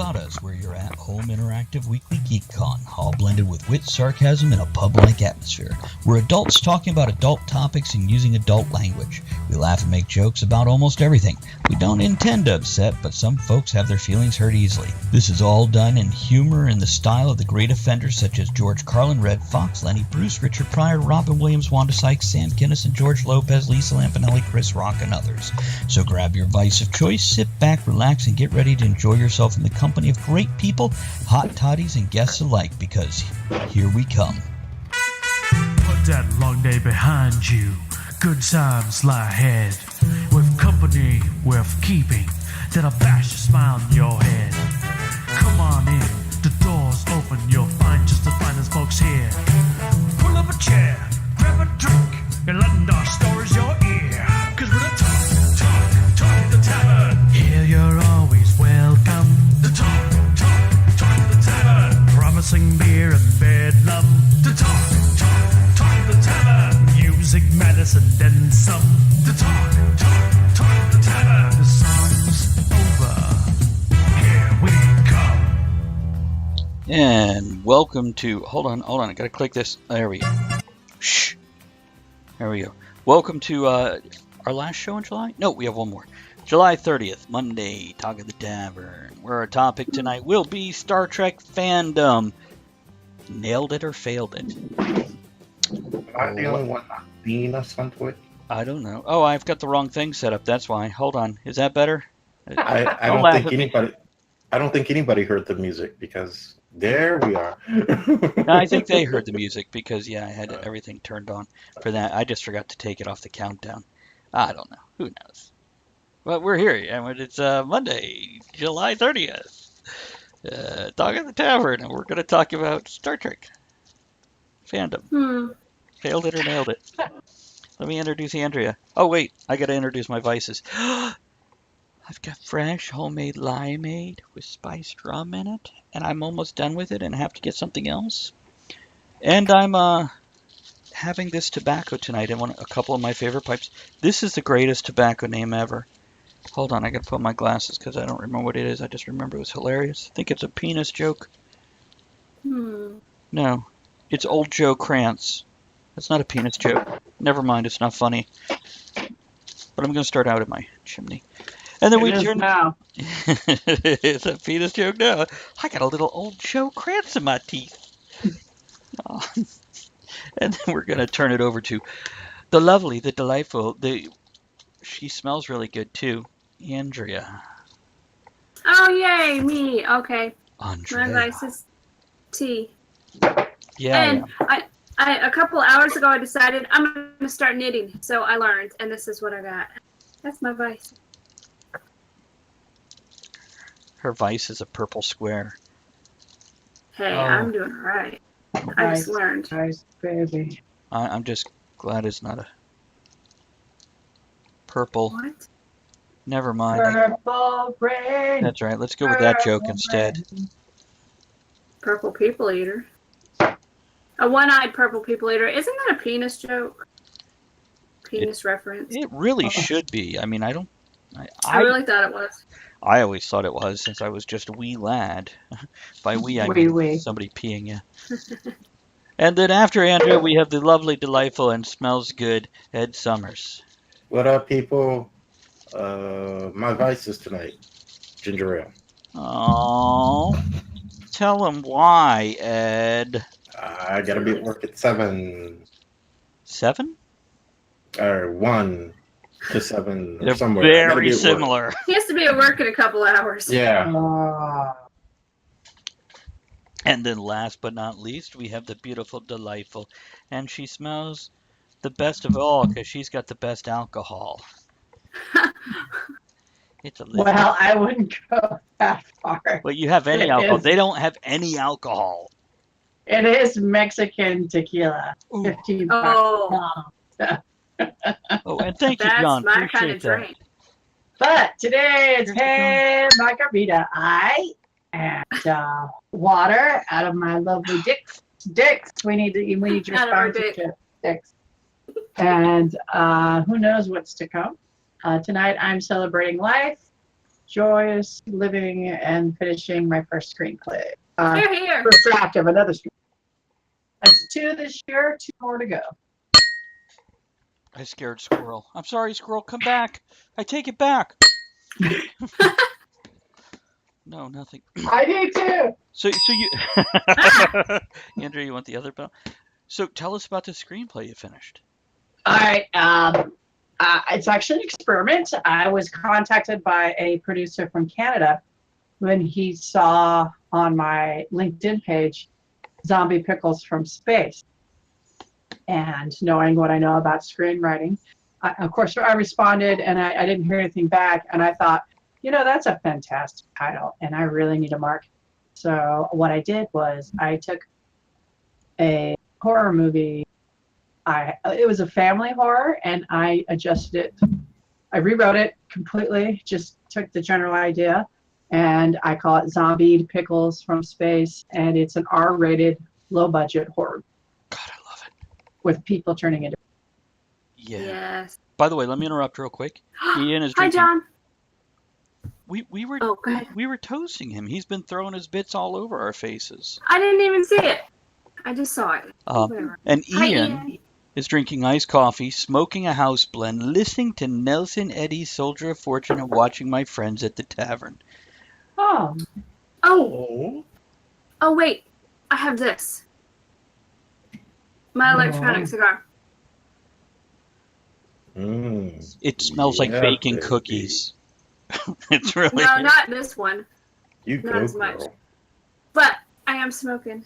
About Us, where you're at home interactive weekly geek con, all blended with wit, sarcasm, and a pub-like atmosphere. We're adults talking about adult topics and using adult language. We laugh and make jokes about almost everything. We don't intend to upset, but some folks have their feelings hurt easily. This is all done in humor in the style of the great offenders such as George Carlin, Red Fox, Lenny Bruce, Richard Pryor, Robin Williams, Wanda Sykes, Sam Kinison, George Lopez, Lisa Lampanelli, Chris Rock, and others. So grab your vice of choice, sit back, relax, and get ready to enjoy yourself in the company of great people, hot toddies, and guests alike, because here we come. Put that long day behind you. Good times lie ahead. With company worth keeping, that'll bash a smile on your head. Come on in, the door's open. You'll find just the finest folks here. Pull up a chair, grab a drink, and lend our stories your ear. Cause we're the talk the tavern. Here you're always welcome. The talk the tavern. Promising beer and bedlam. The talk the tavern. Music, medicine, then some. The talk the tavern. The song's over. Here we come. And welcome to... Hold on, I gotta click this. There we go. Shh. There we go. Welcome to our last show in July? No, we have one more. July 30th, Monday, Talk of the Tavern, where our topic tonight will be Star Trek fandom. Nailed it or failed it? Am I the only one not seeing us onto it? I don't know. Oh, I've got the wrong thing set up. That's why. Hold on. Is that better? I don't think anybody heard the music because there we are. No, I think they heard the music because, yeah, I had everything turned on for that. I just forgot to take it off the countdown. I don't know. Who knows? But we're here, and it's Monday, July 30th. Talk at the Tavern, and we're going to talk about Star Trek fandom. Failed it or nailed it? Let me introduce Andrea. Oh, wait, I got to introduce my vices. I've got fresh homemade limeade with spiced rum in it, and I'm almost done with it and have to get something else. And I'm having this tobacco tonight in a couple of my favorite pipes. This is the greatest tobacco name ever. Hold on, I gotta put my glasses because I don't remember what it is. I just remember it was hilarious. I think it's a penis joke. No, it's Old Joe Krantz. That's not a penis joke. Never mind, it's not funny. But I'm gonna start out at my chimney. And then we turn now. It's a penis joke now. I got a little Old Joe Krantz in my teeth. Oh. And then we're gonna turn it over to the lovely, the delightful, she smells really good too, Andrea. Oh, yay, me. Okay. Andrea. My vice is tea. Yeah. And I a couple hours ago, I decided I'm going to start knitting. So I learned, and this is what I got. That's my vice. Her vice is a purple square. Hey, I'm doing all right. I just learned. Nice, baby. I'm just glad it's not a purple. What? Never mind. Purple rain. That's right. Let's go with that joke instead. Purple people eater. A one-eyed purple people eater. Isn't that a penis joke? Penis reference. It really should be. I mean, I really thought it was. I always thought it was since I was just a wee lad. By wee, I mean somebody peeing you. And then after Andrea, we have the lovely, delightful, and smells good Ed Summers. What up, people? My vices tonight. Ginger ale. Oh, tell him why, Ed. I gotta be at work at 7. 7? Or 1 to 7 or They're somewhere. very similar. He has to be at work in a couple hours. Yeah. And then last but not least, we have the beautiful, delightful, and she smells the best of all because she's got the best alcohol. It's a little... Well, I wouldn't go that far. Well, you have any alcohol. They don't have any alcohol. It is Mexican tequila. Ooh. 15 Oh. Oh, and thank you, That's John. my Appreciate kind of that. drink. But today it's hey margarita. And water out of my lovely dicks. We need your Out of our sponsorship, dicks. And who knows what's to come. Tonight I'm celebrating life, joyous living and finishing my first screenplay. Here. First draft of another screenplay. That's 2 this year, 2 more to go. I scared Squirrel. I'm sorry, Squirrel. Come back. I take it back. No, nothing. I do too. So you, Andrew, you want the other bell? So tell us about the screenplay you finished. All right. It's actually an experiment. I was contacted by a producer from Canada when he saw on my LinkedIn page Zombie Pickles from Space. And knowing what I know about screenwriting, of course, I responded and I didn't hear anything back. And I thought, that's a fantastic title and I really need a mark. So what I did was I took a horror movie. It was a family horror and I adjusted it. I rewrote it completely, just took the general idea, and I call it Zombie Pickles from Space, and it's an R-rated, low-budget horror. God, I love it. With people turning into. Yeah. Yes. By the way, let me interrupt real quick. Ian is Hi, drinking. John. We were Oh, go ahead. we were toasting him. He's been throwing his bits all over our faces. I didn't even see it. I just saw it. Whatever. And Hi, Ian is drinking iced coffee, smoking a house blend, listening to Nelson Eddy's Soldier of Fortune, and watching my friends at the tavern. Oh. Oh. Oh, wait. I have this. My electronic cigar. It smells like baking baby. cookies. It's really No, not this one. You Not go, as much. girl. But I am smoking.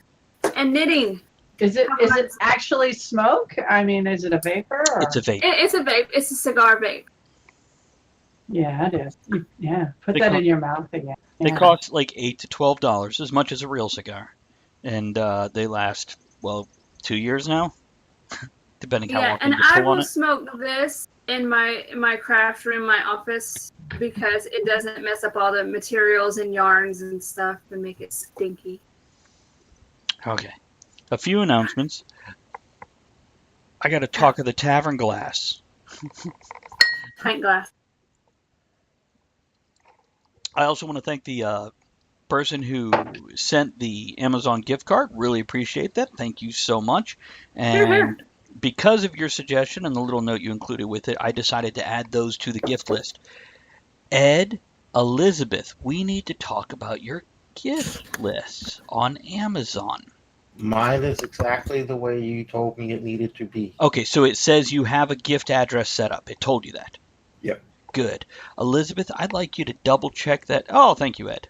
And knitting. Is it actually smoke? I mean, is it a vapor? Or? It's a vape. It's a vape. It's a cigar vape. Yeah, it is. Yeah, put They that co- in your mouth again. They Yeah. cost like $8 to $12, as much as a real cigar, and they last 2 years now, depending how Yeah, long and you I pull on will it. smoke this in my craft room, my office, because it doesn't mess up all the materials and yarns and stuff and make it stinky. Okay, a few announcements. I got to talk of the tavern glass. Pint glass. I also want to thank the person who sent the Amazon gift card. Really appreciate that. Thank you so much. And because of your suggestion and the little note you included with it, I decided to add those to the gift list. Ed, Elizabeth, we need to talk about your gift list on Amazon. Mine is exactly the way you told me it needed to be. Okay, so it says you have a gift address set up. It told you that. Yep. Good. Elizabeth, I'd like you to double check that. Oh, thank you, Ed.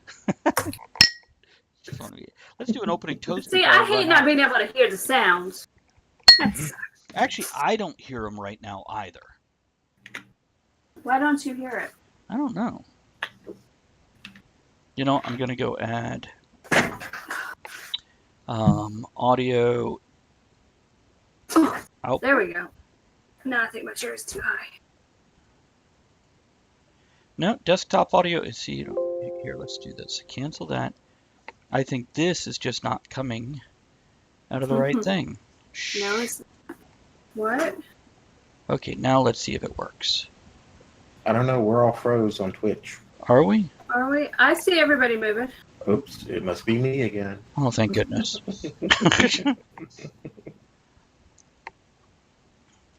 Let's do an opening toast. See, I hate not being able to hear the sounds. That sucks. Actually, I don't hear them right now either. Why don't you hear it? I don't know. You know, I'm going to go add audio. Oh. There we go. No, I think my chair is too high. No, desktop audio. See, here, let's do this. Cancel that. I think this is just not coming out of the right thing. No, it's not. What? Okay, now let's see if it works. I don't know. We're all froze on Twitch. Are we? Are we? I see everybody moving. Oops, it must be me again. Oh, thank goodness. And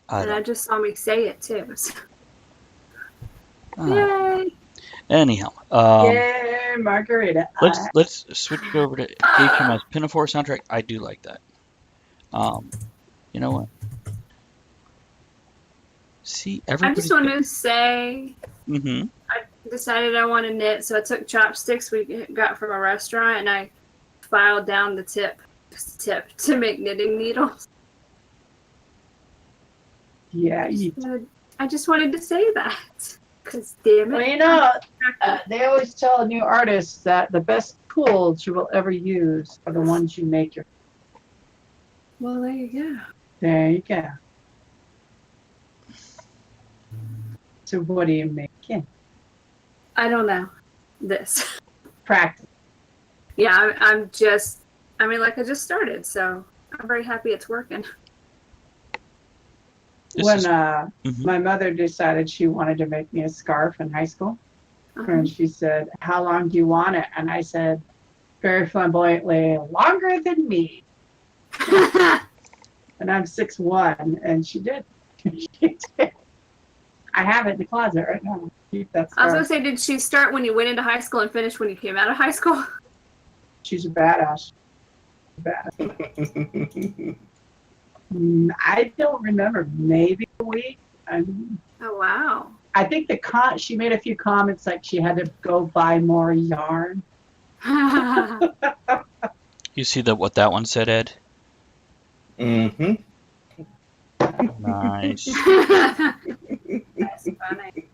I just saw me say it too. So. Oh. Yay! Anyhow, Yay, margarita. let's switch over to HMS Pinafore soundtrack. I do like that. You know what? See, I everybody. just want to say Mm-hmm. I decided I want to knit, so I took chopsticks we got from a restaurant and I filed down the tip to make knitting needles. Yeah. I just wanted to say that. Because damn it. Well, you know, they always tell new artists that the best tools you will ever use are the ones you make your. Well, there you go. There you go. So what are you making? I don't know. This. Practice. Yeah, I'm just, I mean, like I just started, so I'm very happy it's working. When my mother decided she wanted to make me a scarf in high school, And she said, "How long do you want it?" And I said, very flamboyantly, "Longer than me." And I'm 6'1", and she did. She did. I have it in the closet right now. Keep that I was scar. gonna say, did she start when you went into high school and finish when you came out of high school? She's a badass. I don't remember. Maybe a week. Oh wow. I think she made a few comments like she had to go buy more yarn. You see what that one said, Ed? Mm-hmm. Nice. That's funny.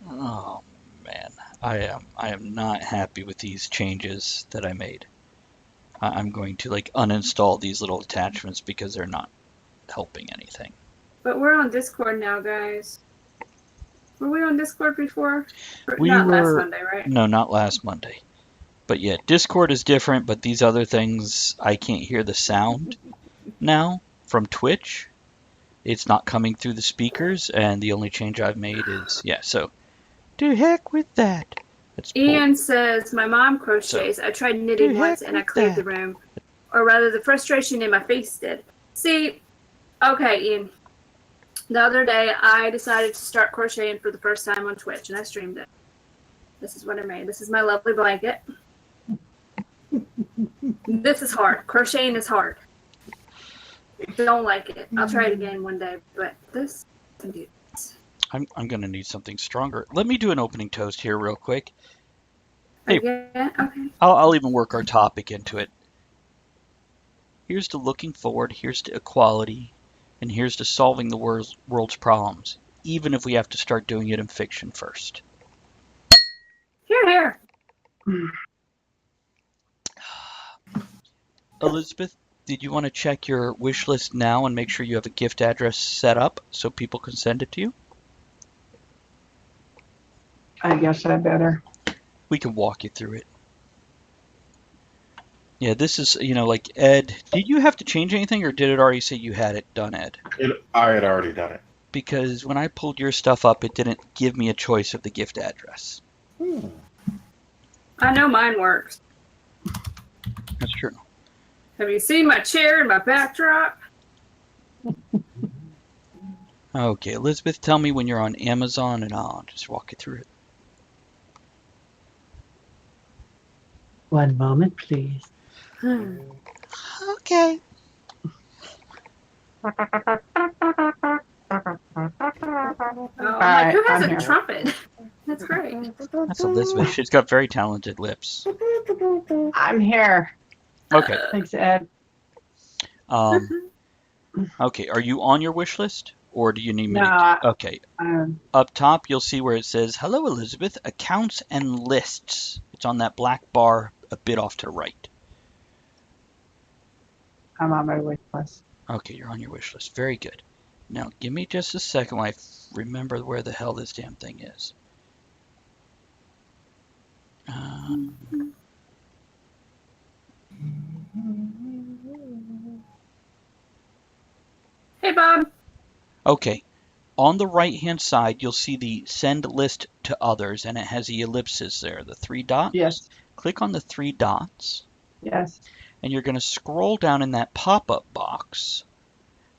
Oh man, I am not happy with these changes that I made. I'm going to uninstall these little attachments because they're not helping anything. But we're on Discord now, guys. Were we on Discord before? We Not last were- Monday, right? No, not last Monday. But yeah, Discord is different, but these other things, I can't hear the sound now from Twitch. It's not coming through the speakers, and the only change I've made is, so to heck with that. Let's pull. Ian says, my mom crochets. I tried knitting To once heck and I with cleared the that. room. Or rather, the frustration in my face did. See, okay, Ian. The other day, I decided to start crocheting for the first time on Twitch, and I streamed it. This is what I made. This is my lovely blanket. This is hard. Crocheting is hard. Don't like it. I'll try it again one day, but this, I can do this. I'm going to need something stronger. Let me do an opening toast here real quick. Hey. Again? Okay. I'll even work our topic into it. Here's to looking forward, here's to equality, and here's to solving the world's problems, even if we have to start doing it in fiction first. Here. Elizabeth, did you want to check your wish list now and make sure you have a gift address set up so people can send it to you? I guess I better. We can walk you through it. Yeah, this is, Ed, did you have to change anything, or did it already say you had it done, Ed? I had already done it. Because when I pulled your stuff up, it didn't give me a choice of the gift address. I know mine works. That's true. Have you seen my chair and my backdrop? Okay, Elizabeth, tell me when you're on Amazon, and I'll just walk you through it. One moment, please. Okay. Oh, I'm right, like, who has I'm a here. trumpet? That's great. That's Elizabeth. She's got very talented lips. I'm here. Okay. Thanks, Ed. Okay, are you on your wish list? Or do you need me No, to... Okay. Um, Up top, you'll see where it says, Hello, Elizabeth, Accounts and Lists. It's on that black bar a bit off to the right. I'm on my wish list. Okay, you're on your wish list. Very good. Now, give me just a second while I remember where the hell this damn thing is. Hey, Bob. Okay. On the right-hand side, you'll see the Send List to Others, and it has the ellipses there, the 3 dots. Yes. Click on the 3 dots, Yes. and you're going to scroll down in that pop-up box,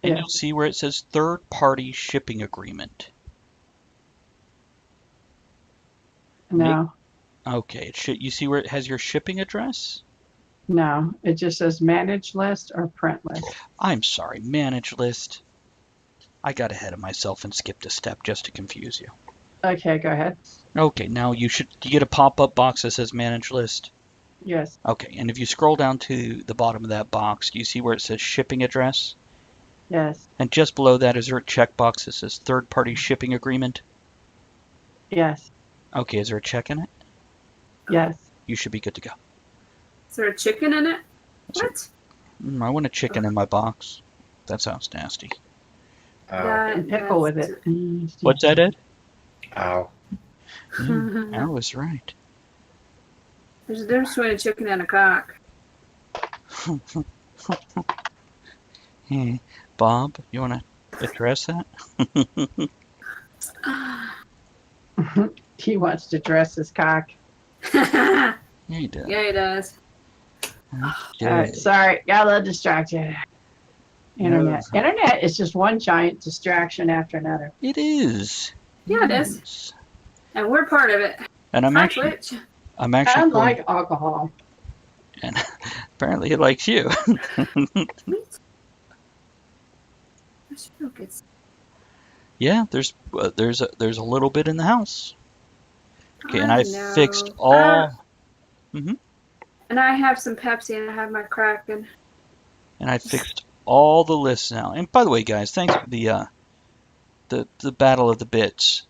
and Yes. you'll see where it says Third-Party Shipping Agreement. No. Okay, you see where it has your shipping address? No. It just says manage list or print list. I'm sorry, Manage List. I got ahead of myself and skipped a step just to confuse you. Okay, go ahead. Okay, now you get a pop-up box that says Manage List. Yes. Okay, and if you scroll down to the bottom of that box, do you see where it says shipping address? Yes. And just below that, is there a checkbox that says third-party shipping agreement? Yes. Okay, is there a check in it? Yes. You should be good to go. Is there a chicken in it? What? I want a chicken in my box. That sounds nasty. And pickle with it. What's that, Ed? Ow. I was right. There's a difference between a chicken and a cock. Hey, Bob, you want to address that? He wants to dress his cock. Yeah, Yeah, he does. he does. All right, sorry, got a little distracted. Internet. No. Internet is just one giant distraction after another. It is. Yeah, it is. And we're part of it. And I'm Hi, actually Twitch. going, Unlike alcohol. and apparently it likes you. Yeah, there's a little bit in the house. Okay, and I know. fixed all. Mhm. And I have some Pepsi and I have my Kraken. And I fixed all the lists now. And by the way, guys, thanks for the battle of the bits.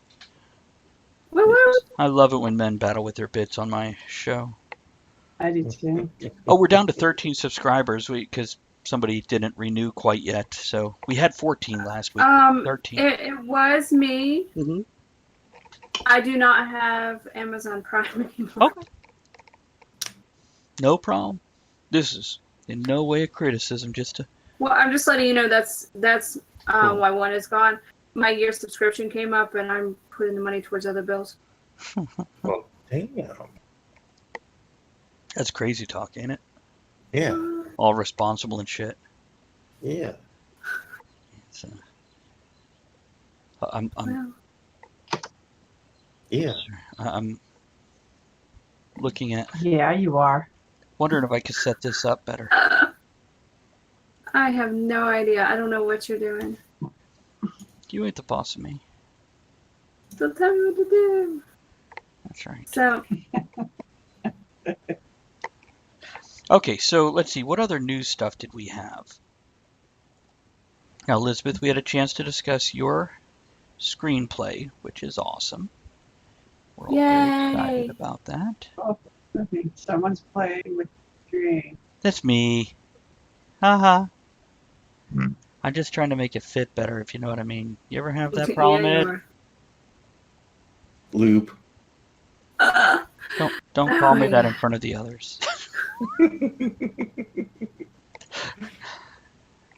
Woo woo. I love it when men battle with their bits on my show. I do too. Oh, we're down to 13 subscribers because somebody didn't renew quite yet. So we had 14 last week. 13. It was me. Mhm. I do not have Amazon Prime anymore. Okay. No problem. This is in no way a criticism, just to. Well, I'm just letting you know that's why one is gone. My year subscription came up, and I'm putting the money towards other bills. Well, damn. That's crazy talk, ain't it? Yeah. All responsible and shit. Yeah. It's, I'm Well, Yeah. I'm looking at, Yeah, you are. wondering if I could set this up better. I have no idea. I don't know what you're doing. You ain't the boss of me. So tell me what to do. That's right. So, Okay, so let's see. What other news stuff did we have? Now, Elizabeth, we had a chance to discuss your screenplay, which is awesome. We're all very excited Yay. about that. Someone's playing with dream. That's me. Haha. Hmm. I'm just trying to make it fit better, if you know what I mean. You ever have that Yeah, problem, you Ed? are. Loop. Don't call me that in front of the others.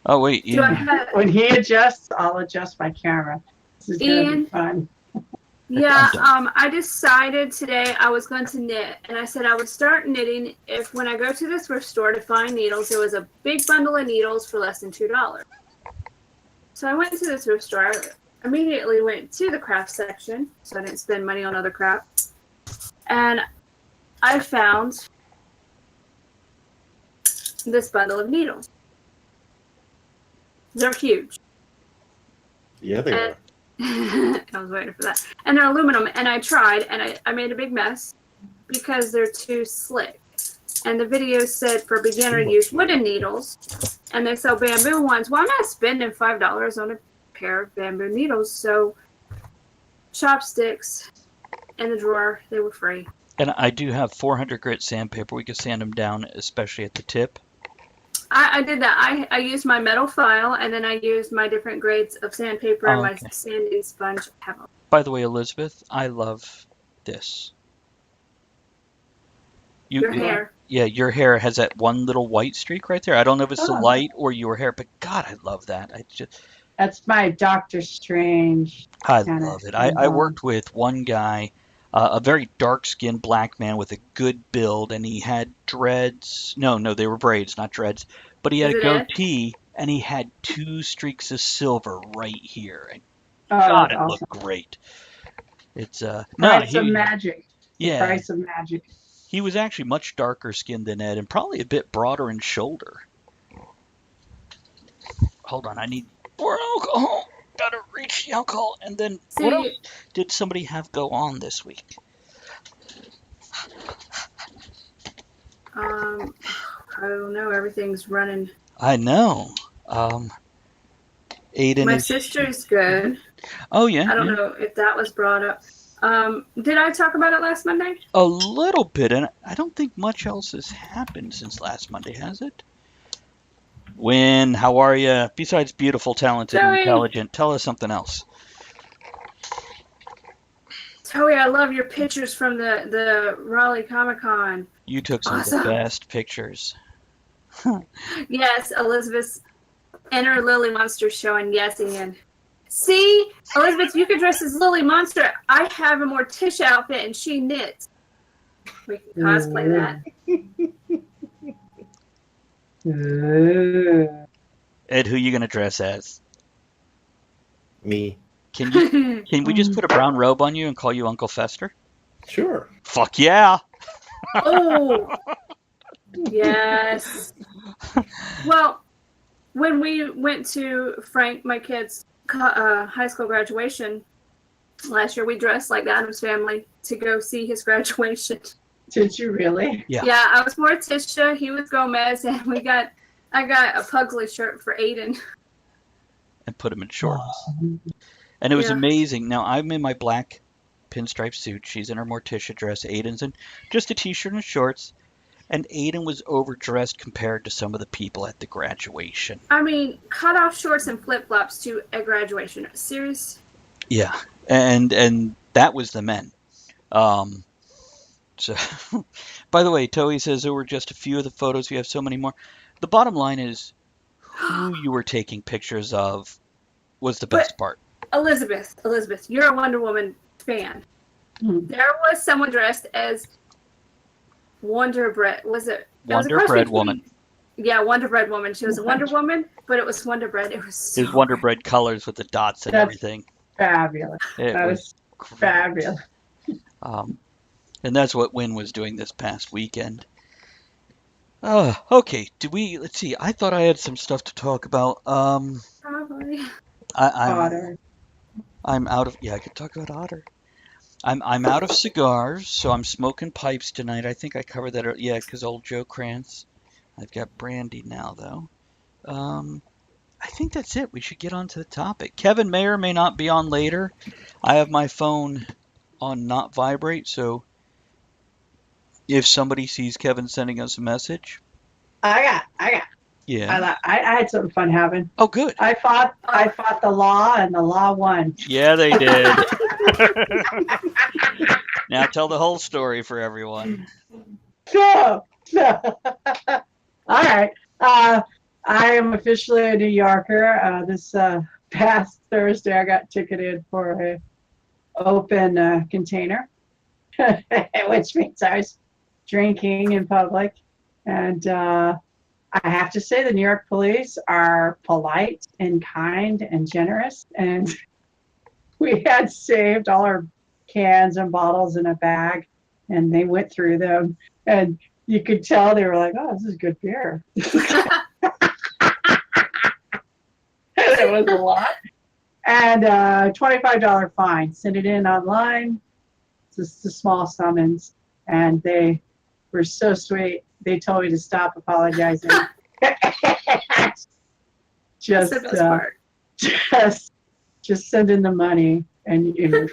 Oh wait, Do I Ian. have, When he adjusts, I'll adjust my camera. This is gonna Ian? be fun. Yeah, I'm done. I decided today I was going to knit, and I said I would start knitting if when I go to the thrift store to find needles, there was a big bundle of needles for less than $2. So I went to the thrift store. I immediately went to the craft section, so I didn't spend money on other crap. And I found this bundle of needles. They're huge. Yeah, they are. I was waiting for that. And they're aluminum, and I tried, and I made a big mess because they're too slick. And the video said for beginner use wooden needles, and they sell bamboo ones. Well, I'm not spending $5 on a pair of bamboo needles, so chopsticks in the drawer, they were free. And I do have 400 grit sandpaper. We could sand them down, especially at the tip. I did that. I used my metal file, and then I used my different grades of sandpaper and my Okay. sanding sponge. By the way, Elizabeth, I love this. Your hair. Yeah, your hair has that one little white streak right there. I don't know if it's the Oh. light or your hair, but God, I love that. That's my Doctor Strange. I Kinda love it. I involved. worked with one guy, a very dark-skinned black man with a good build, and he had dreads. No, they were braids, not dreads. But he had Is a it Ed? goatee, and he had 2 streaks of silver right here. And Oh, God, that's it awesome. looked great. It's Price of magic. yeah, Price of magic. he was actually much darker skinned than Ed, and probably a bit broader in shoulder. Hold on, I need more alcohol. Gotta reach the alcohol, and then what else did somebody have go on this week? I don't know. Everything's running. I know. Aiden My is. sister's good. Oh yeah. I don't yeah. know if that was brought up. Did I talk about it last Monday? A little bit, and I don't think much else has happened since last Monday, has it? Win, how are you? Besides beautiful, talented, and Joey. intelligent, tell us something else. Toey, I love your pictures from the Raleigh Comic Con. You took some of Awesome. the best pictures. Yes, Elizabeth's inner Lily Monster showing. Yes, Ian. See, Elizabeth, you could dress as Lily Monster. I have a Morticia outfit, and she knits. We can cosplay that. Ed, who you gonna dress as? Me. Can we just put a brown robe on you and call you Uncle Fester? Sure. Fuck yeah! Oh, yes. Well, when we went to Frank, my kid's high school graduation last year, we dressed like the Addams Family to go see his graduation. Did you really? Yeah. Yeah, I was Morticia, he was Gomez, and I got a Pugsley shirt for Aiden. And put him in shorts. And it was Yeah. amazing. Now, I'm in my black pinstripe suit. She's in her Morticia dress. Aiden's in just a t-shirt and shorts. And Aiden was overdressed compared to some of the people at the graduation. I mean, cut off shorts and flip-flops to a graduation. Serious? Yeah. And that was the men. So, by the way, Toei says there were just a few of the photos. We have so many more. The bottom line is who you were taking pictures of was the best part. Elizabeth, you're a Wonder Woman fan. There was someone dressed as Wonder Bread. Was it? Wonder Bread Woman. Yeah, Wonder Bread Woman. She was a Wonder Woman, but it was Wonder Bread. It was so His Wonder Bread colors with the dots and everything. Fabulous. That was fabulous. And that's what Wynn was doing this past weekend. Okay. Let's see. I thought I had some stuff to talk about. Probably. Otter. I'm out of, I could talk about Otter. I'm out of cigars, so I'm smoking pipes tonight. I think I covered that. Yeah, because old Joe Krantz. I've got brandy now, though. I think that's it. We should get on to the topic. Kevin may or may not be on later. I have my phone on not vibrate, so if somebody sees Kevin sending us a message. I got. Yeah. I had something fun happen. Oh, good. I fought the law, and the law won. Yeah, they did. Now tell the whole story for everyone. No. All right. I am officially a New Yorker. This past Thursday, I got ticketed for an open container, which means I was drinking in public. And I have to say the New York police are polite and kind and generous. And we had saved all our cans and bottles in a bag, and they went through them. And you could tell they were like, oh, this is good beer. It was a lot. And $25 fine. Send it in online. It's just a small summons. And they were so sweet. They told me to stop apologizing. Just send in the money and you're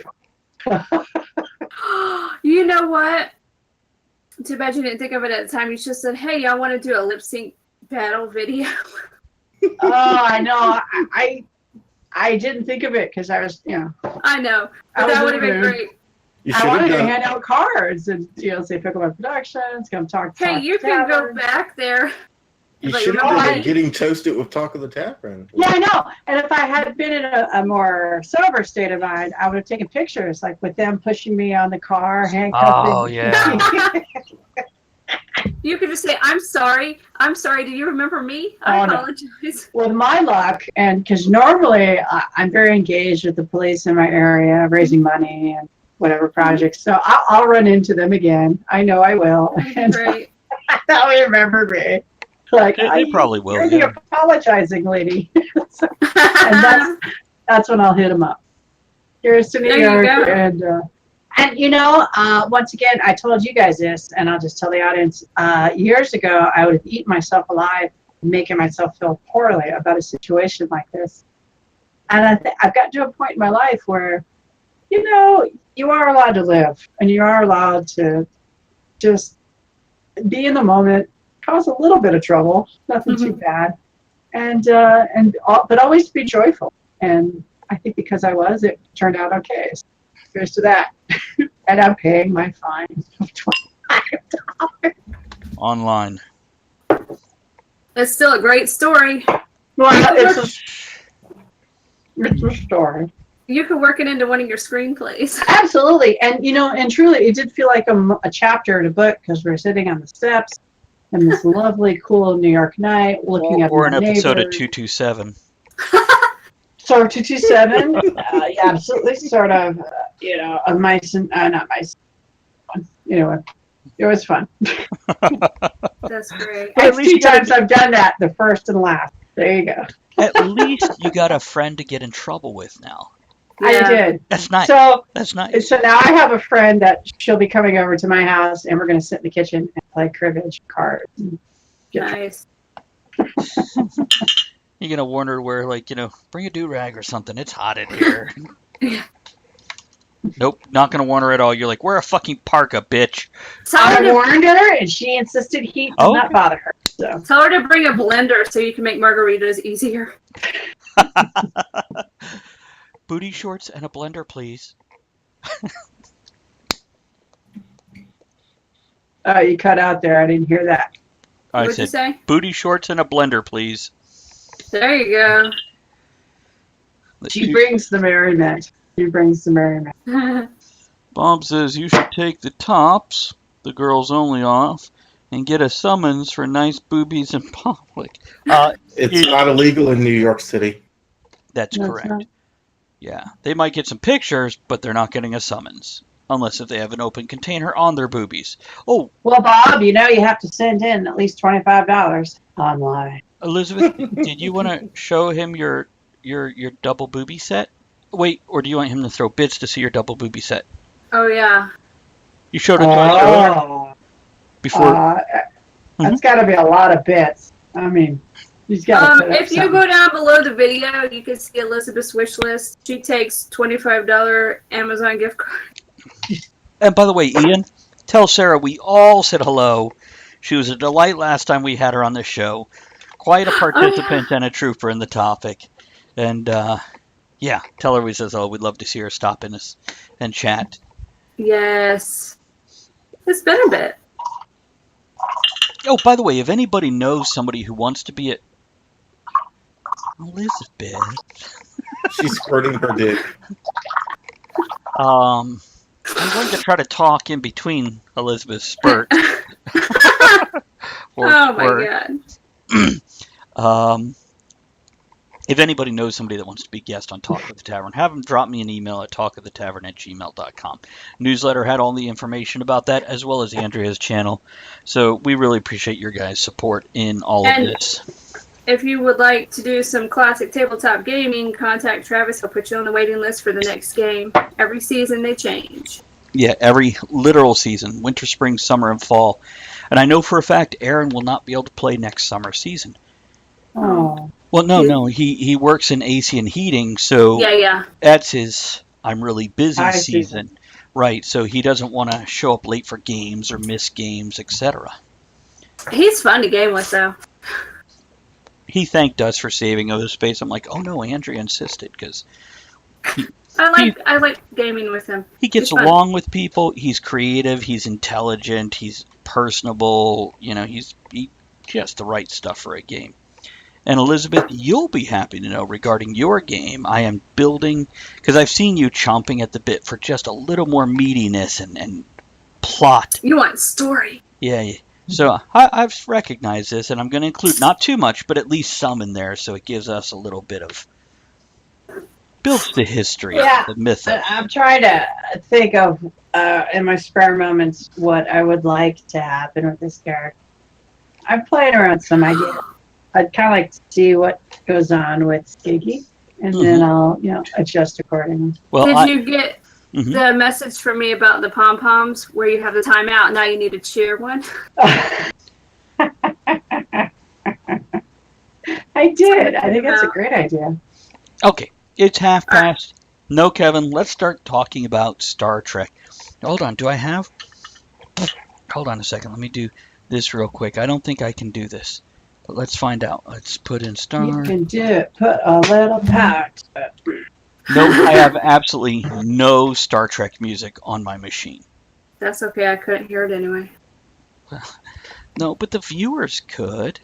fine. You know what? Too bad you didn't think of it at the time. You just said, hey, y'all want to do a lip sync battle video? Oh, I know. I didn't think of it because I was, I know. But that would have been great. I wanted to hand out cards and, say, pick up my productions, come talk to Hey, you can go back there. You should have been getting toasted with Talk of the Tavern. Yeah, I know. And if I had been in a more sober state of mind, I would have taken pictures, like with them pushing me on the car, handcuffing. Oh, yeah. You could just say, I'm sorry. Do you remember me? I apologize. With my luck, and because normally I'm very engaged with the police in my area, raising money and whatever projects. So I'll run into them again. I know I will. Great. They'll remember me. Like, they probably will. You're the apologizing lady. And that's when I'll hit them up. Here's to New York. And once again, I told you guys this, and I'll just tell the audience. Years ago, I would have eaten myself alive, making myself feel poorly about a situation like this. And I've gotten to a point in my life where, you are allowed to live, and you are allowed to just be in the moment, cause a little bit of trouble, nothing too bad, but always be joyful. And I think because I was, it turned out okay. So here's to that. And I'm paying my fine of $25. Online. It's still a great story. Well, It's a story. You could work it into one of your screenplays. Absolutely. And, and truly, it did feel like a chapter in a book because we're sitting on the steps in this lovely, cool New York night looking at Or an the episode of neighbors. 227. Sort of 227. Yeah, absolutely. Sort of, a mice and, not mice. Anyway, it was fun. That's great. But at It's least two you gotta times I've done that, the first and last. There you go. At least you got a friend to get in trouble with now. I did. That's nice. So, That's nice. So now I have a friend that she'll be coming over to my house, and we're going to sit in the kitchen and play cribbage, cards. Nice. You're going to warn her to wear, bring a do-rag or something. It's hot in here. Nope, not going to warn her at all. You're like, wear a fucking parka, bitch. I warned her, and she insisted heat did not bother her. So. Tell her to bring a blender so you can make margaritas easier. Booty shorts and a blender, please. Oh, you cut out there. I didn't hear that. What'd you say? Booty shorts and a blender, please. There you go. She brings the merriment. Bob says you should take the tops, the girls only, off, and get a summons for nice boobies in public. It's not illegal in New York City. That's correct. Yeah, they might get some pictures, but they're not getting a summons. Unless if they have an open container on their boobies. Oh. Well, Bob, you have to send in at least $25 online. Elizabeth, did you want to show him your double booby set? Wait, or do you want him to throw bits to see your double booby set? Oh, yeah. You showed it to us earlier? Before? That's got to be a lot of bits. I mean, he's got to if you go down below the video, you can see Elizabeth's wish list. She takes $25 Amazon gift card. And by the way, Ian, tell Sarah we all said hello. She was a delight last time we had her on this show. Quite a participant and a trooper in the topic. And, tell her we says, we'd love to see her stop in us and chat. Yes. It's been a bit. Oh, by the way, if anybody knows somebody who wants to be Elizabeth. She's squirting her dick. I'm going to try to talk in between Elizabeth's spurts. Oh my God. If anybody knows somebody that wants to be guest on Talk of the Tavern, have them drop me an email at talkofthetavern@gmail.com. Newsletter had all the information about that, as well as Andrea's channel. So we really appreciate your guys' support in all of this. If you would like to do some classic tabletop gaming, contact Travis. He'll put you on the waiting list for the next game. Every season they change. Yeah, every literal season. Winter, spring, summer, and fall. And I know for a fact Aaron will not be able to play next summer season. Oh. Well, no. He works in AC and heating, so that's his I'm really busy season. Right, so he doesn't want to show up late for games or miss games, etc. He's fun to game with, though. He thanked us for saving other space. I'm like, oh no, Andrea insisted, because I like gaming with him. He gets along with people. He's creative. He's intelligent. He's personable. He has the right stuff for a game. And Elizabeth, you'll be happy to know regarding your game, I am building, because I've seen you chomping at the bit for just a little more meatiness and plot. You want story. Yeah. So I've recognized this, and I'm going to include not too much, but at least some in there, so it gives us a little bit of, builds the history, the myth. I'm trying to think of, in my spare moments, what I would like to happen with this character. I'm playing around some ideas. I'd kind of like to see what goes on with Skiggy, and then I'll, adjust accordingly. Well, Did you get the message from me about the pom-poms where you have the timeout, now you need to cheer one? I did. I think that's a great idea. Okay, it's past. No, Kevin, let's start talking about Star Trek. Hold on, do I have? Hold on a second, let me do this real quick. I don't think I can do this. But let's find out. Let's put in Star. You can do it. Put a little power to it. No, I have absolutely no Star Trek music on my machine. That's okay. I couldn't hear it anyway. No, but the viewers could.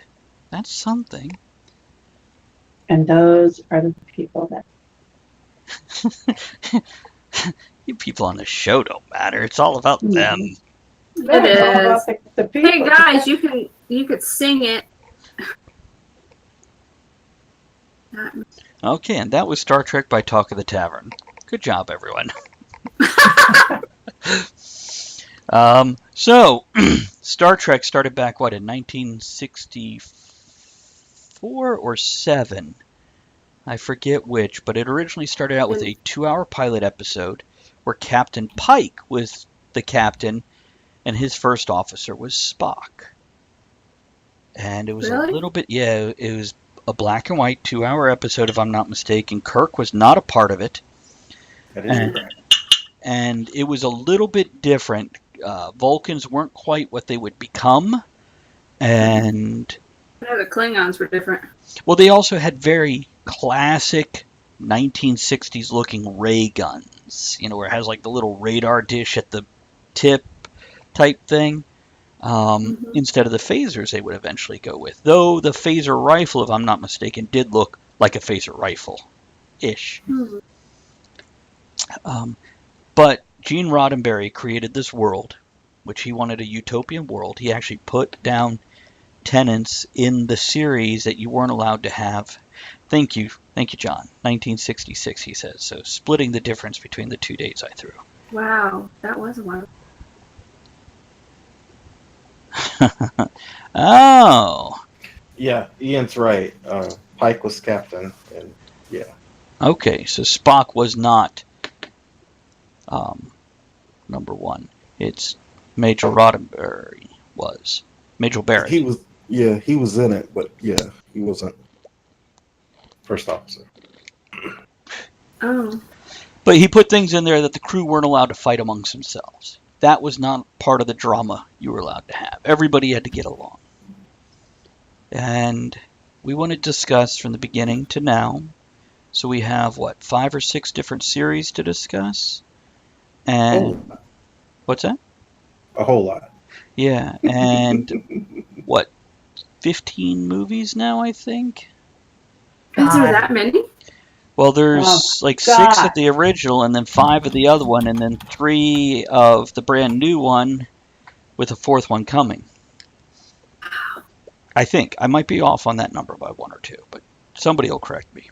That's something. And those are the people that You people on the show don't matter. It's all about them. Yeah, it's all about the people. Hey guys, you could sing it. Okay, and that was Star Trek by Talk of the Tavern. Good job, everyone. So, Star Trek started back, what, in 1964 or 7? I forget which, but it originally started out with a 2-hour pilot episode where Captain Pike was the captain and his first officer was Spock. And it was a little bit, it was a black and white 2-hour episode, if I'm not mistaken. Kirk was not a part of it. That is correct. And it was a little bit different. Vulcans weren't quite what they would become. And Yeah, the Klingons were different. well, they also had very classic 1960s looking ray guns, where it has like the little radar dish at the tip type thing, instead of the phasers they would eventually go with. Though the phaser rifle, if I'm not mistaken, did look like a phaser rifle-ish. But Gene Roddenberry created this world, which he wanted a utopian world. He actually put down tenets in the series that you weren't allowed to have. Thank you, John. 1966, he says. So splitting the difference between the 2 dates I threw. Wow, that was a while. Oh. Yeah, Ian's right. Pike was captain, and yeah. Okay, so Spock was not number one. It's Major Roddenberry was. Major Barrett. He was in it, but yeah, he wasn't First officer. Oh. But he put things in there that the crew weren't allowed to fight amongst themselves. That was not part of the drama you were allowed to have. Everybody had to get along. And we want to discuss from the beginning to now. So we have, 5 or 6 different series to discuss? And what's that? A whole lot. Yeah, and 15 movies now, I think? Is there that many? Well, there's 6 of the original, and then 5 of the other one, and then 3 of the brand new one, with a 4th one coming. I think. I might be off on that number by 1 or 2, but somebody will correct me.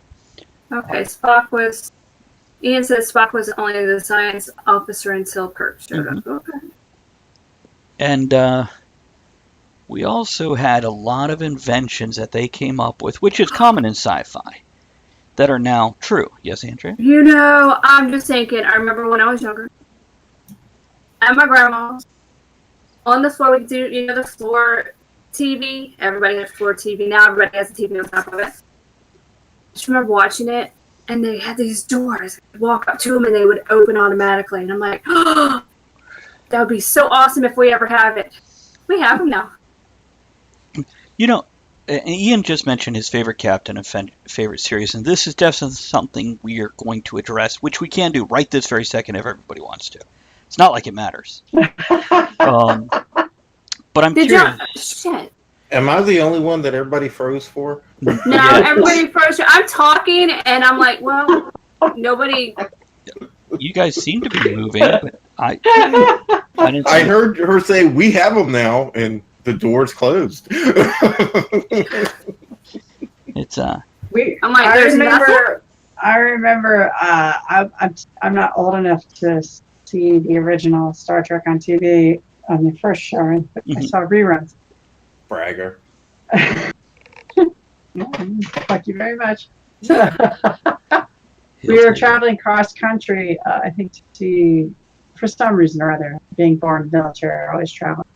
Okay, Ian says Spock was only the science officer until Kirk showed up. Okay. And we also had a lot of inventions that they came up with, which is common in sci-fi, that are now true. Yes, Andrea? I'm just thinking, I remember when I was younger, at my grandma's, on the floor, we could do, the floor TV. Everybody had floor TV. Now everybody has a TV on top of it. I just remember watching it, and they had these doors. I'd walk up to them, and they would open automatically. And I'm like, oh, that would be so awesome if we ever have it. We have them now. Ian just mentioned his favorite captain and favorite series, and this is definitely something we are going to address, which we can do right this very second if everybody wants to. It's not like it matters. But I'm curious. Shit. Am I the only one that everybody froze for? No, everybody froze. I'm talking, and I'm like, well, nobody. You guys seem to be moving, but I didn't. I heard her say, "We have them now," and the door's closed. It's I'm like, there's nothing. I remember. I'm not old enough to see the original Star Trek on TV on the first show. But I saw reruns. Bragger. Thank you very much. We were traveling cross country, I think, to see, for some reason or other, being born in the military, always traveling.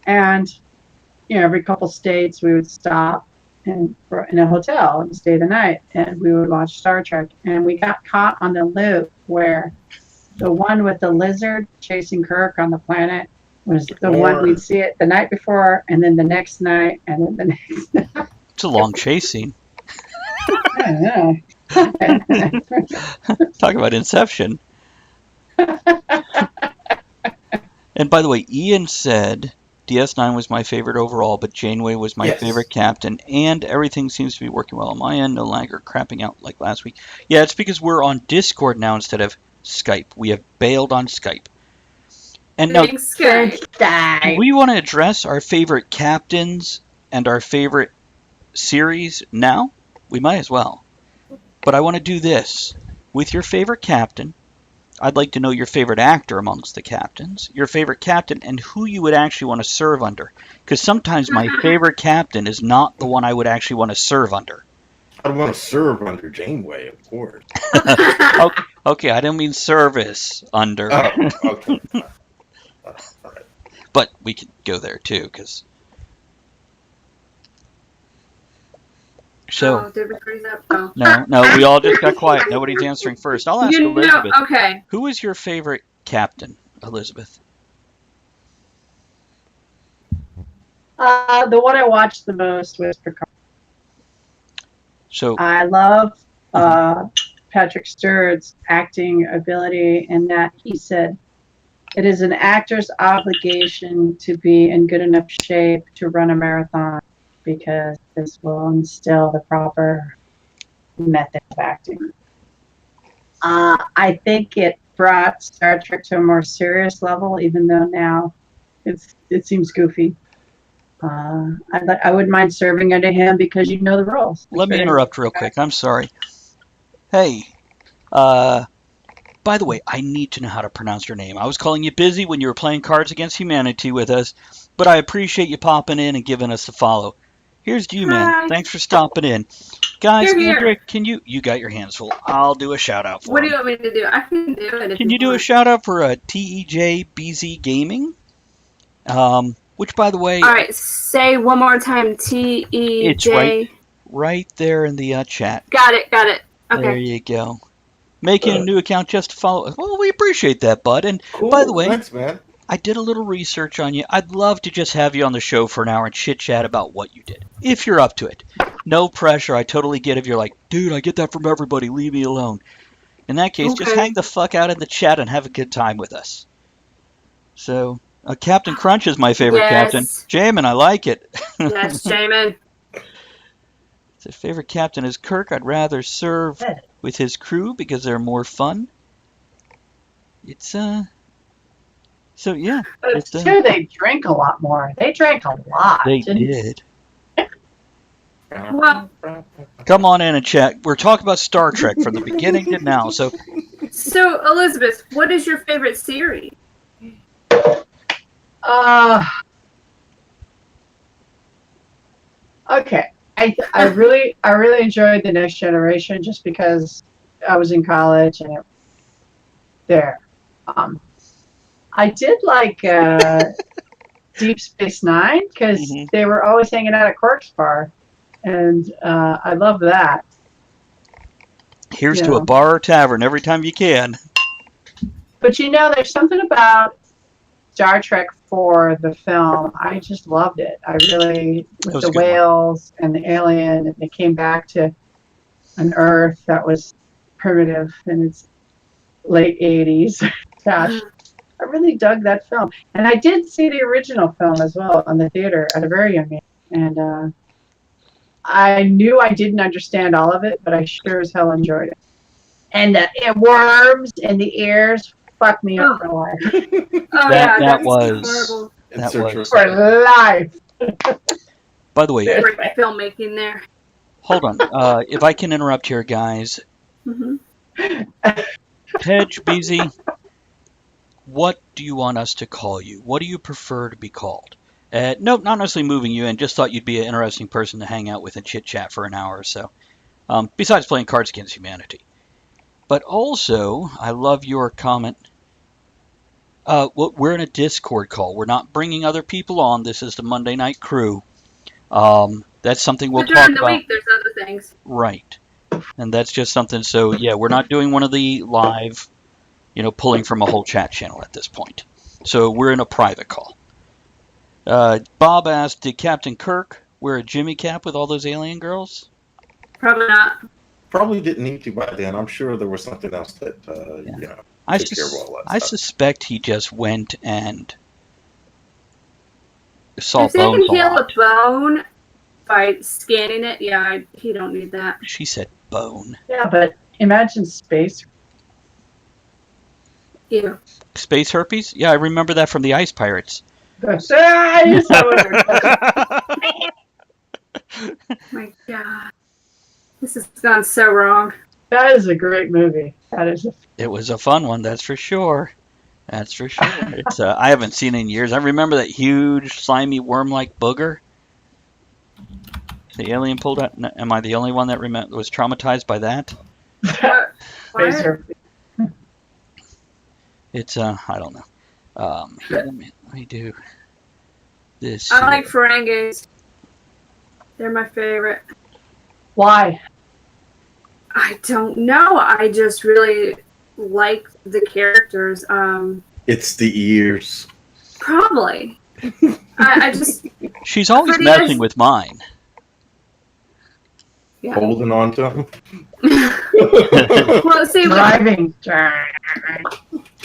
And, every couple states we would stop in a hotel and stay the night, and we would watch Star Trek. And we got caught on the loop where the one with the lizard chasing Kirk on the planet was the one we'd see it the night before, and then the next night, and then the next night. a long chase scene. I don't know. Talk about Inception. And by the way, Ian said DS9 was my favorite overall, but Janeway was my favorite captain, and everything seems to be working well on my end. No longer crapping out like last week. Yeah, it's because we're on Discord now instead of Skype. We have bailed on Skype. And now, Thanks, Skype. do we want to address our favorite captains and our favorite series now? We might as well. But I want to do this. With your favorite captain, I'd like to know your favorite actor amongst the captains, your favorite captain, and who you would actually want to serve under. Because sometimes my favorite captain is not the one I would actually want to serve under. I want to serve under Janeway, of course. Okay, I don't mean service under. Oh, okay. All right. But we could go there too, because... So, did we freeze up? Oh. No, we all just got quiet. Nobody's answering first. I'll ask Elizabeth. Okay. Who is your favorite captain, Elizabeth? The one I watched the most was Picard. So I love Patrick Stewart's acting ability in that he said, "It is an actor's obligation to be in good enough shape to run a marathon because this will instill the proper method of acting." I think it brought Star Trek to a more serious level, even though now it seems goofy. I wouldn't mind serving under him because you know the roles. Let me interrupt real quick. I'm sorry. Hey, by the way, I need to know how to pronounce your name. I was calling you busy when you were playing Cards Against Humanity with us, but I appreciate you popping in and giving us the follow. Here's G-Man. Hi. Thanks for stopping in. Guys, Here. Andrea, can you got your hands full. I'll do a shout out for What do him. you want me to do? I can do it. Can you do a shout out for TEJ BZ Gaming? Which, by the way... All right, say one more time. TEJ. It's right there in the chat. Got it. Okay. There you go. Making a new account just to follow us. Well, we appreciate that, bud. And Cool. by the way, Thanks, man. I did a little research on you. I'd love to just have you on the show for an hour and chit-chat about what you did, if you're up to it. No pressure. I totally get if you're like, dude, I get that from everybody. Leave me alone. In that case, just hang the fuck out in the chat and have a good time with us. So, Captain Crunch is my favorite captain. Jamin, I like it. Yes, Jamin. His favorite captain is Kirk. I'd rather serve with his crew because they're more fun. It's so yeah. But it's true they drink a lot more. They drank a lot. They did. Well, come on in and chat. We're talking about Star Trek from the beginning to now. So Elizabeth, what is your favorite series? Okay. I really enjoyed The Next Generation just because I was in college and I did like Deep Space Nine because they were always hanging out at Quark's bar, and I love that. Here's to a bar or tavern every time you can. But there's something about Star Trek for the film. I just loved it. I really, with the whales and the alien, and they came back to an Earth that was primitive in its late 80s. Gosh, I really dug that film. And I did see the original film as well on the theater at a very young age. And I knew I didn't understand all of it, but I sure as hell enjoyed it. And the worms in the ears fucked me up for life. That was for life. By the way, my filmmaking there. Hold on. If I can interrupt here, guys. Hedge, BZ, what do you want us to call you? What do you prefer to be called? Nope, not necessarily moving you in. Just thought you'd be an interesting person to hang out with and chit-chat for an hour or so. Besides playing Cards Against Humanity. But also, I love your comment. We're in a Discord call. We're not bringing other people on. This is the Monday Night Crew. That's something we'll talk about. During the week, there's other things. Right. And that's just something. So, yeah, we're not doing one of the live, pulling from a whole chat channel at this point. So we're in a private call. Bob asked, did Captain Kirk wear a Jimmy cap with all those alien girls? Probably not. Probably didn't need to by then. I'm sure there was something else that, I suspect he just went and saw If they bones can a heal lot. a bone by scanning it, yeah, he don't need that. She said bone. Yeah, but imagine space. Ew. Space herpes? Yeah, I remember that from the Ice Pirates. You saw what we're My God. This has gone so wrong. That is a great movie. That is a It was a fun one, that's for sure. That's for sure. It's I haven't seen it in years. I remember that huge, slimy, worm-like booger. The alien pulled out. Am I the only one that was traumatized by that? What? space herpes. It's I don't know. Here, let me do this. I like Ferengis. They're my favorite. Why? I don't know. I just really like the characters. It's the ears. Probably. I just. She's always Pretty messing nice. with mine. Yeah. Holding on to them. Well, see, Driving.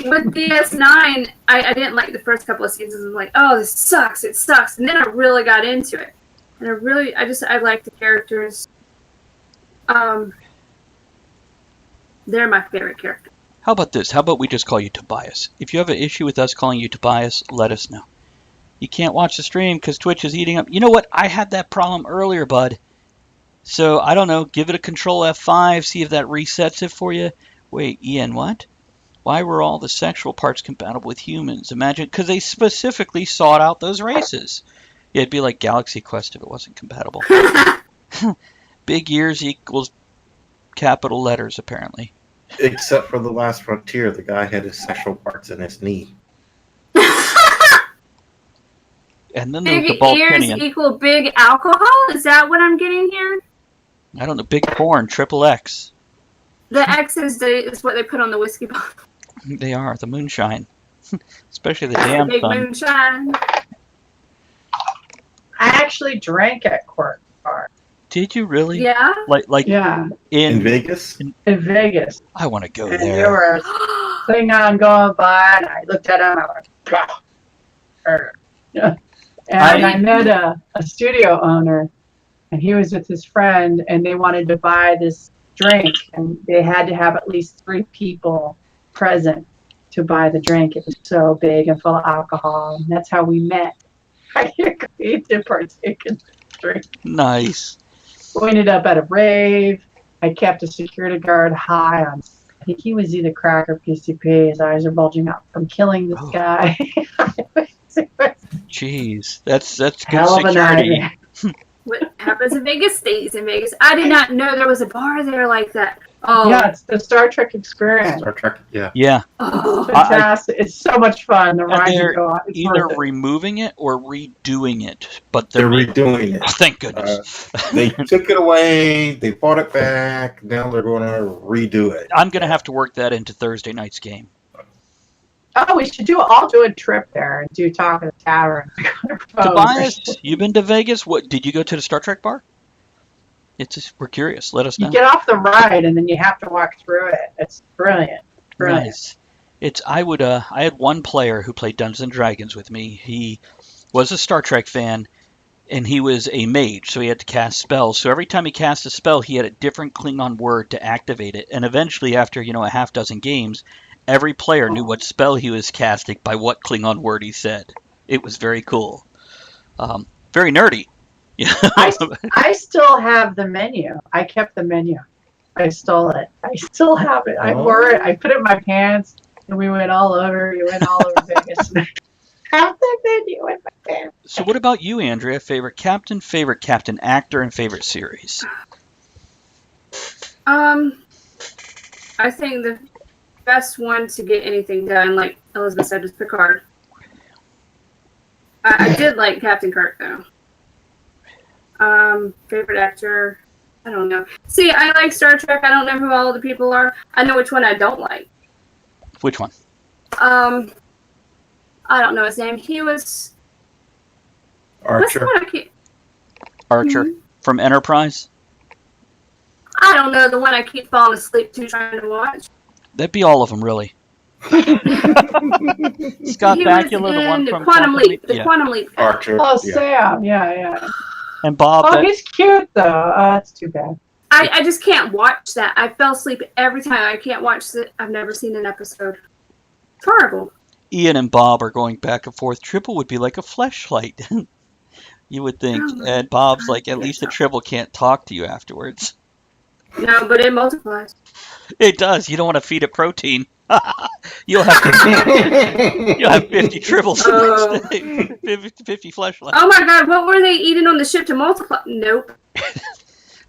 with DS9, I didn't like the first couple of seasons. I'm like, oh, this sucks. It sucks. And then I really got into it. And I like the characters. They're my favorite character. How about this? How about we just call you Tobias? If you have an issue with us calling you Tobias, let us know. You can't watch the stream because Twitch is eating up. You know what? I had that problem earlier, bud. So, I don't know. Give it a Control F5. See if that resets it for you. Wait, Ian, what? Why were all the sexual parts compatible with humans? Imagine, because they specifically sought out those races. Yeah, it'd be like Galaxy Quest if it wasn't compatible. Big ears equals capital letters, apparently. Except for the last frontier, the guy had his sexual parts in his knee. And then there was the Big ears Balkanian. equal big alcohol? Is that what I'm getting here? I don't know. Big porn, triple X. The X is what they put on the whiskey bottle. They are, the moonshine. Especially the damn Big sun. moonshine. I actually drank at Court Bar. Did you really? Yeah. Like Yeah, In in Vegas? in Vegas. I want to go And there. there was a Klingon going by, and I looked at him, and I went, "Blah." Yeah. And I met a studio owner, and he was with his friend, and they wanted to buy this drink, and they had to have at least 3 people present to buy the drink. It was so big and full of alcohol, and that's how we met. I agreed to partake in the drink. Nice. We ended up at a rave. I kept a security guard high on, I think he was either crack or PCP. His eyes are bulging out from killing this Oh. guy. Jeez, that's good Hell of a security. night. What happens in Vegas stays in Vegas. I did not know there was a bar there like that. Oh, Yeah, it's the Star Trek experience. Star Trek, yeah. Yeah, oh. Fantastic. It's so much fun. The And rides they're you go on. It's either worth it. removing it or redoing it. But They're they're redoing it. thank goodness. They took it away, they bought it back, now they're going to redo it. I'm gonna have to work that into Thursday night's game. Oh, we should all do a trip there and do Talk of the Tavern. Tobias, you been to Vegas? What did you go to the Star Trek bar? We're curious. Let us know. You get off the ride and then you have to walk through it. It's brilliant. Brilliant. Nice. I had one player who played Dungeons and Dragons with me. He was a Star Trek fan, and he was a mage, so he had to cast spells. So every time he cast a spell, he had a different Klingon word to activate it. And eventually, after a half dozen games, every player knew what spell he was casting by what Klingon word he said. It was very cool. Very nerdy. I still have the menu. I kept the menu. I stole it. I still have it. I wore it. I put it in my pants, and we went all over. We went all over Vegas. Have the menu in my pants. So what about you, Andrea? Favorite captain actor, and favorite series? I think the best one to get anything done, like Elizabeth said, is Picard. I did like Captain Kirk though. Favorite actor, I don't know. See, I like Star Trek. I don't know who all the people are. I know which one I don't like. Which one? I don't know his name. He was what's the Archer. one I keep? Archer from Enterprise? I don't know the one I keep falling asleep to trying to watch. That'd be all of them, really. Scott He Bakula, was the one in from Quantum Leap. The Yeah. Quantum Leap. Archer. Oh, yeah. Sam. Yeah. And Bob. Oh, he's cute though. That's too bad. I just can't watch that. I fell asleep every time. I can't watch it. I've never seen an episode. It's horrible. Ian and Bob are going back and forth. Tribble would be like a fleshlight. You would think. Oh, And Bob's like, at yeah. least the Tribble can't talk to you afterwards. No, but it multiplies. It does. You don't want to feed it protein. You'll have 50 Tribbles the next day. 50 fleshlights. Oh my God! What were they eating on the ship to multiply? Nope.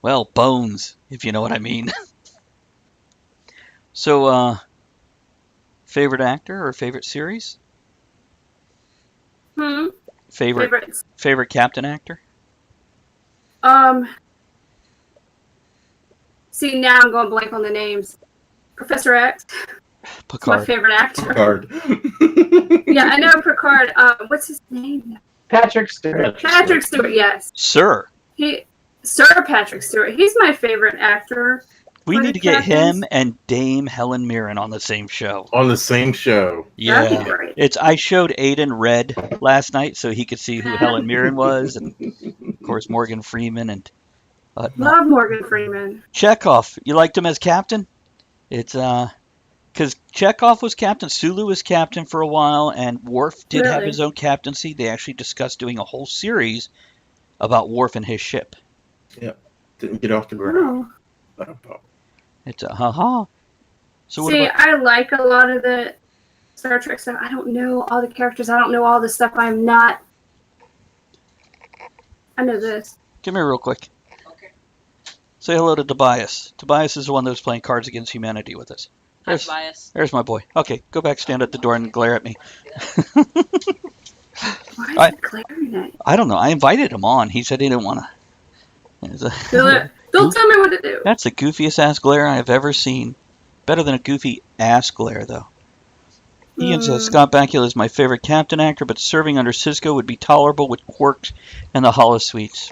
Well, bones, if you know what I mean. So, favorite actor or favorite series? Favorites. Favorite captain actor? See, now I'm going blank on the names. Professor X. It's my Picard. favorite actor. Picard. Yeah, I know Picard. What's his name? Patrick Stewart. Patrick Stewart. Yes. Sir. Sir Patrick Stewart. He's my favorite actor. We For need the to get captains? him and Dame Helen Mirren on the same show. On the same show. That'd Yeah. be great. I showed Aiden Red last night so he could see who Helen Mirren was, and of course Morgan Freeman and Love Morgan Freeman. Chekhov. You liked him as captain? It's because Chekhov was captain, Sulu was captain for a while, and Worf did have Really? his own captaincy. They actually discussed doing a whole series about Worf and his ship. Didn't get off the ground. Oh. It's a ha. So what See, about I like a lot of the Star Trek stuff. I don't know all the characters. I don't know all the stuff. I'm not. I know this. Come here real quick. Say hello to Tobias. Tobias is the one that was playing Cards Against Humanity with us. Hi, Tobias. There's my boy. Okay, go back, stand at the door, and glare at me. Why is I- it glaring at you? I don't know. I invited him on. He said he didn't want to. Don't tell me what to do. That's the goofiest ass glare I have ever seen. Better than a goofy ass glare, though. Ian says Scott Bakula is my favorite captain actor, but serving under Cisco would be tolerable with Quarks and the holosuites.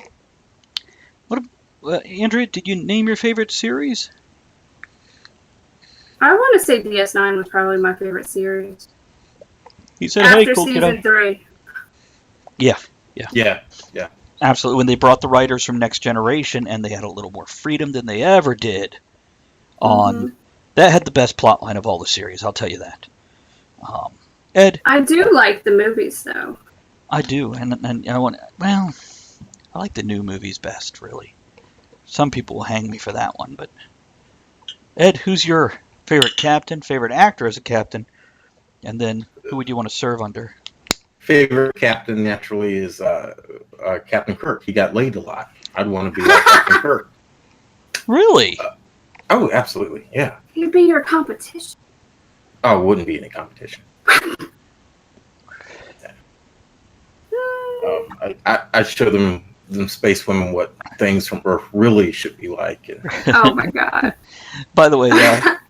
Andrea, did you name your favorite series? I want to say DS9 was probably my favorite series. He said, After "Hey, cool season kiddo." 3. Yeah. Absolutely. When they brought the writers from Next Generation, and they had a little more freedom than they ever did on that, had the best plot line of all the series. I'll tell you that. Ed, I do like the movies, though. I do, and I want. Well, I like the new movies best, really. Some people will hang me for that one, but Ed, who's your favorite captain, favorite actor as a captain, and then who would you want to serve under? Favorite captain naturally is Captain Kirk. He got laid a lot. I'd want to be like Captain Kirk. Really? Oh, absolutely. Yeah. He'd be your competition. Oh, it wouldn't be any competition. I show them space women what things from Earth really should be like. And Oh my God. By the way,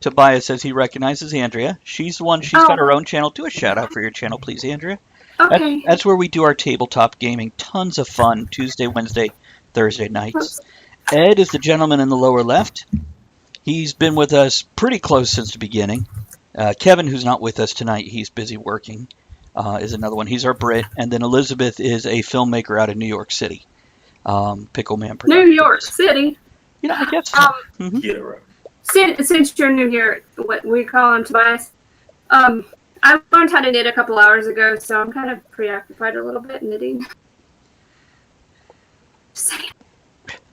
Tobias says he recognizes Andrea. She's the one. She's got her own channel. Do a shout out for your channel, please, Andrea. Okay. That's where we do our tabletop gaming. Tons of fun. Tuesday, Wednesday, Thursday nights. Ed is the gentleman in the lower left. He's been with us pretty close since the beginning. Kevin, who's not with us tonight, he's busy working, is another one. He's our Brit. And then Elizabeth is a filmmaker out of New York City. Pickle Man New Productions. York City. You know, I guess. yeah, right. Since you're new here, what we call him, Tobias, I learned how to knit a couple hours ago, so I'm kind of preoccupied a little bit knitting. Just saying.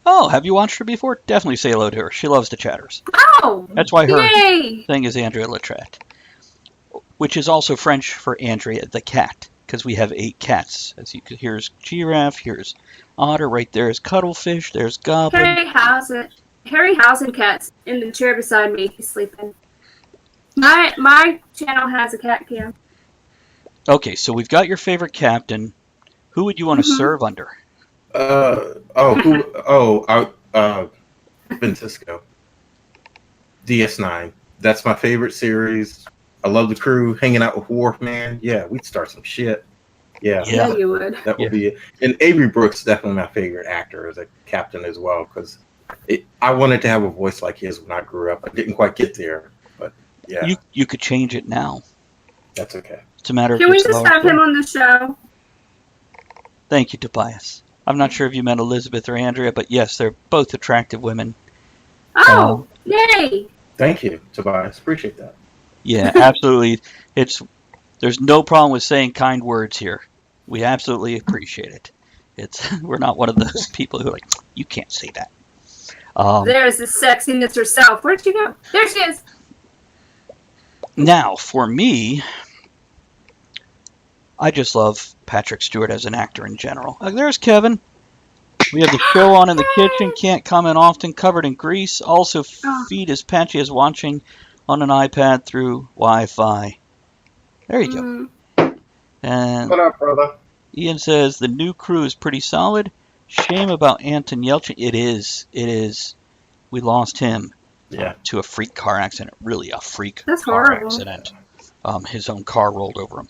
Oh, have you watched her before? Definitely say hello to her. She loves the chatters. Oh! That's why her Yay! thing is Andrea Latrat, which is also French for Andrea the cat, because we have 8 cats. As you can, here's giraffe, here's otter, right there is cuttlefish, there's goblin. Harryhausen cat's in the chair beside me. He's sleeping. My channel has a cat cam. Okay, so we've got your favorite captain. Who would you want to serve under? Ventisco. DS9. That's my favorite series. I love the crew. Hanging out with Worf, man. Yeah, we'd start some shit. Yeah. Yeah, you would. That would be it. And Avery Brooks is definitely my favorite actor as a captain as well, because I wanted to have a voice like his when I grew up. I didn't quite get there, but Yeah, You could change it now. that's okay. It's a matter of Can we just just allowing have him on the show? Thank you, Tobias. I'm not sure if you meant Elizabeth or Andrea, but yes, they're both attractive women. Oh, yay! Thank you, Tobias. Appreciate that. Yeah, absolutely. There's no problem with saying kind words here. We absolutely appreciate it. We're not one of those people who are like, you can't say that. There's the sexiness herself. Where'd she go? There she is. Now, for me, I just love Patrick Stewart as an actor in general. There's Kevin. We have the show on in the kitchen. Can't comment often. Covered in grease. Also, feed as patchy as watching on an iPad through Wi-Fi. There you go. And What up, brother? Ian says the new crew is pretty solid. Shame about Anton Yelchin. It is. We lost him. Yeah. To a freak car accident. Really a freak That's car horrible. accident. His own car rolled over him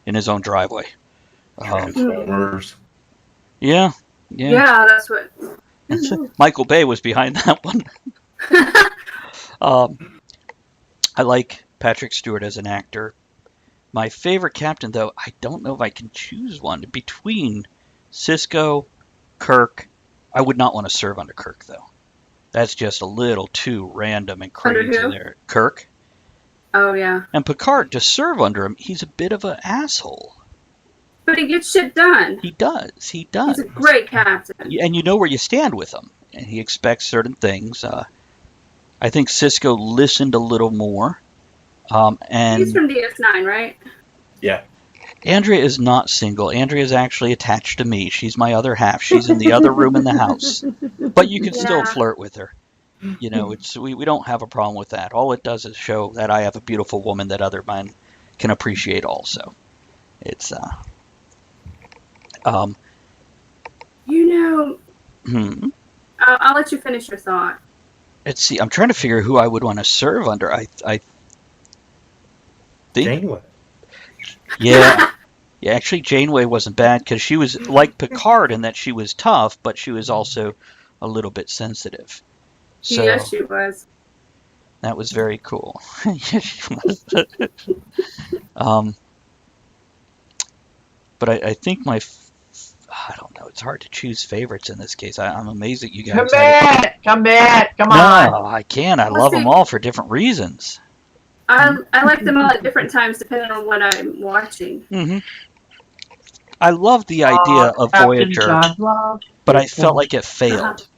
in his own driveway. Transformers. Yeah. Yeah, that's what. Michael Bay was behind that one. I like Patrick Stewart as an actor. My favorite captain, though, I don't know if I can choose one. Between Sisko, Kirk, I would not want to serve under Kirk, though. That's just a little too random and crazy there. Kirk. Oh, yeah. And Picard, to serve under him, he's a bit of an asshole. But he gets shit done. He does. He's a great captain. And you know where you stand with him. And he expects certain things. I think Sisko listened a little more. And He's from DS9, right? Yeah. Andrea is not single. Andrea is actually attached to me. She's my other half. She's in the other room in the house. But you can still flirt with her. You know, we don't have a problem with that. All it does is show that I have a beautiful woman that other men can appreciate also. It's I'll let you finish your thought. Let's see. I'm trying to figure who I would want to serve under. I think. Janeway. Yeah. Yeah, actually, Janeway wasn't bad because she was like Picard in that she was tough, but she was also a little bit sensitive. So Yes, she was. that was very cool. Yes, she was. But I think I don't know. It's hard to choose favorites in this case. I'm amazed that you guys. Come on. No, I can't. I Let's love them see. all for different reasons. I like them all at different times depending on what I'm watching. Mm-hmm. I love the idea of Captain Voyager, John Love. but I felt like it failed.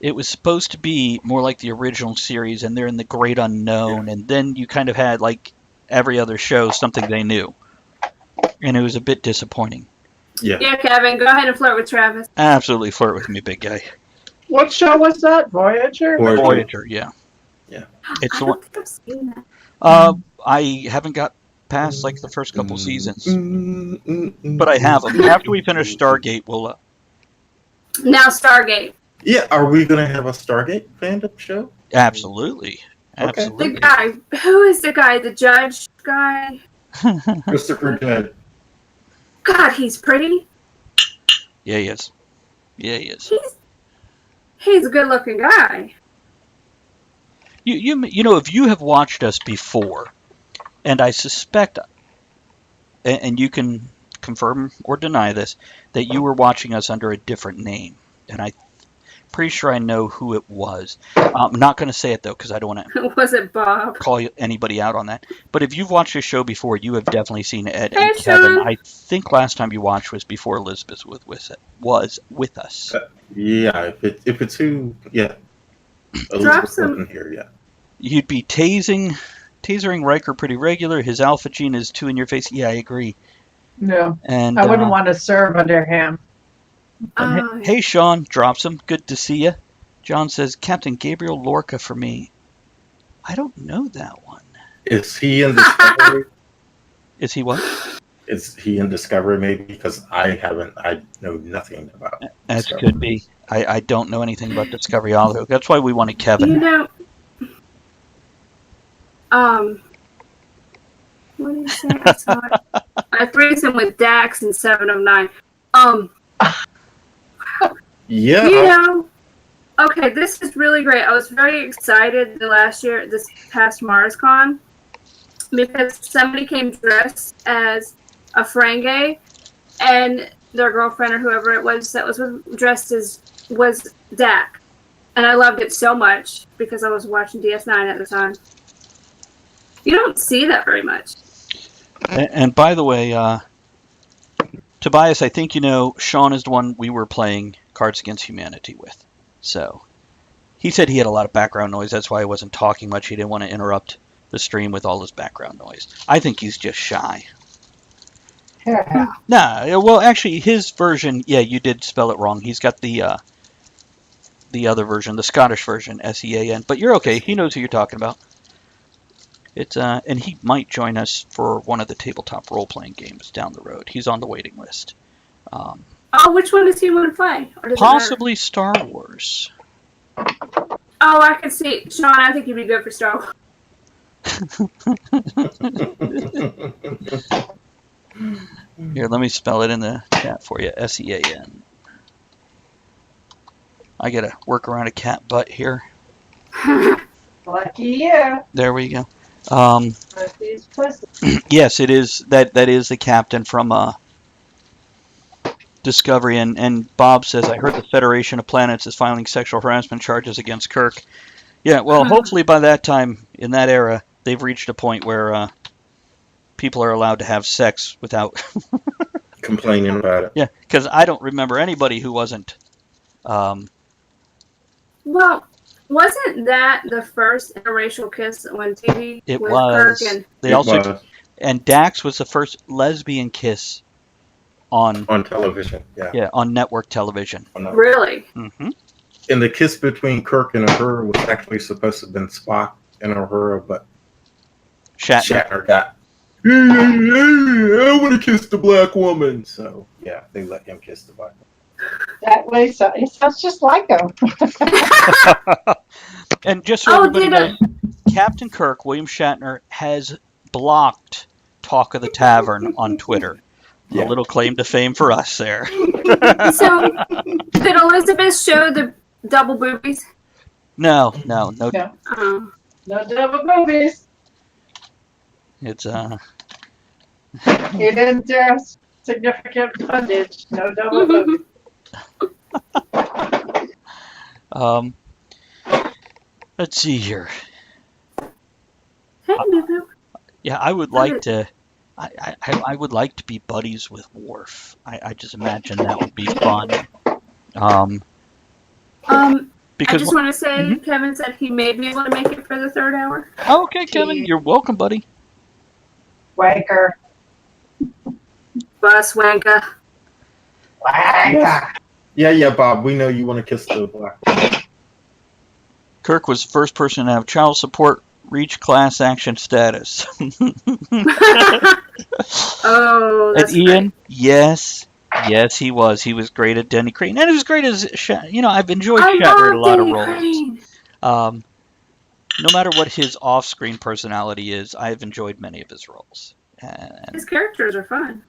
It was supposed to be more like the original series, and they're in the great unknown, and then you kind of had, like every other show, something they knew. And it was a bit disappointing. Yeah. Yeah, Kevin, go ahead and flirt with Travis. Absolutely flirt with me, big guy. What show was that? Voyager? Voyager, yeah. Yeah. It's I the one. don't think I've seen that. I haven't got past like the first couple seasons, but I have them. After we finish Stargate, we'll. Now Stargate. Yeah. Are we gonna have a Stargate fandom show? Absolutely, Okay. absolutely. The guy. Who is the guy? The judge guy? Christopher Judd. God, he's pretty. Yeah, he is. Yeah, he is. He's a good-looking guy. You know, if you have watched us before, and I suspect, and you can confirm or deny this, that you were watching us under a different name, and I'm pretty sure I know who it was. I'm not going to say it though because I don't want to Was it Bob? call anybody out on that. But if you've watched this show before, you have definitely seen Ed Hey, and Kevin. Sean. I think last time you watched was before Elizabeth was with us. Yeah. If it's who, yeah. Drop Elizabeth some. wasn't here yet. You'd be tasering Riker pretty regular. His alpha gene is too in your face. Yeah, I agree. No. And I wouldn't want to serve under him. Hey, Sean, drops him. Good to see you. John says, Captain Gabriel Lorca for me. I don't know that one. Is he in Discovery? Is he what? Is he in Discovery? Maybe because I know nothing about. That Discovery. could be. I don't know anything about Discovery either. That's why we wanted Kevin. You know. What did you say? I saw it. I threesome with Dax in 7 of 9. Yeah. You know, Okay, this is really great. I was very excited this past MarsCon, because somebody came dressed as a Ferengi, and their girlfriend or whoever it was that was dressed as was Dak. And I loved it so much because I was watching DS9 at the time. You don't see that very much. And by the way, Tobias, I think you know Sean is the one we were playing Cards Against Humanity with. So he said he had a lot of background noise. That's why he wasn't talking much. He didn't want to interrupt the stream with all his background noise. I think he's just shy. Yeah. Nah, well, actually, his version, yeah, you did spell it wrong. He's got the other version, the Scottish version, SEAN. But you're okay. He knows who you're talking about. It's and he might join us for one of the tabletop role-playing games down the road. He's on the waiting list. Oh, which one does he want to play? Or does Possibly Star Wars. Oh, I can see. Sean, I think you'd be good for Star Wars. Here, let me spell it in the chat for you. SEAN. I gotta work around a cat butt here. Lucky you. There we go. Pussy's pussy. Yes, it is. That is the captain from Discovery. And Bob says, I heard the Federation of Planets is filing sexual harassment charges against Kirk. Yeah, well, hopefully by that time, in that era, they've reached a point where people are allowed to have sex without complaining about it. Yeah, because I don't remember anybody who wasn't. Well, wasn't that the first interracial kiss on TV? It with was. Kirk and They It also was and Dax was the first lesbian kiss on television. Yeah. on network television. really? Hmm. And the kiss between Kirk and Uhura was actually supposed to have been Spock and Uhura, but Shatner got. I want to kiss the black woman. So yeah, they let him kiss the black woman. That way, so it sounds just like him. And just so everybody knows, Captain Kirk, William Shatner, has blocked Talk of the Tavern on Twitter. Yeah. A little claim to fame for us there. So, did Elizabeth show the double boobies? No. No. Oh. No double boobies. It's He didn't do significant fundage. No double boobies. Let's see here. Hey, Moo. Yeah, I would like to. I would like to be buddies with Worf. I just imagine that would be fun. Because I just want to say, Kevin said he may be able to make it for the third hour. Okay, Kevin, you're welcome, buddy. Wanker. Bus wanker. Wanker. Yeah, Bob. We know you want to kiss the black woman. Kirk was the first person to have child support reach class action status. Oh, that's And Ian, great. yes, he was. He was great at Denny Crane, and he was great as I've enjoyed I Shatner in a love lot of Danny roles. Crane. No matter what his off-screen personality is, I've enjoyed many of his roles, and His characters are fun.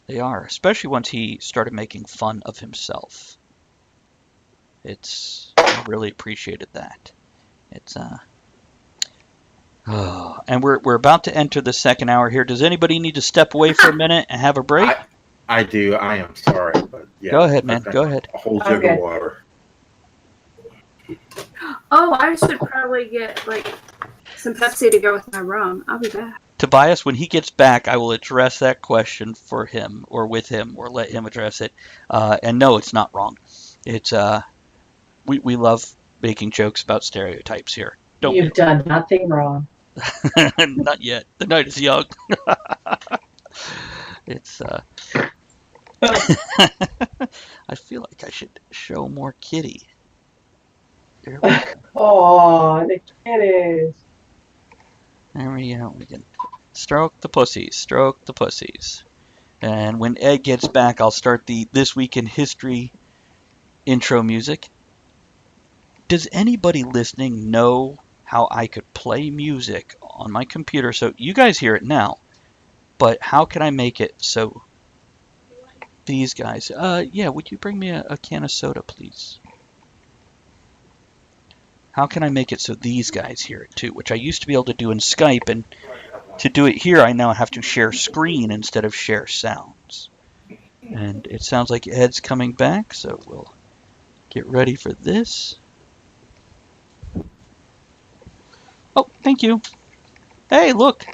they are, especially once he started making fun of himself. I really appreciated that. And we're about to enter the second hour here. Does anybody need to step away for a minute and have a break? I do. I am sorry, but yeah. Go ahead, man. I've got Go ahead. A whole jug Okay. of water. Oh, I should probably get some Pepsi to go with my rum. I'll be back. Tobias, when he gets back, I will address that question for him or with him or let him address it. And no, it's not wrong. It's we love making jokes about stereotypes here. You've done nothing wrong. Not yet. The night is young. It's I feel like I should show more kitty. There we go. Oh, the kitties. There we go. We can stroke the pussies. And when Ed gets back, I'll start the This Week in History intro music. Does anybody listening know how I could play music on my computer? So you guys hear it now, but how can I make it so these guys... yeah, would you bring me a can of soda, please? how can I make it so these guys hear it too? Which I used to be able to do in Skype, and to do it here, I now have to share screen instead of share sounds. And it sounds like Ed's coming back, so we'll get ready for this. Oh, thank you. Hey, look,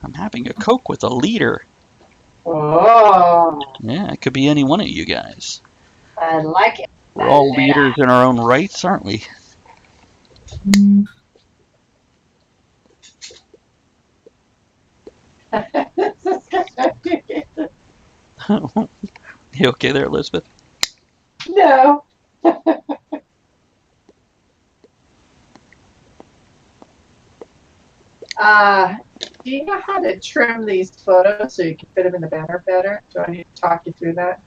I'm having a Coke with a leader. Oh, Yeah, it could be any one of you guys. I like it. We're all leaders in our own rights, aren't we? You okay there, Elizabeth? No. Do you know how to trim these photos so you can fit them in the banner better? Do I need to talk you through that?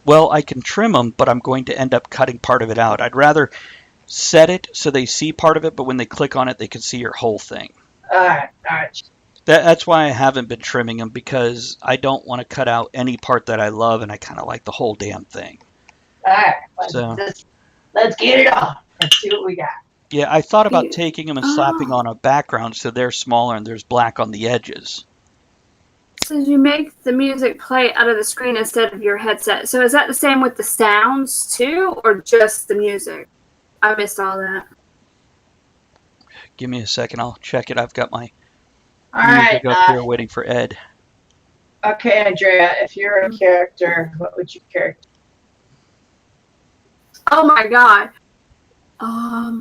Well, I can trim them, but I'm going to end up cutting part of it out. I'd rather set it so they see part of it, but when they click on it, they can see your whole thing. All right. That's why I haven't been trimming them, because I don't want to cut out any part that I love, and I kind of like the whole damn thing. All right. So Let's get it on. Let's see what we got. yeah, I thought about taking them and slapping on a background so they're smaller and there's black on the edges. So you make the music play out of the screen instead of your headset. So is that the same with the sounds too, or just the music? I missed all that. Give me a second, I'll check it. I've got my All music right. up here waiting for Ed. Okay, Andrea, if you're a character, what would you character? Oh my god. I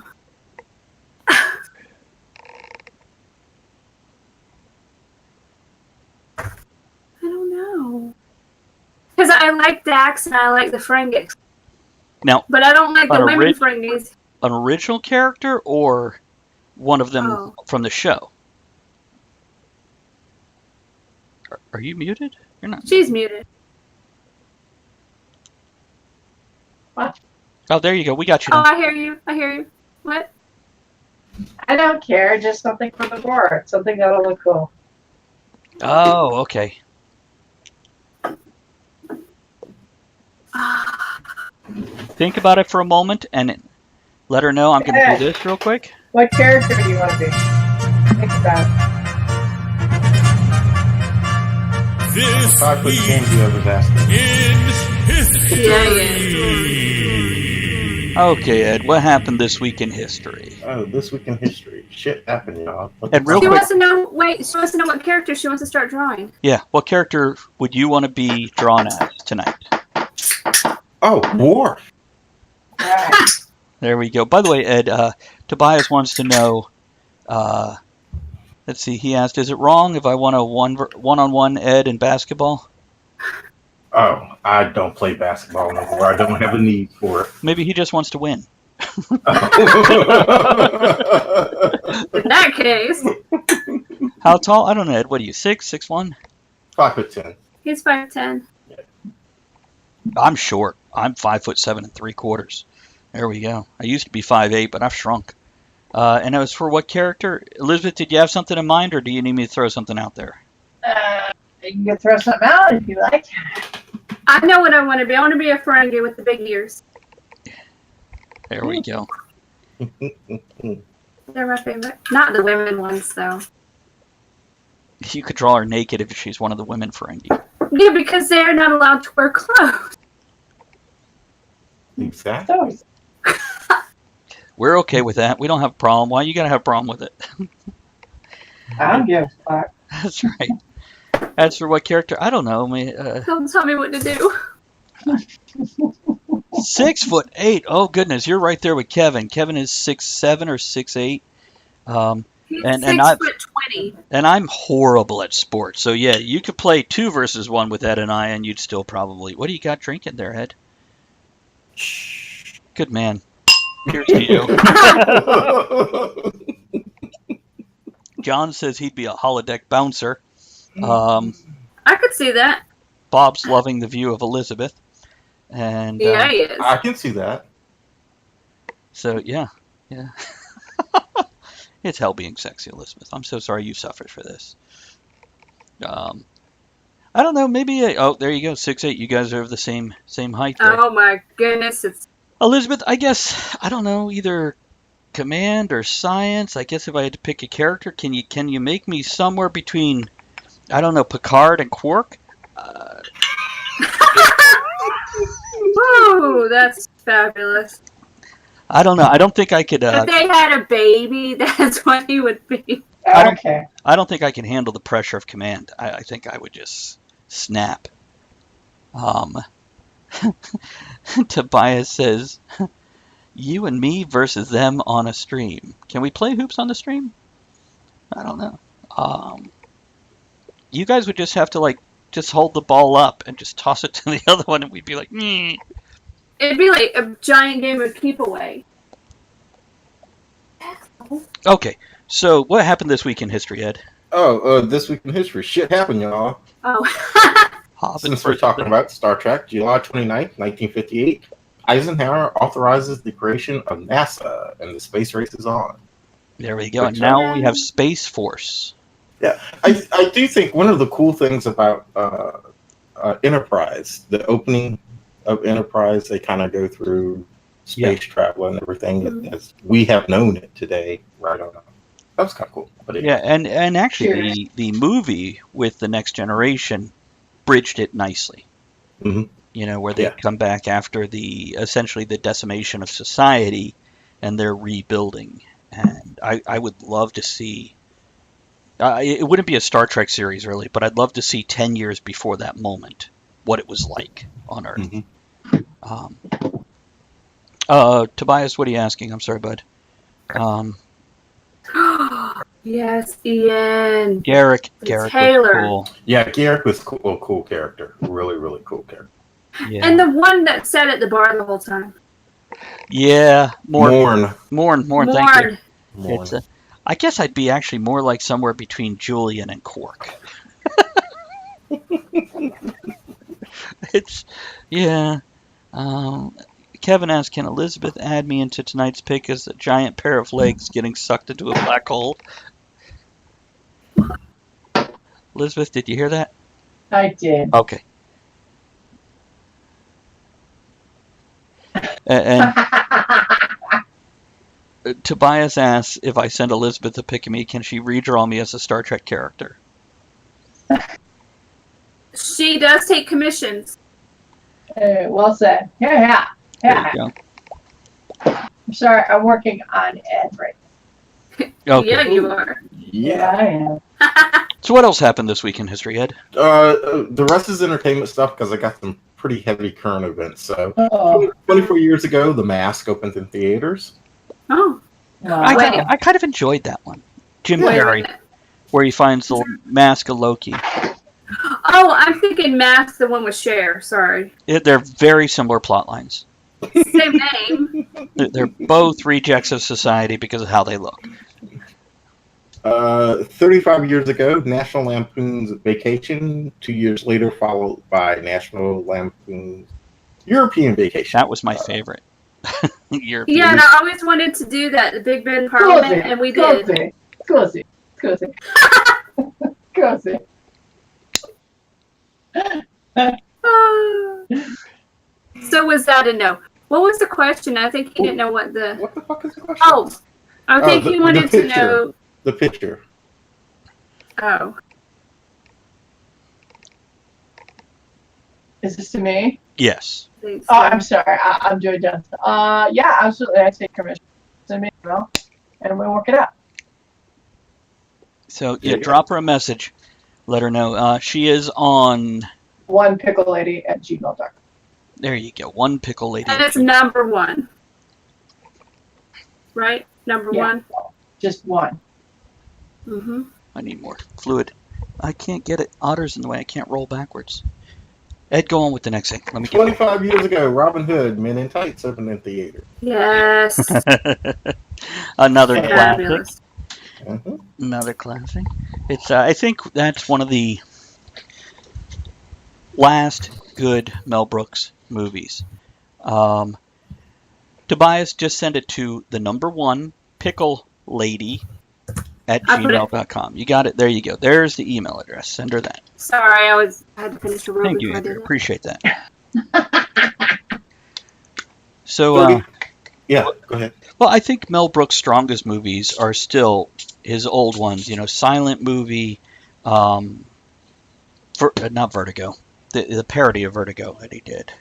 don't know. Because I like Dax and I like the Ferengis. Now, But I don't like the an women Ferengis. an original character or one of them from the show? Are you muted? You're not. She's muted. What? Oh, there you go. We got you Oh, now. I hear you. I hear you. What? I don't care. Just something for the board. Something that'll look cool. Oh, okay. Think about it for a moment and let her know I'm going to do this real quick. What character do you want to be? Think about it. This I put week candy over basket. in history. Okay, Ed, what happened this week in history? Oh, this week in history. Shit happened, y'all. And real She quick, wants to know. Wait, she wants to know what character she wants to start drawing. yeah, what character would you want to be drawn as tonight? Oh, war. All right. There we go. By the way, Ed, Tobias wants to know, let's see, he asked, is it wrong if I want a one-on-one Ed in basketball? Oh, I don't play basketball anymore. I don't have a need for it. Maybe he just wants to win. In that case, How tall? I don't know, Ed. What are you, 6'1"? 5'10". he's 5'10". I'm short. I'm 5'7" and 3/4. There we go. I used to be 5'8", but I've shrunk. And it was for what character? Elizabeth, did you have something in mind, or do you need me to throw something out there? You can throw something out if you like. I know what I want to be. I want to be a Ferengi with the big ears. There we go. They're my favorite. Not the women ones, though. You could draw her naked if she's one of the women Ferengi. Yeah, because they're not allowed to wear clothes. Exactly. We're okay with that. We don't have a problem. Why you gotta have a problem with it? I don't give a fuck. That's right. As for what character, I don't know. I mean, Don't tell me what to do. 6'8". Oh goodness, you're right there with Kevin. Kevin is 6'7" or 6'8". He's And 6'20". And I'm horrible at sports. So yeah, you could play 2 versus 1 with Ed and I, and you'd still probably. What do you got drinking there, Ed? Good man. Here's to you. John says he'd be a holodeck bouncer. I could see that. Bob's loving the view of Elizabeth. And Yeah, he is. I can see that. so yeah. It's hell being sexy, Elizabeth. I'm so sorry you suffered for this. I don't know, maybe there you go, 6'8". You guys are of the same height there. Oh my goodness, it's Elizabeth, I guess, I don't know, either command or science. I guess if I had to pick a character, can you make me somewhere between, I don't know, Picard and Quark? Whoa, that's fabulous. I don't know. I don't think I could. If they had a baby, that's what he would be. I Okay. don't think I can handle the pressure of command. I think I would just snap. Tobias says, "You and me versus them on a stream. Can we play hoops on the stream? I don't know. You guys would just have to just hold the ball up and just toss it to the other one, and we'd be like, "Meh." It'd be like a giant game of keep away. Okay, so what happened this week in history, Ed? This week in history. Shit happened, y'all. Oh. Since we're talking about Star Trek, July 29th, 1958, Eisenhower authorizes the creation of NASA, and the space race is on. There we go. And now we have Space Force. Yeah, I do think one of the cool things about Enterprise, the opening of Enterprise, they kind of go through space travel and everything as we have known it today. Right on. That was kind of cool. But yeah, and actually the movie with The Next Generation bridged it nicely. Mm-hmm. You know, where they come back after essentially the decimation of society, and they're rebuilding. And I would love to see. It wouldn't be a Star Trek series really, but I'd love to see 10 years before that moment what it was like on Earth. Mm-hmm. Tobias, what are you asking? I'm sorry, bud. Yes, Ian. Garrick Taylor. was cool. Yeah, Garrick was cool. Cool character. Really, really cool character. Yeah. And the one that sat at the bar the whole time. Yeah, Morn. Thank you. Morn. I guess I'd be actually more like somewhere between Julian and Quark. Kevin asks, can Elizabeth add me into tonight's pick as a giant pair of legs getting sucked into a black hole? Elizabeth, did you hear that? I did. Okay. And Tobias asks, if I send Elizabeth a pic of me, can she redraw me as a Star Trek character? She does take commissions. Well said. Yeah. There you go. I'm sorry, I'm working on Ed right now. Okay. Yeah, you are. Yeah, I am. So what else happened this week in history, Ed? The rest is entertainment stuff because I got some pretty heavy current events. So, 24 years ago, The Mask opened in theaters. Oh. I kind of enjoyed that one. Jim Carrey, where he finds the mask of Loki. Oh, I'm thinking Mask, the one with Cher. Sorry. They're very similar plot lines. Same name. They're both rejects of society because of how they look. 35 years ago, National Lampoon's Vacation. 2 years later, followed by National Lampoon's European Vacation. That was my favorite. European. Yeah, and I always wanted to do that, the Big Ben Parliament, and we did. Cozy. So was that a no? What was the question? I think he didn't know what the... What the fuck is the question? Oh, I think he wanted to know... The picture. Oh. Is this to me? Yes. Oh, I'm sorry. I'm doing done. Yeah, absolutely. I take commission. Send me an email, and we'll work it out. So, drop her a message. Let her know. She is on... onepicklelady@gmail.com. There you go. One pickle lady. And it's number one. Right? Number one? Just one. Mm-hmm. I need more fluid. I can't get it. Otter's in the way. I can't roll backwards. Ed, go on with the next thing. Let me get 25 years ago, Robin Hood, Men in Tights, opened in theater. Yes. Another classic. Mm-hmm. Another classic. It's. I think that's one of the last good Mel Brooks movies. Tobias, just send it to the number one pickle lady at gmail.com. You got it. There you go. There's the email address. Send her that. Sorry, I had to finish the room. Thank you, Andrew. Appreciate that. So, Yeah, go ahead. Well, I think Mel Brooks' strongest movies are still his old ones. Silent movie, not Vertigo, the parody of Vertigo that he did.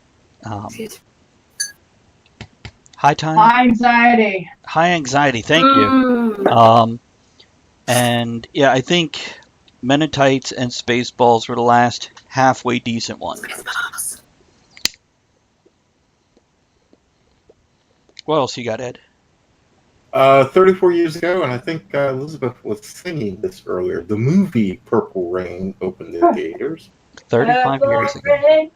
High Time? High anxiety. High Anxiety, thank you. And yeah, I think Men in Tights and Spaceballs were the last halfway decent ones. What else you got, Ed? 34 years ago, and I think Elizabeth was singing this earlier. The movie Purple Rain opened in theaters. 35 years ago.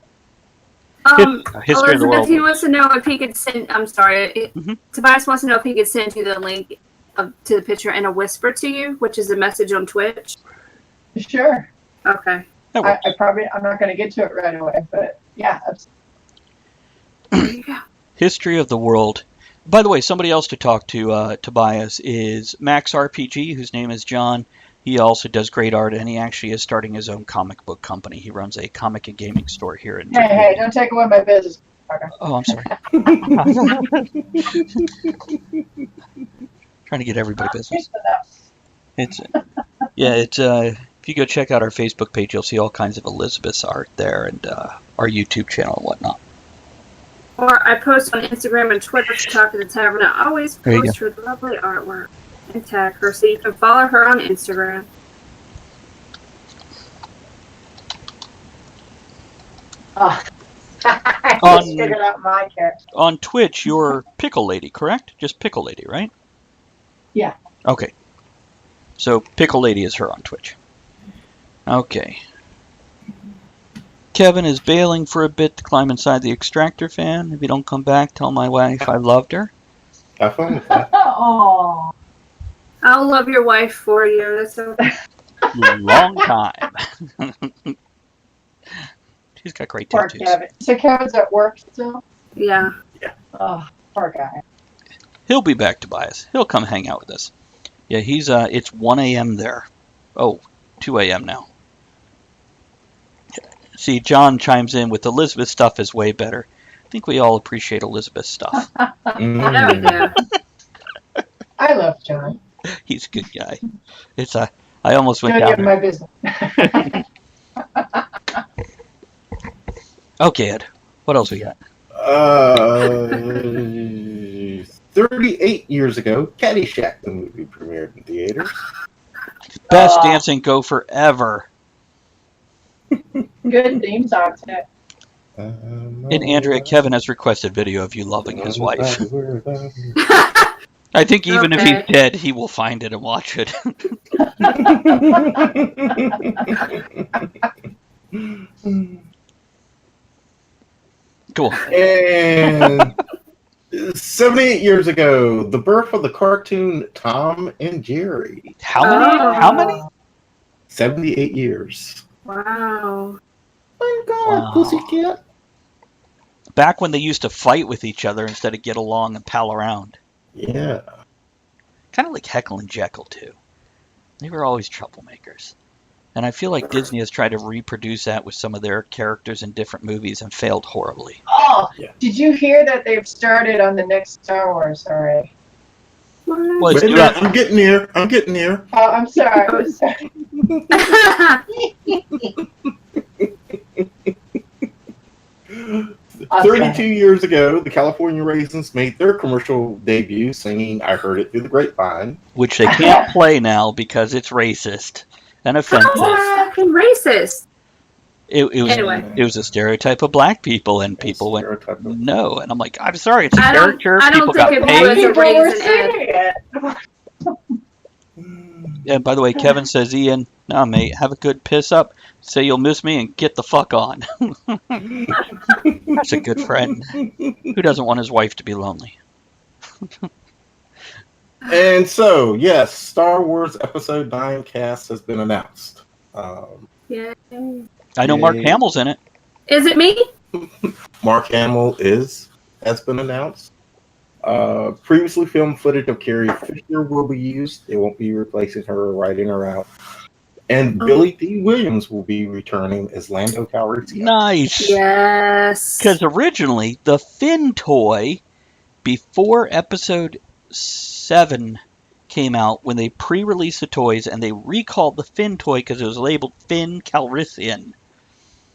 Elizabeth, History of the World. he wants to know if he could send. I'm sorry, Tobias wants to know if he could send you the link to the picture in a whisper to you, which is a message on Twitch. Sure. Okay. I'm not going to get to it right away, but yeah. There you go. History of the World. By the way, somebody else to talk to, Tobias, is Max RPG, whose name is John. He also does great art, and he actually is starting his own comic book company. He runs a comic and gaming store here in Virginia. Hey, don't take away my business. Okay. Oh, I'm sorry. Trying to get everybody business. If you go check out our Facebook page, you'll see all kinds of Elizabeth's art there, and our YouTube channel and whatnot. Or I post on Instagram and Twitter to Talk of the Tavern. I always post her lovely artwork and tag her, so you can follow her on Instagram. I figured out my character. On Twitch, you're Pickle Lady, correct? Just Pickle Lady, right? Yeah. Okay. So Pickle Lady is her on Twitch. Okay. Kevin is bailing for a bit to climb inside the extractor fan. If you don't come back, tell my wife I loved her. Have fun with that. Oh. I'll love your wife for you. That's okay. Long time. She's got great Poor tattoos. Kevin. So Kevin's at work still? Yeah. Oh, poor guy. He'll be back, Tobias. He'll come hang out with us. Yeah, it's 1 a.m. there. Oh, 2 a.m. now. See, John chimes in with Elizabeth's stuff is way better. I think we all appreciate Elizabeth's stuff. There we go. I love John. He's a good guy. I almost went Don't down give there. my business. Okay, Ed. What else we got? 38 years ago, Caddyshack, the movie, premiered in theaters. Best dancing gopher ever. Good theme song too. And Andrea, Kevin has requested video of you loving his wife. I think even if he's dead, he will find it and watch it. Cool. And 78 years ago, the birth of the cartoon Tom and Jerry. How many? How many? 78 years. Wow. My God, Wow. pussycat. Back when they used to fight with each other instead of get along and pal around. Yeah. Kind of like Heckle and Jekyll, too. They were always troublemakers. And I feel like Disney has tried to reproduce that with some of their characters in different movies and failed horribly. Oh, Yeah. did you hear that they've started on the next Star Wars already? Well, Wait a minute, I'm getting there. I'm getting there. Oh, I'm sorry. I'm sorry. 32 years ago, the California Raisins made their commercial debut singing I Heard It Through the Grapevine. Which they can't play now because it's racist and offensive. Fucking racist. It was a stereotype of black people, and people went, Stereotype of- no. And I'm like, I'm sorry, it's a I don't- character. I don't People think got it paid. was. People were Raisin singing it. And by the way, Kevin says, Ian, nah, mate, have a good piss up, say you'll miss me, and get the fuck on. That's a good friend. Who doesn't want his wife to be lonely? And so, yes, Star Wars Episode 9 cast has been announced. Yeah. I know Mark Yay. Hamill's in it. Is it me? Mark Hamill has been announced. Previously filmed footage of Carrie Fisher will be used. They won't be replacing her or writing her out. And Billy D. Williams will be returning as Lando Calrissian. Nice. Yes. Because originally, the Finn toy before Episode 7 came out, when they pre-released the toys and they recalled the Finn toy because it was labeled Finn Calrissian.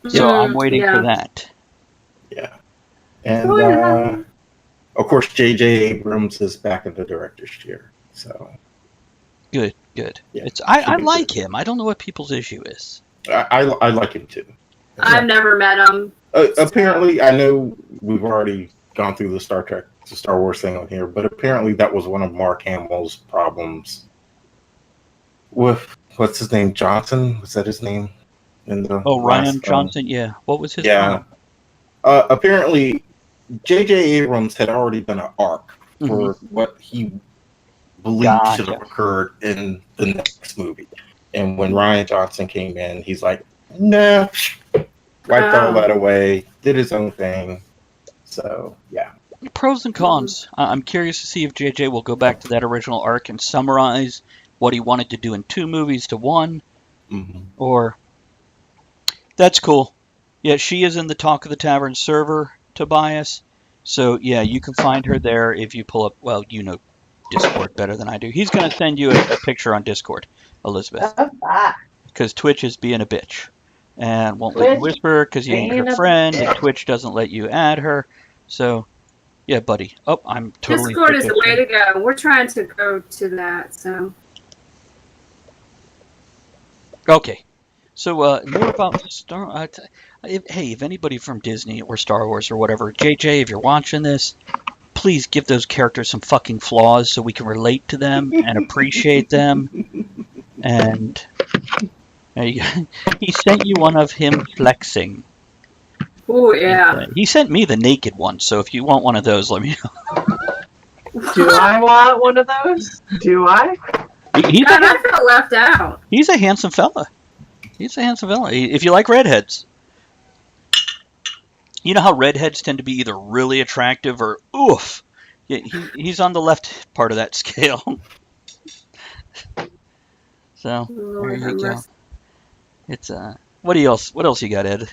So I'm waiting for that. Yeah. And of course, J.J. Abrams is back in the director's chair. So Good. Yeah, I like him. I don't know what people's issue is. I like him too. I've never met him. Apparently, I know we've already gone through the Star Wars thing on here, but apparently that was one of Mark Hamill's problems with what's his name, Johnson? Was that his name? Ryan Johnson. Yeah. What was his? Yeah. Apparently, J.J. Abrams had already done an arc for what he believed should have occurred in the next movie, and when Ryan Johnson came in, he's like, "Nah." Wiped all that away, did his own thing. So, yeah. Pros and cons. I'm curious to see if JJ will go back to that original arc and summarize what he wanted to do in 2 movies to 1. Or, that's cool. Yeah, she is in the Talk of the Tavern server, Tobias. So, yeah, you can find her there if you pull up, well, you know Discord better than I do. He's going to send you a picture on Discord, Elizabeth. Because Twitch is being a bitch. And won't let you whisper because you ain't her friend, and Twitch doesn't let you add her. So, yeah, buddy. Oh, I'm totally... Discord is the way to go. We're trying to go to that, so... Okay. So, more about Star... hey, if anybody from Disney or Star Wars or whatever, JJ, if you're watching this, please give those characters some fucking flaws so we can relate to them and appreciate them. And... He sent you one of him flexing. Oh, yeah. He sent me the naked one, so if you want one of those, let me know. Do I want one of those? Do I? I felt left out. He's a handsome fella. If you like redheads. You know how redheads tend to be either really attractive or oof. Yeah, he's on the left part of that scale. So, there you go. It's what else you got, Ed?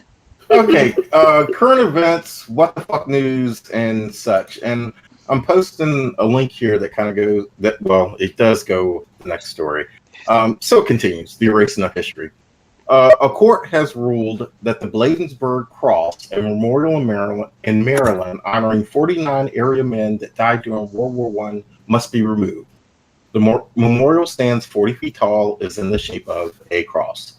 Okay, current events, what the fuck news, and such. And I'm posting a link here that kind of goes it does go the next story. So it continues the erasing of history. A court has ruled that the Bladensburg Cross, a memorial in Maryland honoring 49 area men that died during World War I, must be removed. The memorial stands 40 feet tall, is in the shape of a cross.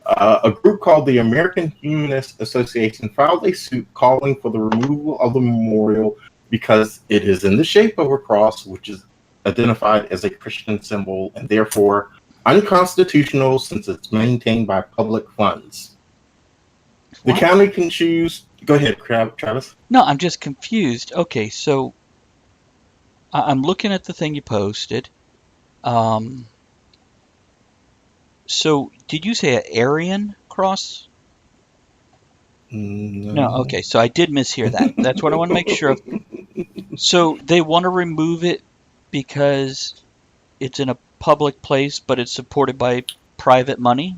A group called the American Humanist Association filed a suit calling for the removal of the memorial because it is in the shape of a cross, which is identified as a Christian symbol and therefore unconstitutional since it's maintained by public funds. The county can choose... Go ahead, Travis. No, I'm just confused. Okay, so I'm looking at the thing you posted. So, did you say an Aryan cross? No. Okay, so I did mishear that. That's what I want to make sure of. So, they want to remove it because it's in a public place, but it's supported by private money?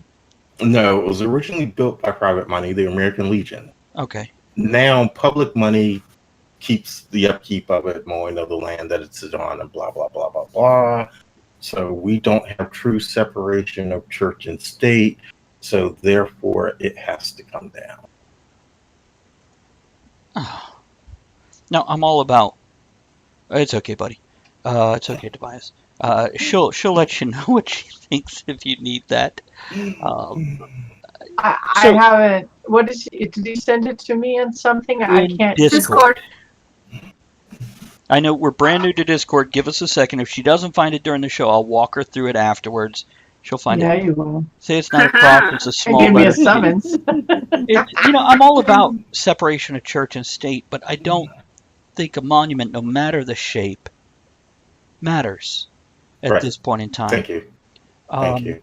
No, it was originally built by private money, the American Legion. Okay. Now, public money keeps the upkeep of it, mowing of the land that it's on, and blah, blah, blah, blah, blah. So we don't have true separation of church and state, so therefore it has to come down. Oh. No, I'm all about... It's okay, buddy. It's okay, Tobias. She'll let you know what she thinks if you need that. I haven't... What is... Did you send it to me on something? I can't... Discord. I know we're brand new to Discord. Give us a second. If she doesn't find it during the show, I'll walk her through it afterwards. She'll find it. Yeah, you will. Say it's 9 o'clock. It's a small give me letter. a summons. I'm all about separation of church and state, but I don't think a monument, no matter the shape, matters at this point in time. Thank you. Thank you.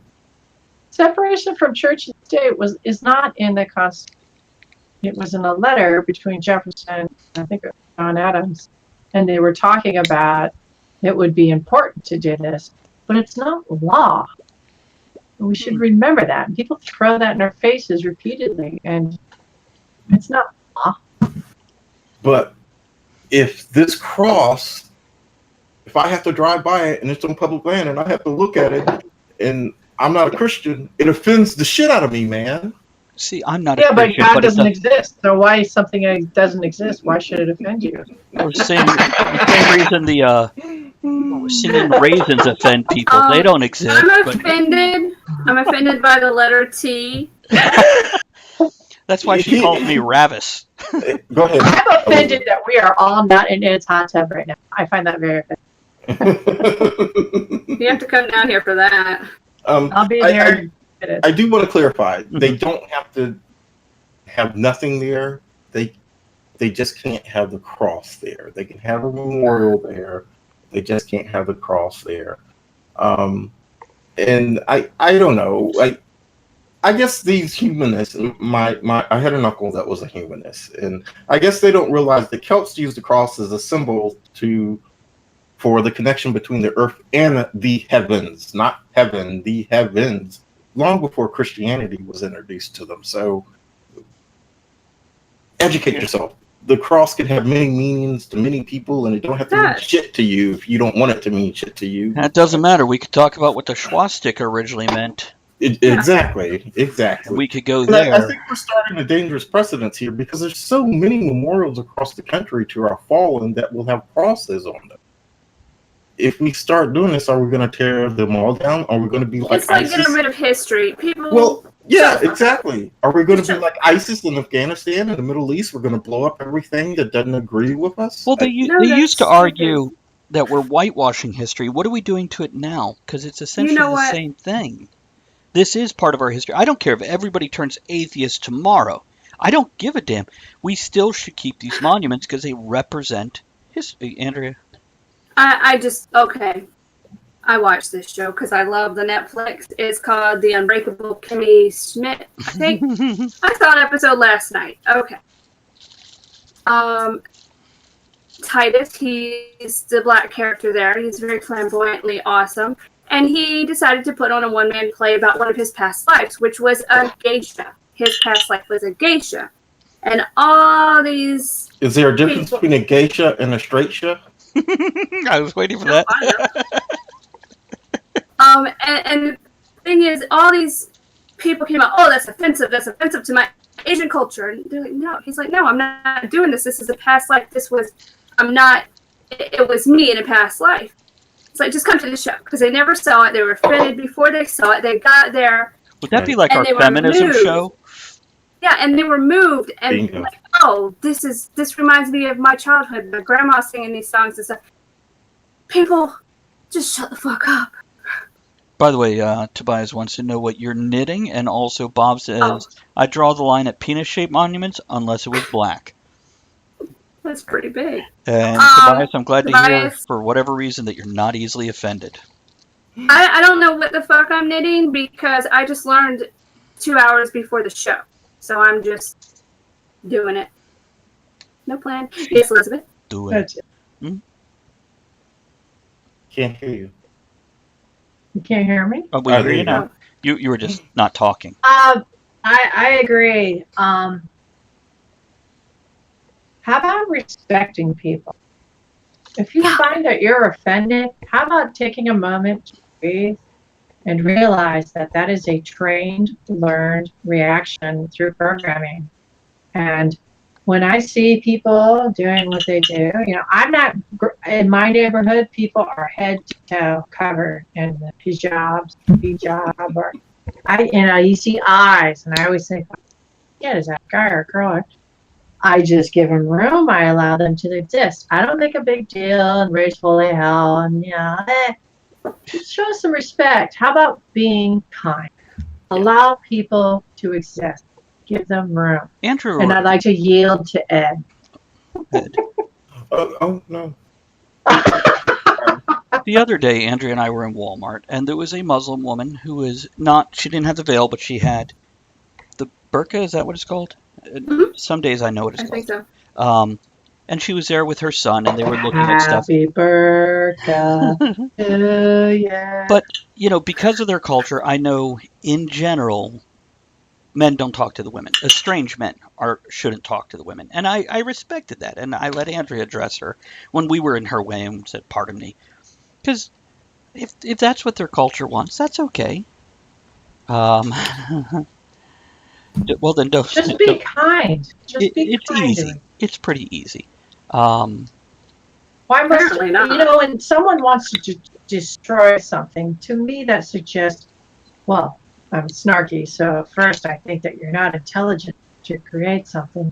Separation from church and state is not in the Constitution. It was in a letter between Jefferson and I think John Adams. And they were talking about it would be important to do this, but it's not law. We should remember that. People throw that in our faces repeatedly, and it's not law. But if this cross, if I have to drive by it and it's on public land and I have to look at it and I'm not a Christian, it offends the shit out of me, man. See, I'm not Yeah, a but Christian, God but it doesn't does, exist. So why something that doesn't exist? Why should it offend you? the same reason the singing raisins offend people. They don't exist, I'm but offended. I'm offended by the letter T. that's why she calls me Ravis. Go ahead. I'm offended that we are all not in its hot tub right now. I find that very offensive. You have to come down here for that. I'll be there. I do want to clarify. They don't have to have nothing there. They just can't have the cross there. They can have a memorial there. They just can't have the cross there. And I don't know. I guess these humanists. I had an uncle that was a humanist, and I guess they don't realize that Celts used the cross as a symbol for the connection between the earth and the heavens, not heaven, the heavens, long before Christianity was introduced to them. So educate yourself. The cross can have many meanings to many people, and it don't have to mean shit to you if you don't want it to mean shit to you. That doesn't matter. We could talk about what the swastika originally meant. Exactly. We could go And there. I think we're starting a dangerous precedence here because there's so many memorials across the country to our fallen that will have crosses on them. If we start doing this, are we going to tear them all down? Are we going to be like It's like ISIS? getting rid of history. People. Well, yeah, exactly. Are we going to be like ISIS in Afghanistan and the Middle East? We're going to blow up everything that doesn't agree with us? Well, they No, used that's to stupid. argue that we're whitewashing history. What are we doing to it now? Because it's essentially the what? same thing. This is part of our history. I don't care if everybody turns atheist tomorrow. I don't give a damn. We still should keep these monuments because they represent history. Andrea? Okay. I watched this show because I love the Netflix. It's called The Unbreakable Kimmy Schmidt, I think. I saw an episode last night. Okay. Titus, he's the black character there. He's very flamboyantly awesome. And he decided to put on a one-man play about one of his past lives, which was a geisha. His past life was a geisha. And all these... Is there a difference between a geisha and a straightcha? I was waiting for that. And the thing is, all these people came out, oh, that's offensive to my Asian culture. And they're like, no. He's like, no, I'm not doing this. This is a past life. It was me in a past life. It's like, just come to the show. Because they never saw it. They were offended before they saw it. They got there. Would that be like our they were feminism moved. show? Yeah, and they were moved. And Bingo. like, oh, this reminds me of my childhood. My grandma singing these songs and stuff. People, just shut the fuck up. By the way, Tobias wants to know what you're knitting, and also Bob says, I draw the line at penis-shaped monuments unless it was black. That's pretty big. And Tobias, I'm glad to hear, Tobias. for whatever reason, that you're not easily offended. I don't know what the fuck I'm knitting because I just learned 2 hours before the show. So I'm just doing it. No plan. Yes, Elizabeth? Do it. That's it. Can't hear you. You can't hear me? Oh, we Oh, hear there you you now. You were just not talking. I agree. How about respecting people? If you find that you're offended, how about taking a moment to breathe and realize that that is a trained, learned reaction through programming. And when I see people doing what they do, I'm not, in my neighborhood, people are head to toe covered in the hijab, or you see eyes, and I always think, yeah, is that a guy or a girl? I just give them room. I allow them to exist. I don't make a big deal and raise holy hell and just show some respect. How about being kind? Allow people to exist. Give them room. Andrew. And I'd like to yield to Ed. Oh, no. The other day, Andrea and I were in Walmart, and there was a Muslim woman who was she didn't have the veil, but she had the burqa, is that what it's called? Mm-hmm. Some days I know what it's I called. think so. And she was there with her son, and they were looking at stuff. Happy burqa to ya. But, because of their culture, I know in general men don't talk to the women. Estranged men shouldn't talk to the women. And I respected that. And I let Andrea address her when we were in her way and said, pardon me. Because if that's what their culture wants, that's okay. Well, then don't. Just be kind. Just be It's kind. easy. It's pretty easy. Why must Apparently not. when someone wants to destroy something, to me that suggests, well, I'm snarky, so first I think that you're not intelligent to create something,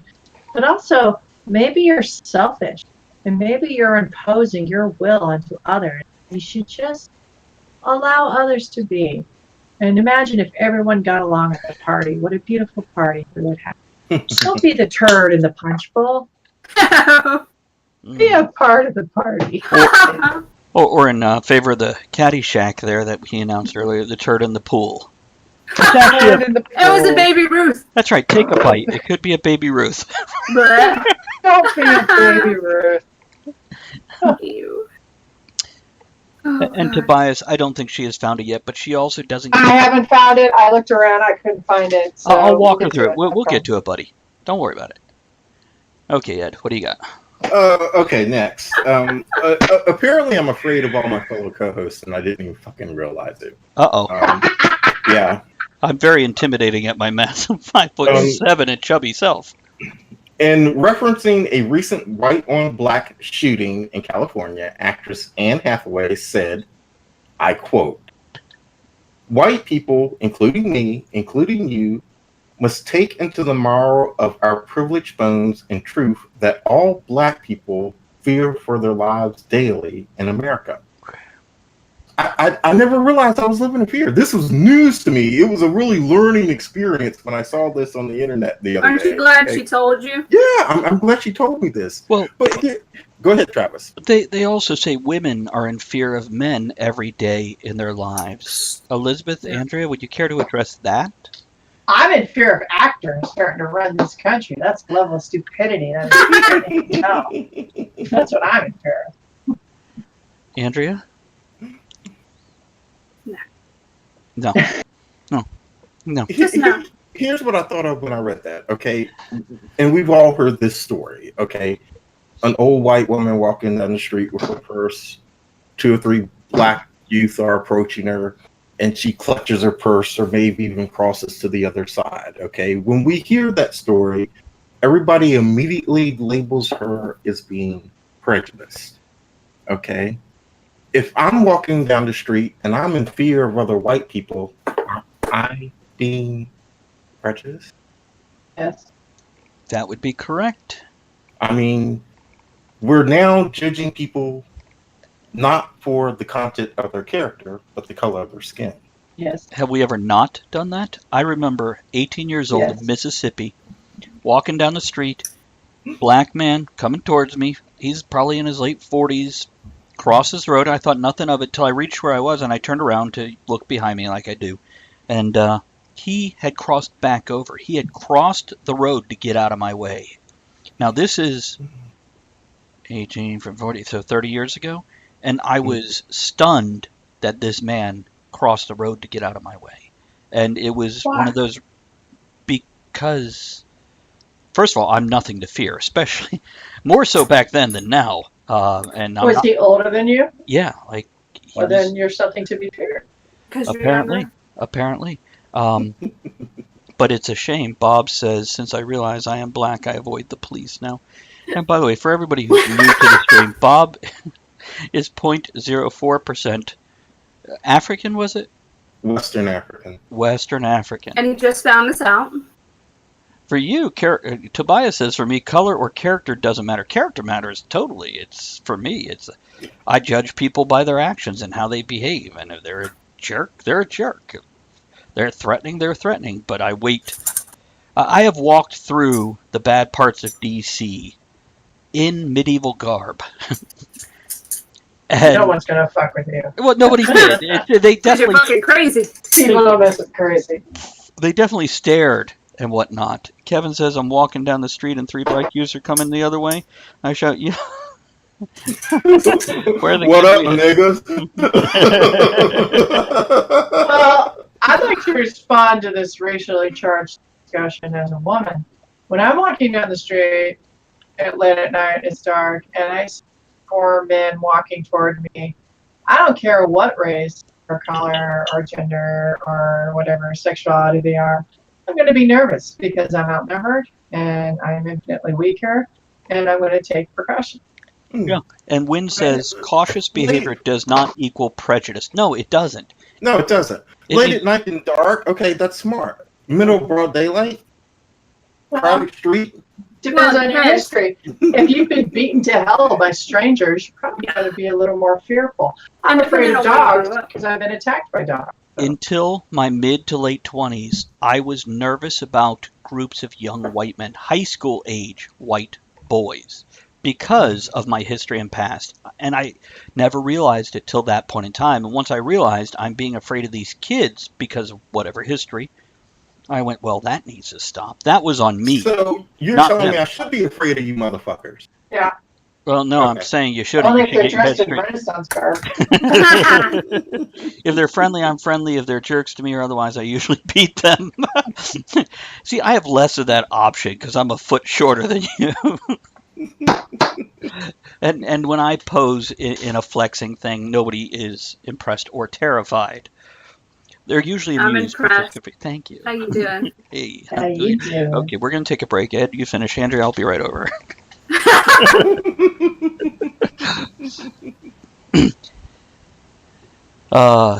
but also maybe you're selfish and maybe you're imposing your will onto others. You should just allow others to be. And imagine if everyone got along at the party. What a beautiful party we would have. Don't be the turd in the punch bowl. Be a part of the party. Or in favor of the Caddyshack there that he announced earlier, the turd in the pool. It was a baby Ruth. That's right. Take a bite. It could be a baby Ruth. Don't be a baby Ruth. Ew. And Tobias, I don't think she has found it yet, but she also doesn't. I haven't found it. I looked around. I couldn't find it. So I'll walk her through it. We'll get to it, buddy. Don't worry about it. Okay, Ed, what do you got? Okay, next. Apparently, I'm afraid of all my fellow co-hosts, and I didn't even fucking realize it. Uh-oh. Yeah. I'm very intimidating at my massive 5'7" and chubby self. In referencing a recent white-on-black shooting in California, actress Anne Hathaway said, I quote, "White people, including me, including you, must take into the marrow of our privileged bones and truth that all black people fear for their lives daily in America." I never realized I was living in fear. This was news to me. It was a really learning experience when I saw this on the internet the other day. Aren't you glad she told you? Yeah, I'm glad she told me this. Well, but go ahead, Travis. They also say women are in fear of men every day in their lives. Elizabeth, Andrea, would you care to address that? I'm in fear of actors starting to run this country. That's the level of stupidity that is no. That's what I'm in fear of. Andrea? No. Just no. Here's what I thought of when I read that, okay? And we've all heard this story, okay? An old white woman walking down the street with her purse. 2 or 3 black youth are approaching her, and she clutches her purse or maybe even crosses to the other side, okay? When we hear that story, everybody immediately labels her as being prejudiced, okay? If I'm walking down the street and I'm in fear of other white people, am I being prejudiced? Yes. That would be correct. I mean, we're now judging people not for the content of their character, but the color of their skin. Yes. Have we ever not done that? I remember 18 years old in Mississippi, walking down the street, black man coming towards me. He's probably in his late 40s. Crosses the road. I thought nothing of it till I reached where I was, and I turned around to look behind me like I do. And he had crossed back over. He had crossed the road to get out of my way. Now, this is 18 from 40, so 30 years ago. And I was stunned that this man crossed the road to get out of my way. And it was one of those, because, first of all, I'm nothing to fear, especially more so back then than now. And was he older than you? Yeah, like. Well, then you're something to be feared. Apparently. But it's a shame. Bob says, since I realize I am black, I avoid the police now. And by the way, for everybody who's new to the stream, Bob is 0.04% African, was it? Western African. Western African. And he just found this out. For you, Tobias says, for me, color or character doesn't matter. Character matters totally. It's for me. I judge people by their actions and how they behave. And if they're a jerk, they're a jerk. If they're threatening, they're threatening. But I wait. I have walked through the bad parts of D.C. in medieval garb. And, no one's gonna fuck with you. Well, nobody did. They definitely. You're fucking crazy. People know this is crazy. They definitely stared and whatnot. Kevin says, I'm walking down the street and 3 black youths are coming the other way. I shout, yeah. What up, niggas? Well, I'd like to respond to this racially charged discussion as a woman. When I'm walking down the street late at night, it's dark, and I see 4 men walking toward me, I don't care what race or color or gender or whatever sexuality they are. I'm going to be nervous because I'm outnumbered and I'm infinitely weaker, and I'm going to take precaution. Yeah. And Wynn says cautious behavior does not equal prejudice. No, it doesn't. No, it doesn't. Late at night and dark, okay, that's smart. Middle of broad daylight, crowded street. Depends on your history. If you've been beaten to hell by strangers, you're probably going to be a little more fearful. I'm afraid of dogs because I've been attacked by dogs. So. Until my mid to late 20s, I was nervous about groups of young white men, high school age white boys, because of my history and past. And I never realized it till that point in time. And once I realized I'm being afraid of these kids because of whatever history, I went, well, that needs to stop. That was on me. So you're telling me I should be afraid of you motherfuckers? Yeah. Well, no, okay. I'm saying you shouldn't. Only if they're dressed in Renaissance garb. If they're friendly, I'm friendly. If they're jerks to me or otherwise, I usually beat them. See, I have less of that option because I'm a foot shorter than you. And when I pose in a flexing thing, nobody is impressed or terrified. They're usually amused. I'm impressed. Thank you. How you doing? Hey, how you doing? Okay, we're going to take a break. Ed, you finish. Andrea, I'll be right over.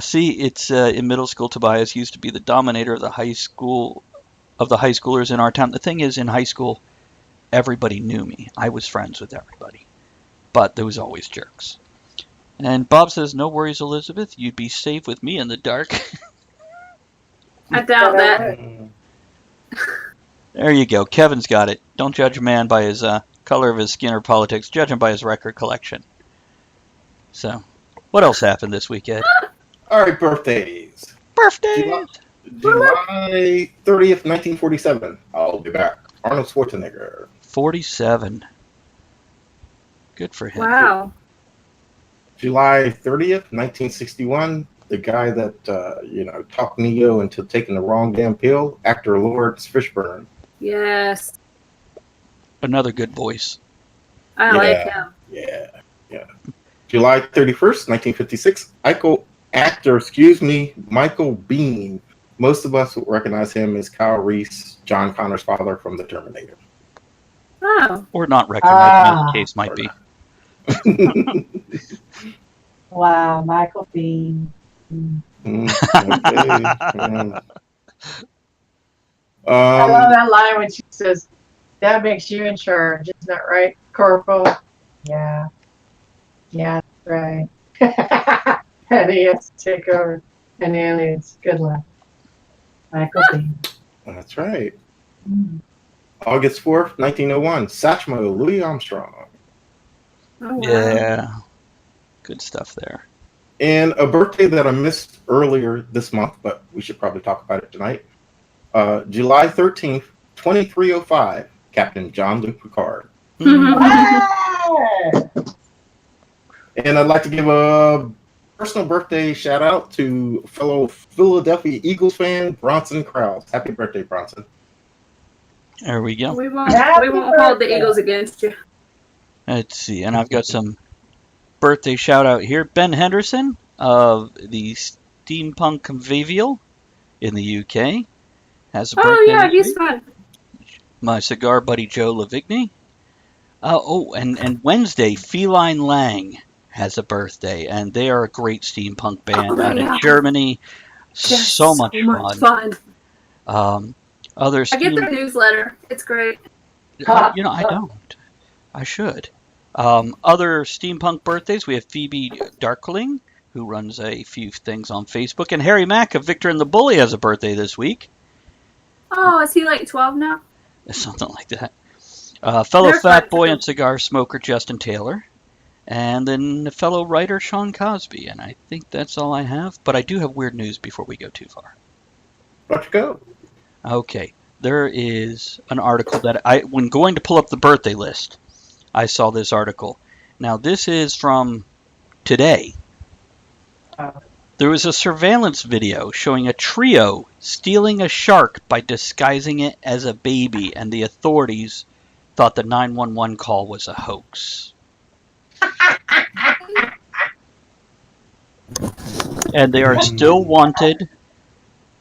See, it's in middle school, Tobias used to be the dominator of the high schoolers in our town. The thing is, in high school, everybody knew me. I was friends with everybody. But there was always jerks. And Bob says, no worries, Elizabeth. You'd be safe with me in the dark. I doubt that. There you go. Kevin's got it. Don't judge a man by his color of his skin or politics. Judge him by his record collection. So, what else happened this weekend? All right, birthdays. Birthdays! July 30th, 1947. I'll be back. Arnold Schwarzenegger. 47. Good for him. Wow. July 30th, 1961. The guy that, talked Neo into taking the wrong damn pill, actor Lawrence Fishburne. Yes. Another good voice. I like him. Yeah. July 31st, 1956. Michael Biehn. Most of us would recognize him as Kyle Reese, John Connor's father from The Terminator. Oh. Or not recognize, as the case might be. Wow, Michael Biehn. Okay. I love that line when she says, that makes you in charge, isn't that right, Corporal? Yeah, that's right. And he has to take over an aliens. Good luck. Michael Biehn. That's right. August 4th, 1901. Satchmo, Louis Armstrong. Oh, wow. Yeah. Good stuff there. And a birthday that I missed earlier this month, but we should probably talk about it tonight. July 13th, 2305, Captain Jean-Luc Picard. And I'd like to give a personal birthday shout out to fellow Philadelphia Eagles fan, Bronson Krause. Happy birthday, Bronson. There we go. We won't hold the Eagles against you. Let's see. And I've got some birthday shout out here. Ben Henderson of the Steampunk Convivial in the UK has a birthday. Oh, yeah, he's fun. My cigar buddy Joe Lavigny. And Wednesday, Feline Lang has a birthday, and they are a great steampunk band out in Germany. Yes, so much fun. I get their newsletter. It's great. I don't. I should. Other steampunk birthdays, we have Phoebe Darkling, who runs a few things on Facebook, and Harry Mack of Victor and the Bully has a birthday this week. Oh, is he like 12 now? Something like that. Fellow fat boy and cigar smoker Justin Taylor, and then fellow writer Sean Cosby, and I think that's all I have, but I do have weird news before we go too far. Let's go. Okay, there is an article that when going to pull up the birthday list, I saw this article. Now, this is from today. The There was a surveillance video showing a trio stealing a shark by disguising it as a baby, and the authorities thought the 911 call was a hoax. And they are still wanted.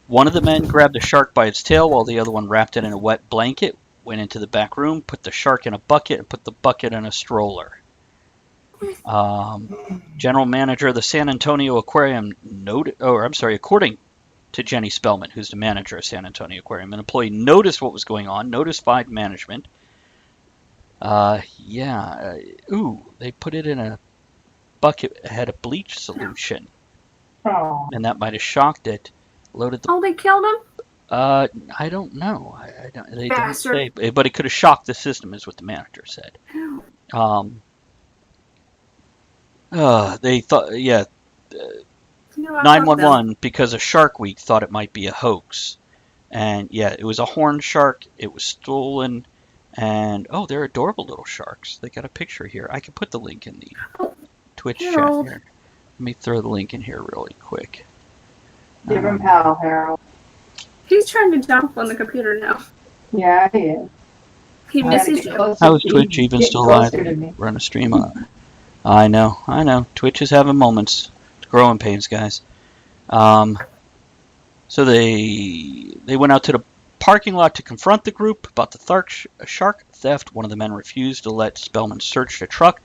One of the men grabbed the shark by its tail while the other one wrapped it in a wet blanket, went into the back room, put the shark in a bucket, and put the bucket in a stroller. General manager of the San Antonio Aquarium according to Jenny Spellman, who's the manager of San Antonio Aquarium, an employee noticed what was going on, notified management. They put it in a bucket that had a bleach solution, and that might have shocked it. Loaded the. Oh, they killed him? I don't know. They didn't say, but it could have shocked the system, is what the manager said. They thought, 911, because of Shark Week, thought it might be a hoax. And yeah, it was a horned shark. It was stolen. And they're adorable little sharks. They got a picture here. I can put the link in the Twitch chat here. Let me throw the link in here really quick. Give him hell, Harold. He's trying to jump on the computer now. Yeah, he is. He misses you. How is Twitch even still live? We're on a stream on it. I know. Twitch is having moments. It's growing pains, guys. So they went out to the parking lot to confront the group about the shark theft. One of the men refused to let Spellman search the truck,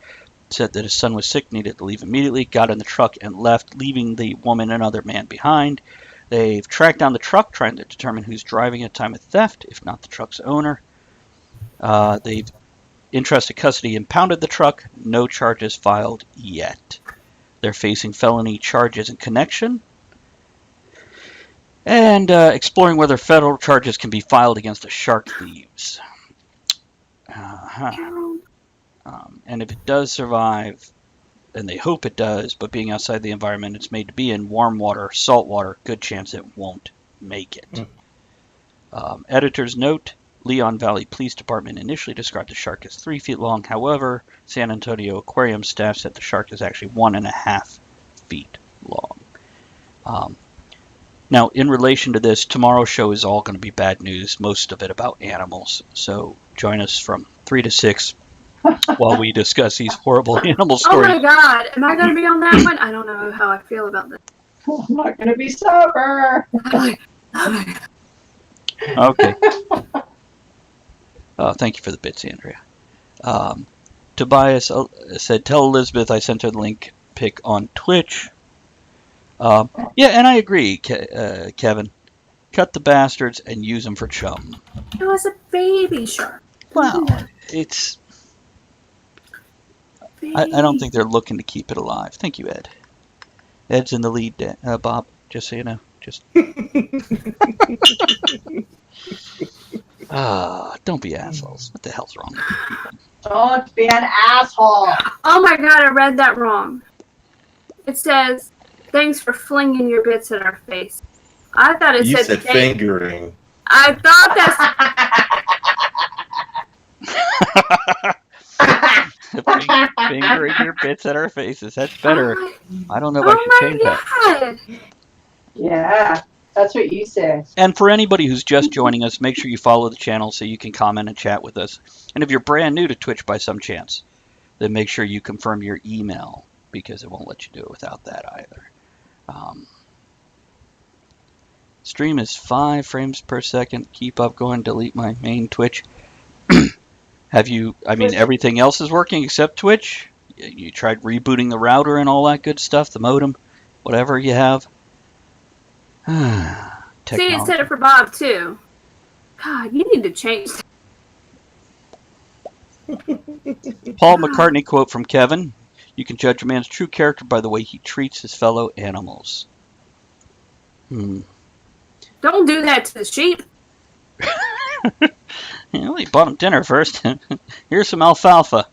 said that his son was sick, needed to leave immediately, got in the truck and left, leaving the woman and other man behind. They've tracked down the truck, trying to determine who's driving at the time of theft, if not the truck's owner. They've entrusted custody, impounded the truck. No charges filed yet. They're facing felony charges in connection. And exploring whether federal charges can be filed against the shark thieves. And if it does survive, and they hope it does, but being outside the environment it's made to be in, warm water, salt water, good chance it won't make it. Editor's note, Leon Valley Police Department initially described the shark as 3 feet long. However, San Antonio Aquarium staff said the shark is actually 1.5 feet long. Now, in relation to this, tomorrow's show is all going to be bad news, most of it about animals. So join us from 3 to 6 while we discuss these horrible animal stories. Oh my God, am I going to be on that one? I don't know how I feel about this. I'm not going to be sober. Okay. Thank you for the bits, Andrea. Tobias said, tell Elizabeth I sent her the link pic on Twitch. Yeah, and I agree, Kevin. Cut the bastards and use them for chum. It was a baby shark. Well, it's... I don't think they're looking to keep it alive. Thank you, Ed. Ed's in the lead, Bob, just so you know. Just... don't be assholes. What the hell's wrong with you? Don't be an asshole. Oh my God, I read that wrong. It says, thanks for flinging your bits at our face. I thought it You said... said fingering. I thought that's... Fingering your bits at our faces. That's better. I don't know if I should change that. Yeah, that's what you say. And for anybody who's just joining us, make sure you follow the channel so you can comment and chat with us. And if you're brand new to Twitch by some chance, then make sure you confirm your email, because it won't let you do it without that either. Stream is 5 frames per second. Keep up going. Delete my main Twitch. Have you, everything else is working except Twitch? You tried rebooting the router and all that good stuff, the modem, whatever you have? See, it said it for Bob, too. God, you need to change. Paul McCartney quote from Kevin. You can judge a man's true character by the way he treats his fellow animals. Don't do that to the sheep. Well, he bought him dinner first. Here's some alfalfa.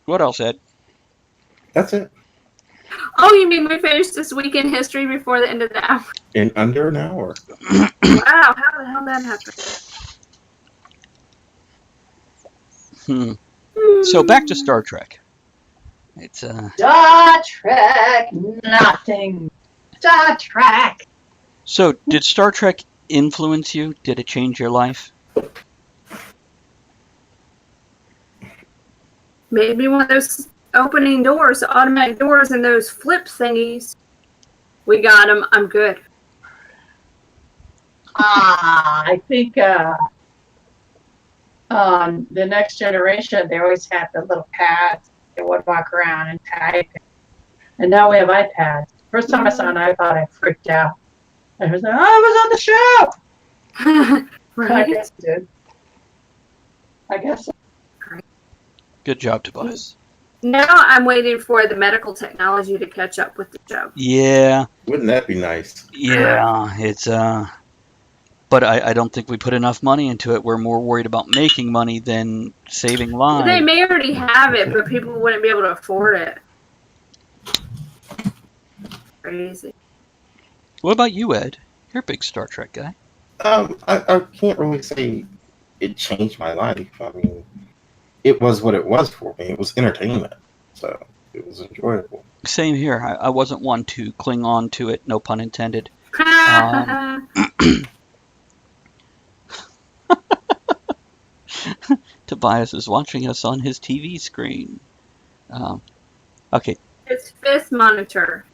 What else, Ed? That's it. Oh, you mean we finished this week in history before the end of the hour? In under an hour. Wow, how the hell that happened? So back to Star Trek. It's Star Trek, nothing. Star Trek. So, did Star Trek influence you? Did it change your life? Maybe one of those opening doors, the automatic doors, and those flip thingies. We got them. I'm good. I think on The Next Generation, they always had the little pads. They would walk around and type. And now we have iPads. First time I saw an iPod, I freaked out. I was like, oh, I was on the show. I Right? guess I did. I guess. Good job, Tobias. Now I'm waiting for the medical technology to catch up with the show. Yeah, Wouldn't that be nice? it's but I don't think we put enough money into it. We're more worried about making money than saving lives. They may already have it, but people wouldn't be able to afford it. Crazy. What about you, Ed? You're a big Star Trek guy. I can't really say it changed my life. I mean, it was what it was for me. It was entertainment, so it was enjoyable. Same here. I wasn't one to cling on to it, no pun intended. Tobias is watching us on his TV screen. Okay, It's fifth monitor.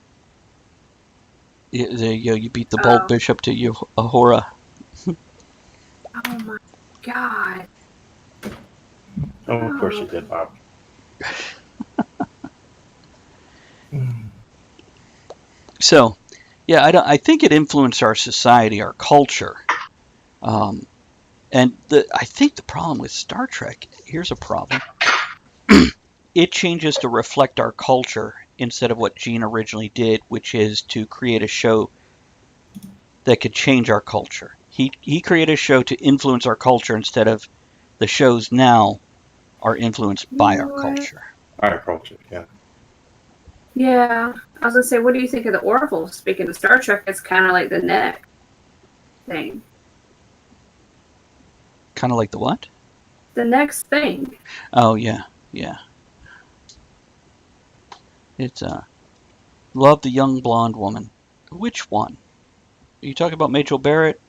there you go. You beat the bold bishop to you, Ahura. Oh my god. Oh, of course you did, Bob. So, yeah, I think it influenced our society, our culture. And I think the problem with Star Trek, here's a problem. It changes to reflect our culture instead of what Gene originally did, which is to create a show that could change our culture. He created a show to influence our culture instead of the shows now are influenced by our culture. Our culture, yeah. Yeah. I was gonna say, what do you think of the Orville? Speaking of Star Trek, it's kind of like the neck thing. Kind of like the what? The next thing. Oh, yeah. It's, love the young blonde woman. Which one? Are you talking about Majel Barrett?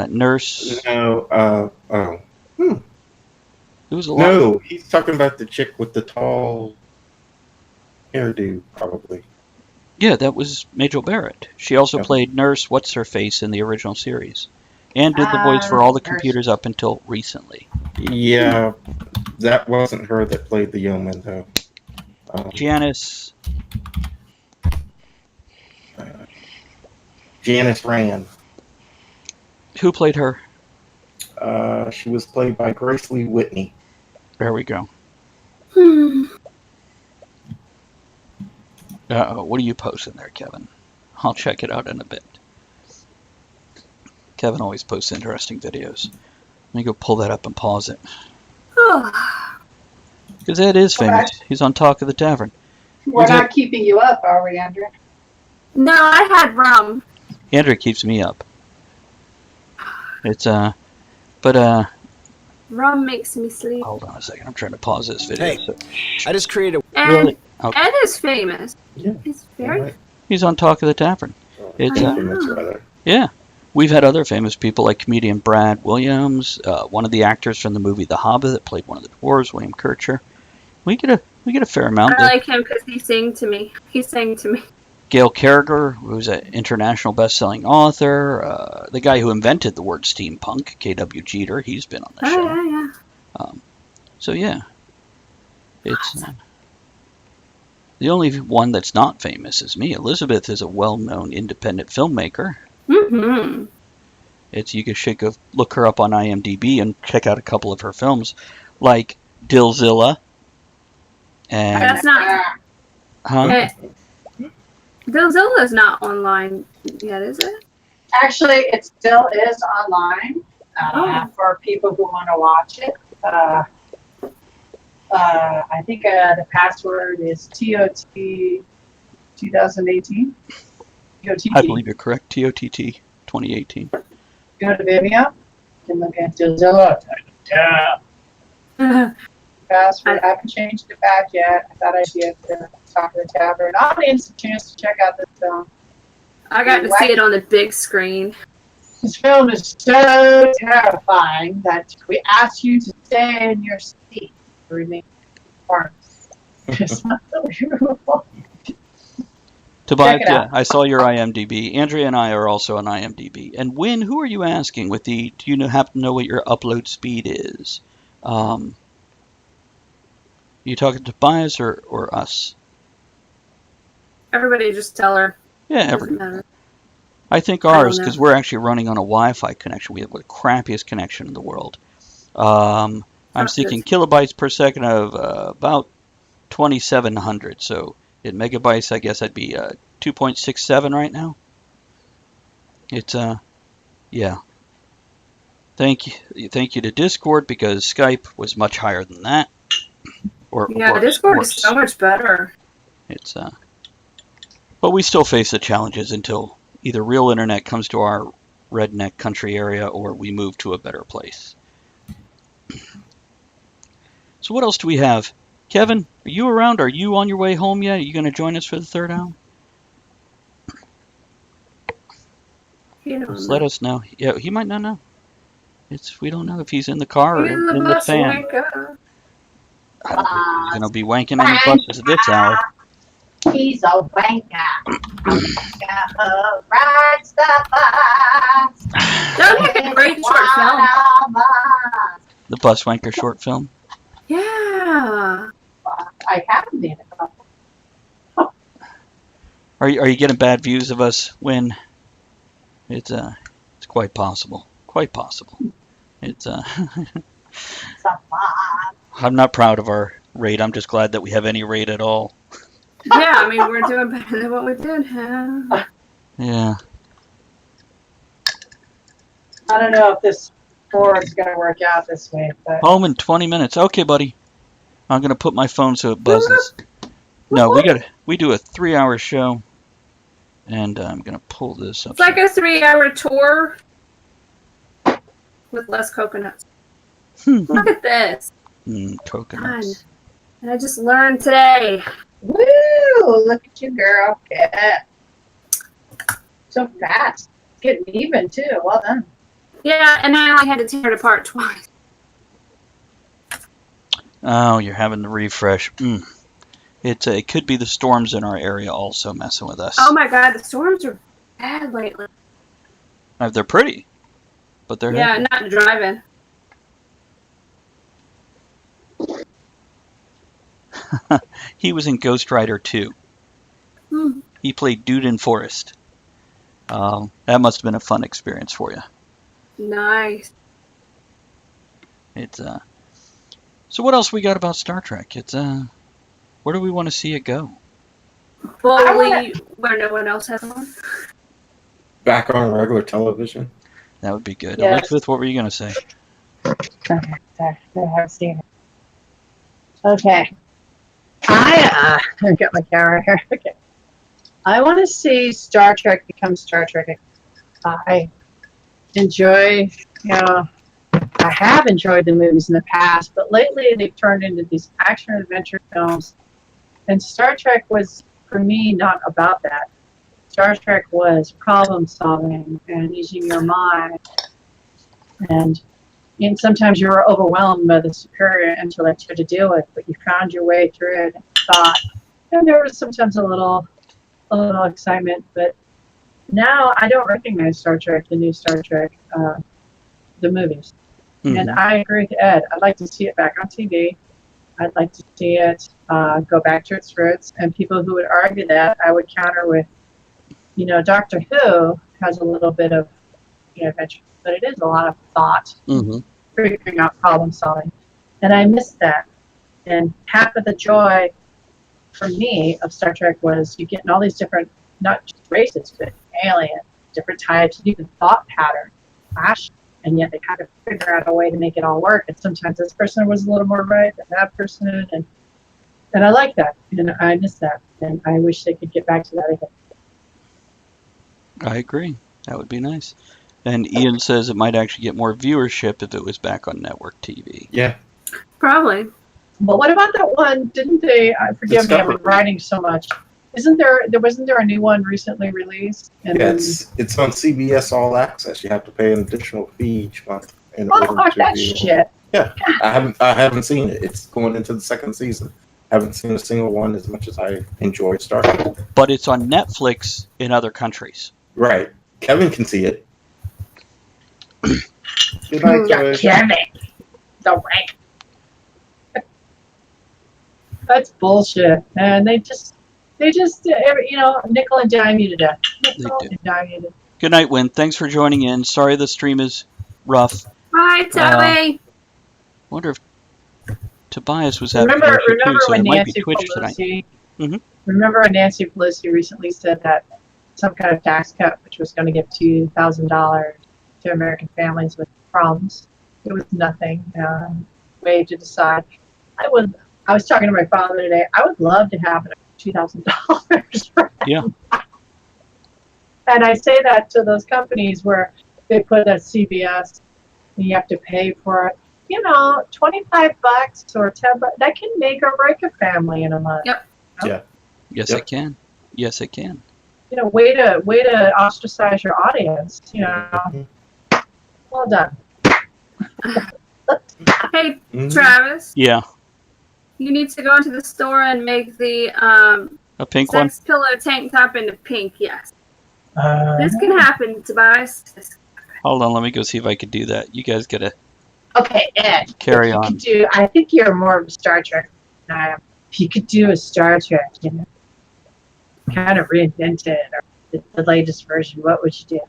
Nurse? No, It was a lot. No, he's talking about the chick with the tall hairdo, probably. Yeah, that was Majel Barrett. She also played Nurse What's-Her-Face in the original series. And did the voice for all the computers up until recently. Yeah, that wasn't her that played the yeoman, though. Janice. Janice Rand. Who played her? She was played by Grace Lee Whitney. There we go. What are you posting there, Kevin? I'll check it out in a bit. Kevin always posts interesting videos. Let me go pull that up and pause it. Because Ed is famous. He's on Talk of the Tavern. We're not keeping you up, are we, Andrew? No, I had rum. Andrew keeps me up. It's, rum makes me sleep. Hold on a second. I'm trying to pause this video. Hey, I just created a... And Really? Okay. Ed is famous. Yeah. He's very Right. He's on Talk of the Tavern. It's, Famous, rather. yeah. We've had other famous people like comedian Brad Williams, one of the actors from the movie The Hobbit that played one of the dwarves, William Kircher. We get a fair amount. I like him because he sang to me. He sang to me. Gail Carriger, who's an international best-selling author, the guy who invented the word steampunk, K.W. Jeter, he's been on the show. Yeah. So yeah, it's the only one that's not famous is me. Elizabeth is a well-known independent filmmaker. Mm-hmm. You should go look her up on IMDb and check out a couple of her films, like Dillzilla. And That's not. Dillzilla's not online yet, is it? Actually, it still is online for people who want to watch it. I think the password is TOT 2018. TOTT. I believe you're correct. TOTT 2018. Go to Vimeo. You can look at Dillzilla. Yeah. password. I haven't changed it back yet. I thought I'd give the Talk of the Tavern audience a chance to check out this film. I got to see it on the big screen. This film is so terrifying that we ask you to stay in your seat to remain warm. It's unbelievable. Tobias, Check it out. I saw your IMDb. Andrea and I are also on IMDb. And Win, who are you asking with the? Do you happen to know what your upload speed is? You talking to Tobias or us? Everybody just tell her. Yeah, Doesn't matter. I think ours, because we're actually running on a Wi-Fi connection. We have the crappiest connection in the world. I'm seeking kilobytes per second of about 2,700. So in megabytes, I guess that'd be 2.67 right now. It's yeah. Thank you to Discord, because Skype was much higher than that. Discord is so much better. It's but we still face the challenges until either real internet comes to our redneck country area or we move to a better place. So what else do we have? Kevin, are you around? Are you on your way home yet? Are you going to join us for the third hour? Just let us know. Yeah, he might not know. We don't know if he's in the car or in the fan. I don't think he's going to be wanking any buses at this hour. He's a wanker. Rides the bus. That would make a great short film. The Bus Wanker short film? Yeah. I haven't seen it. Are you getting bad views of us when it's quite possible. Quite possible. It's I'm not proud of our rate. I'm just glad that we have any rate at all. Yeah, I mean, we're doing better than what we did have. Yeah. I don't know if this board's going to work out this week, but Home in 20 minutes. Okay, buddy. I'm going to put my phone so it buzzes. No, we do a 3-hour show. And I'm going to pull this up. It's like a 3-hour tour with less coconuts. Look at this. Coconuts. And I just learned today. woo! Look at you, girl. Yeah. So fast. Getting even, too. Well done. Yeah, and I only had to tear it apart twice. Oh, you're having the refresh. It could be the storms in our area also messing with us. Oh my god, the storms are bad lately. They're pretty, but they're heavy. Not driving. He was in Ghost Rider 2. He played Dude in Forest. That must have been a fun experience for you. Nice. It's So what else we got about Star Trek? It's where do we want to see it go? Fully where no one else has one. Back on regular television. That would be good. Yes. Elizabeth, what were you going to say? Okay, sorry. I haven't seen it. Okay. I got my camera here. Okay. I want to see Star Trek become Star Trek. I enjoy, I have enjoyed the movies in the past, but lately they've turned into these action adventure films. And Star Trek was, for me, not about that. Star Trek was problem solving and using your mind. And sometimes you were overwhelmed by the superior intellect you had to deal with, but you found your way through it and thought. And there was sometimes a little excitement, but now I don't recognize Star Trek, the new Star Trek, the movies. And I agree with Ed. I'd like to see it back on TV. I'd like to see it go back to its roots. And people who would argue that, I would counter with, Doctor Who has a little bit of adventure, but it is a lot of thought, figuring out problem solving. And I missed that. And half of the joy for me of Star Trek was you getting all these different, not just races, but aliens, different types, even thought patterns, clash, and yet they kind of figure out a way to make it all work. And sometimes this person was a little more right than that person, and I like that, and I miss that, and I wish they could get back to that again. I agree. That would be nice. And Ian says it might actually get more viewership if it was back on network TV. Yeah. Probably. But what about that one? Didn't they? Forgive me, I've been writing so much. Wasn't there a new one recently released? And Yes, it's on CBS All Access. You have to pay an additional fee each month in oh, order fuck to that be. shit. Yeah, I haven't seen it. It's going into the second season. Haven't seen a single one as much as I enjoyed Star Trek. But it's on Netflix in other countries. Right. Kevin can see it. Good night, Yeah, Kevin. The rank. That's bullshit, man. They just, nickel and dime you to death. Nickel and dime you to death. Good night, Win. Thanks for joining in. Sorry the stream is rough. Bye, Toby. Wonder if Tobias was having Remember too, so when it might be Nancy Twitch tonight. Pelosi? Mm-hmm. Remember when Nancy Pelosi recently said that some kind of tax cut, which was going to give $2,000 to American families with problems, it was nothing. Way to decide. I was talking to my father today. I would love to have $2,000. Yeah. And I say that to those companies where they put a CVS and you have to pay for it. $25 or $10, that can make or break a family in a month. Yep. Yeah. Yes, it can. Yes, it can. Way to ostracize your audience. Well done. Hey, Travis. Yeah. You need to go into the store and make the A pink sex pillow tank top into pink. Yes. one. This can happen, Tobias. Hold on, let me go see if I can do that. You guys gotta Okay, Ed. carry if you on. could do, I think you're more of a Star Trek than I am. If you could do a Star Trek, kind of reinvent it, or the latest version, what would you do?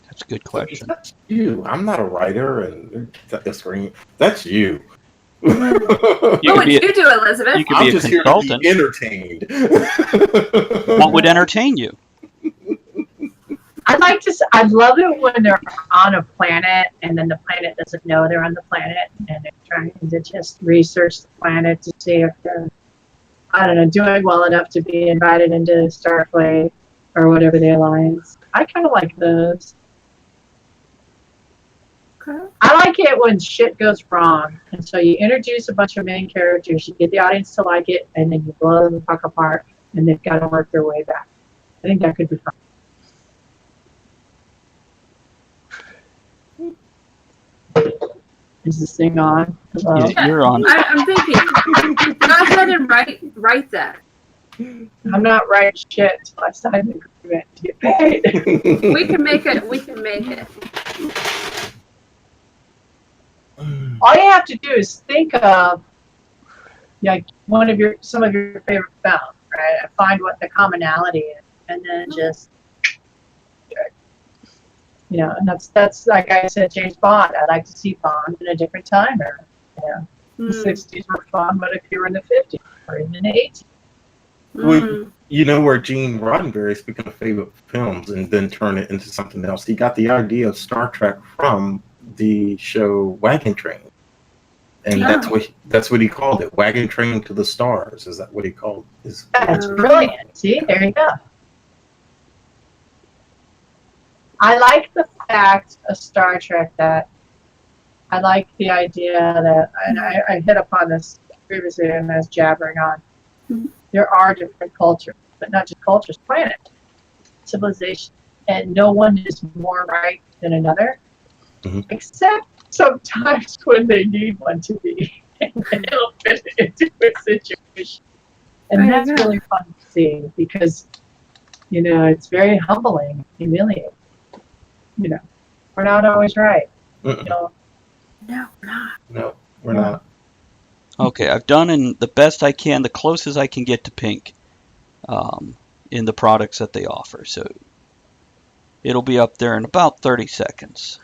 That's a good question. That's you. I'm not a writer and the screen. That's you. What would you do, Elizabeth? You could I'm be a just consultant. here to be entertained. What would entertain you? I'd love it when they're on a planet and then the planet doesn't know they're on the planet and they're trying to just research the planet to see if they're, doing well enough to be invited into Starfleet or whatever the alliance. I kind of like those. Okay. I like it when shit goes wrong. And so you introduce a bunch of main characters, you get the audience to like it, and then you blow them the fuck apart and they've got to work their way back. I think that could be fun. Is this thing on? Yeah, you're on. I'm thinking. Go ahead and write that. I'm not writing shit until I sign the agreement to get paid. We can make it. We can make it. All you have to do is think of some of your favorite films, right? Find what the commonality is, and then just and that's like I said, James Bond. I like to see Bond in a different time era. The 60s were fun, but if you were in the 50s or even in the 80s. You know where Gene Roddenberry, speaking of favorite films, and then turn it into something else. He got the idea of Star Trek from the show Wagon Train, and that's what he called it. Wagon Train to the Stars. Is that what he called it? That's brilliant. See, there you go. I like the fact of Star Trek that I like the idea that, and I hit upon this previously and I was jabbering on. There are different cultures, but not just cultures, planet, civilization, and no one is more right than another, except sometimes when they need one to be, and they'll fit into a situation. And that's really fun to see because, it's very humbling, humiliating. We're not always right. No, we're not. No, we're not. Okay, I've done the best I can, the closest I can get to pink in the products that they offer. So it'll be up there in about 30 seconds.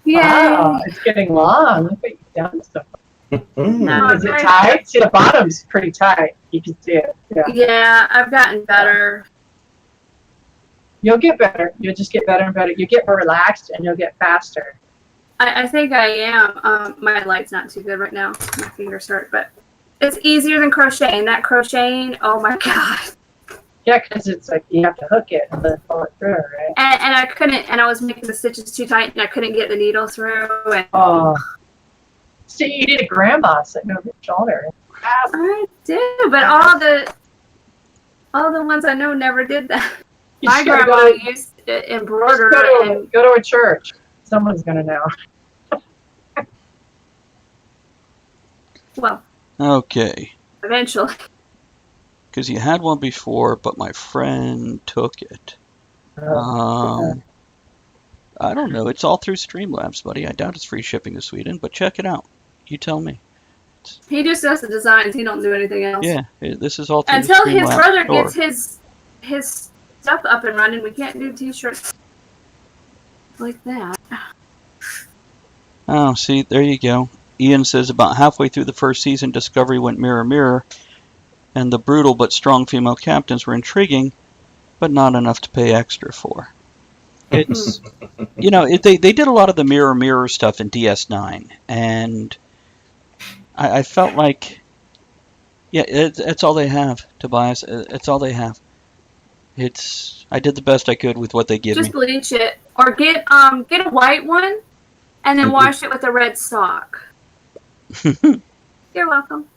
Yeah. Wow, it's getting long. Look what you've done so far. No, Is it tight? See, the bottom's pretty tight. You can see it. Yeah, I've gotten better. You'll get better. You'll just get better and better. You get more relaxed and you'll get faster. I think I am. My light's not too good right now. My fingers hurt, but it's easier than crocheting. That crocheting, oh my god. Yeah, because it's like you have to hook it and then pull it through, right? And I couldn't, and I was making the stitches too tight and I couldn't get the needle through. And oh. See, you need a grandma sitting over your shoulder. I do, but all the ones I know never did that. You My just gotta grandma go, used to embroider and go to a church. Someone's gonna know. well, Okay. eventually. Because you had one before, but my friend took it. I don't know. It's all through Streamlabs, buddy. I doubt it's free shipping to Sweden, but check it out. You tell me. He just does the designs. He don't do anything else. Yeah, this is all through Until the his Streamlabs brother store. gets his stuff up and running, we can't do t-shirts like that. Oh, see, there you go. Ian says about halfway through the first season, Discovery went mirror, mirror, and the brutal but strong female captains were intriguing, but not enough to pay extra for. It's, they did a lot of the mirror, mirror stuff in DS9, and I felt like, yeah, it's all they have, Tobias. It's all they have. I did the best I could with what they give me. Just bleach it, or get a white one, and then wash it with a red sock. You're welcome.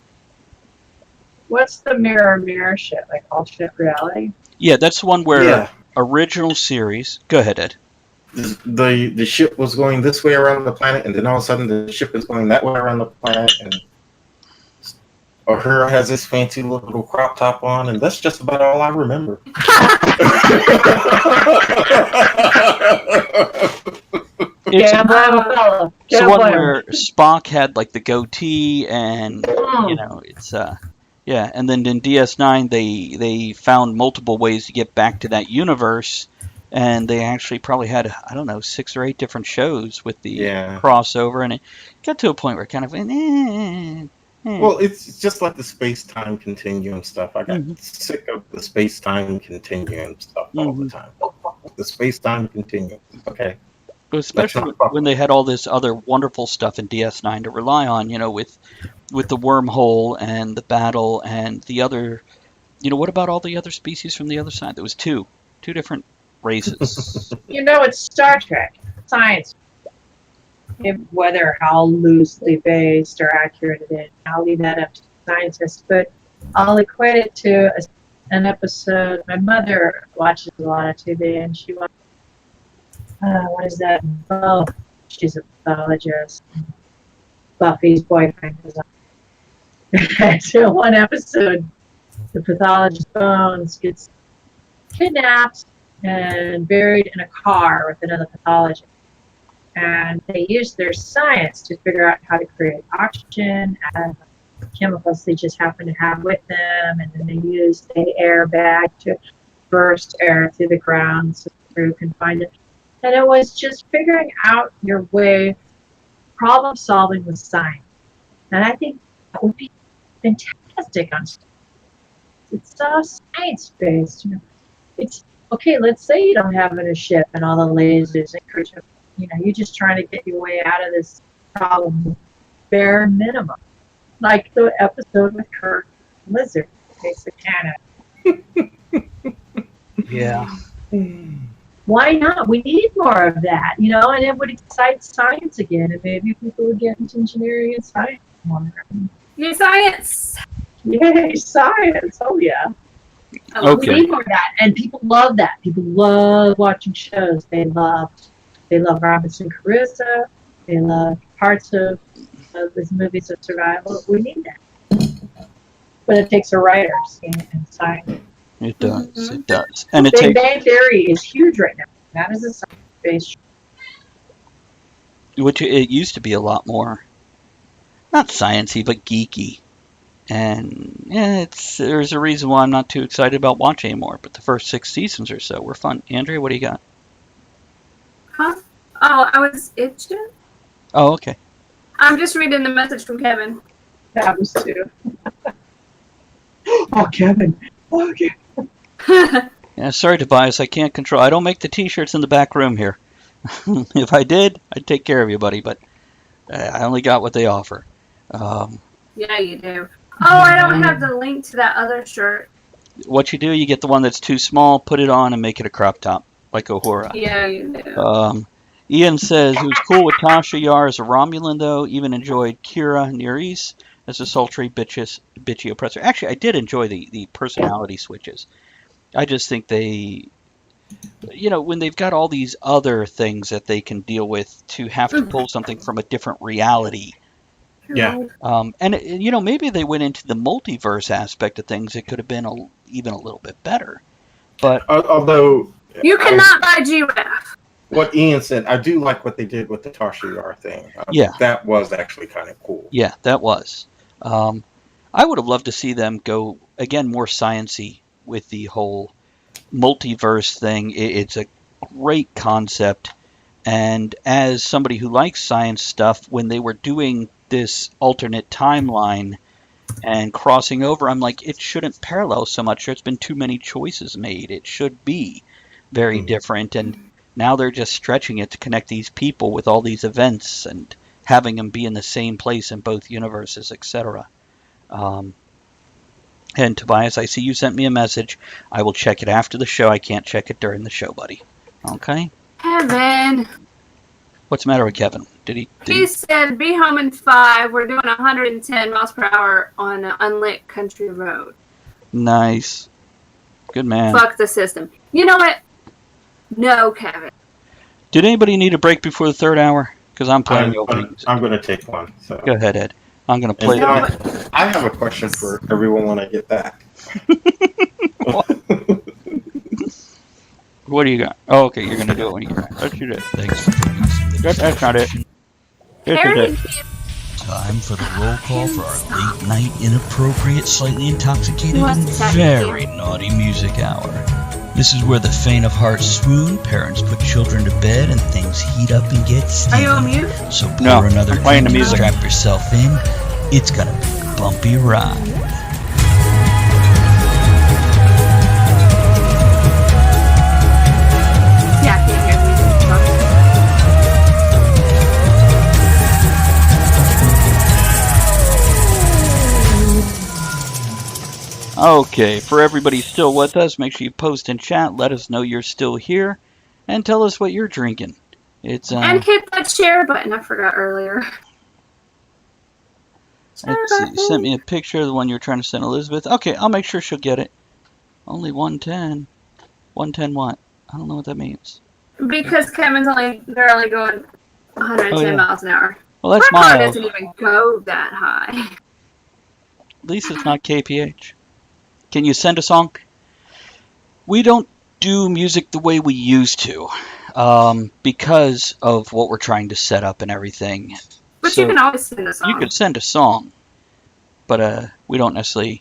What's the mirror mirror shit? Like all shit reality? Yeah, that's the one where Yeah. original series. Go ahead, Ed. The ship was going this way around the planet, and then all of a sudden the ship is going that way around the planet, and Uhura has this fancy little crop top on, and that's just about all I remember. It's Can't blame a fella. the Can't one blame him. where Spock had like the goatee, and it's yeah. And then in DS9, they found multiple ways to get back to that universe, and they actually probably had 6 or 8 different shows with the crossover, and it got to a point where it kind of Well, it's just like the space-time continuum stuff. I got sick of the space-time continuum stuff all the time. The space-time continuum. Okay. Especially when they had all this other wonderful stuff in DS9 to rely on, with the wormhole and the battle and the other, what about all the other species from the other side? There was two different races. It's Star Trek. Science. Whether how loosely based or accurate it is, I'll leave that up to scientists. But I'll equate it to an episode. My mother watches a lot of TV, and she watches. What is that? Oh, she's a pathologist. Buffy's boyfriend is on. So one episode, the pathologist's bones gets kidnapped and buried in a car with another pathologist. And they use their science to figure out how to create oxygen and chemicals they just happen to have with them. And then they use the air bag to burst air through the ground so the crew can find it. And it was just figuring out your way, problem solving with science. And I think that would be fantastic on science. It's so science based. It's okay. Let's say you don't have a ship and all the lasers and creatures. You're just trying to get your way out of this problem, bare minimum. Like the episode with Kirk Lizard, basic canon. Yeah. Why not? We need more of that, and it would excite science again, and maybe people would get into engineering and science more. Yay, science! Yay, science! Oh, yeah. Okay. We need more of that, and people love that. People love watching shows. They love Robinson Crusoe. They love parts of these movies of survival. We need that. But it takes a writer and science. It does. It does. And it Big Bang Theory is huge right now. That is a science-based show. Which it used to be a lot more, not sciencey, but geeky. And there's a reason why I'm not too excited about watching anymore. But the first 6 seasons or so were fun. Andrea, what do you got? Huh? Oh, I was itching. Oh, okay. I'm just reading the message from Kevin. That was too. Oh, Kevin. Oh, okay. Yeah, sorry, Tobias. I can't control. I don't make the T-shirts in the back room here. If I did, I'd take care of you, buddy. But I only got what they offer. Yeah, you do. Oh, I don't have the link to that other shirt. What you do, you get the one that's too small, put it on, and make it a crop top, like Uhura. Yeah, you do. Ian says, it was cool with Tasha Yar as a Romulan, though. Even enjoyed Kira Nerys as a sultry, bitchy oppressor. Actually, I did enjoy the personality switches. I just think they, when they've got all these other things that they can deal with, to have to pull something from a different reality. Yeah. And maybe they went into the multiverse aspect of things. It could have been even a little bit better. But although you cannot buy Giraffe. What Ian said, I do like what they did with the Tasha Yar thing. Yeah, that was actually kind of cool. Yeah, that was. I would have loved to see them go again more science-y with the whole multiverse thing. It's a great concept, and as somebody who likes science stuff, when they were doing this alternate timeline and crossing over, I'm like, it shouldn't parallel so much. There's been too many choices made. It should be very different, and now they're just stretching it to connect these people with all these events and having them be in the same place in both universes, etc. And Tobias, I see you sent me a message. I will check it after the show. I can't check it during the show, buddy. Okay? Kevin. What's the matter with Kevin? He said, be home in 5. We're doing 110 miles per hour on an unlit country road. Nice. Good man. Fuck the system. You know what? No, Kevin. Did anybody need a break before the third hour? Because I'm playing the opening music. I'm going to take one. So. Go ahead, Ed. I'm going to play it. I have a question for everyone when I get back. What do you got? Oh, okay, you're going to do it when you get back. Let's do that. Thanks for joining us. That's not it. Time for the roll call for our late night, inappropriate, slightly intoxicated, and very naughty music hour. This is where the faint of heart swoon, parents put children to bed, and things heat up and get steamy. Are you on mute? So pour another drink and strap yourself in. It's gonna be a bumpy ride. Yeah, I can't hear the music. Okay, for everybody still with us, make sure you post in chat, let us know you're still here, and tell us what you're drinking. And hit that share button, I forgot earlier. You sent me a picture of the one you're trying to send Elizabeth. Okay, I'll make sure she'll get it. Only 110. 110 what? I don't know what that means. Because they're only going 110 miles an hour. Well, that's my car miles. doesn't even go that high. At least it's not KPH. Can you send a song? We don't do music the way we used to because of what we're trying to set up and everything. But you can always send a song. You could send a song, but we don't necessarily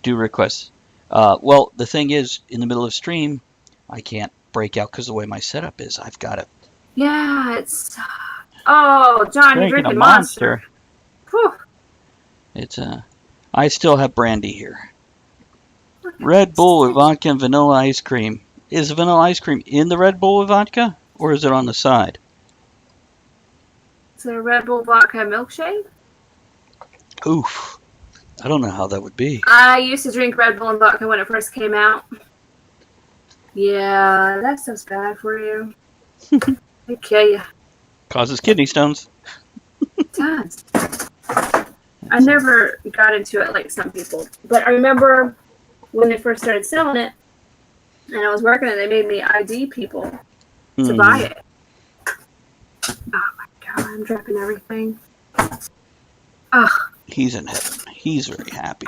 do requests. Well, the thing is, in the middle of stream, I can't break out because the way my setup is. I've got it. Yeah, it's... Oh, John, you're drinking Monster. Whew. It's I still have brandy here. Red Bull with vodka and vanilla ice cream. Is vanilla ice cream in the Red Bull with vodka, or is it on the side? Is it a Red Bull vodka milkshake? Oof. I don't know how that would be. I used to drink Red Bull and vodka when it first came out. Yeah, that stuff's bad for you. They kill you. Causes kidney stones. It does. I never got into it like some people. But I remember when they first started selling it, and I was working, and they made me ID people to buy it. Oh my God, I'm dropping everything. Oh. He's in heaven. He's very happy.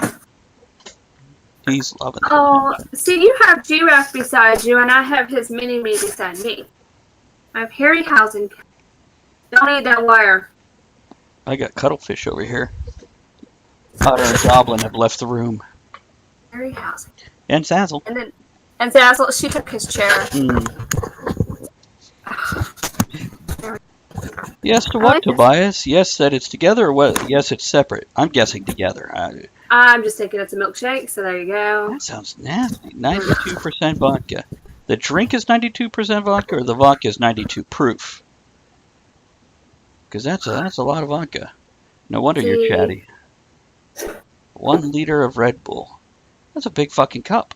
He's loving it. Oh, see, you have Giraffe beside you, and I have his mini-me beside me. I have Harryhausen. Don't eat that wire. I got Cuttlefish over here. Otter and Goblin have left the room. Harryhausen. And Zazzle. And Zazzle, she took his chair. Yes to what, Tobias? Yes that it's together, or what? Yes, it's separate. I'm guessing together. I'm just thinking it's a milkshake, so there you go. That sounds nasty. 92% vodka. The drink is 92% vodka, or the vodka is 92 proof? Because that's a lot of vodka. No wonder you're chatty. 1 liter of Red Bull. That's a big fucking cup.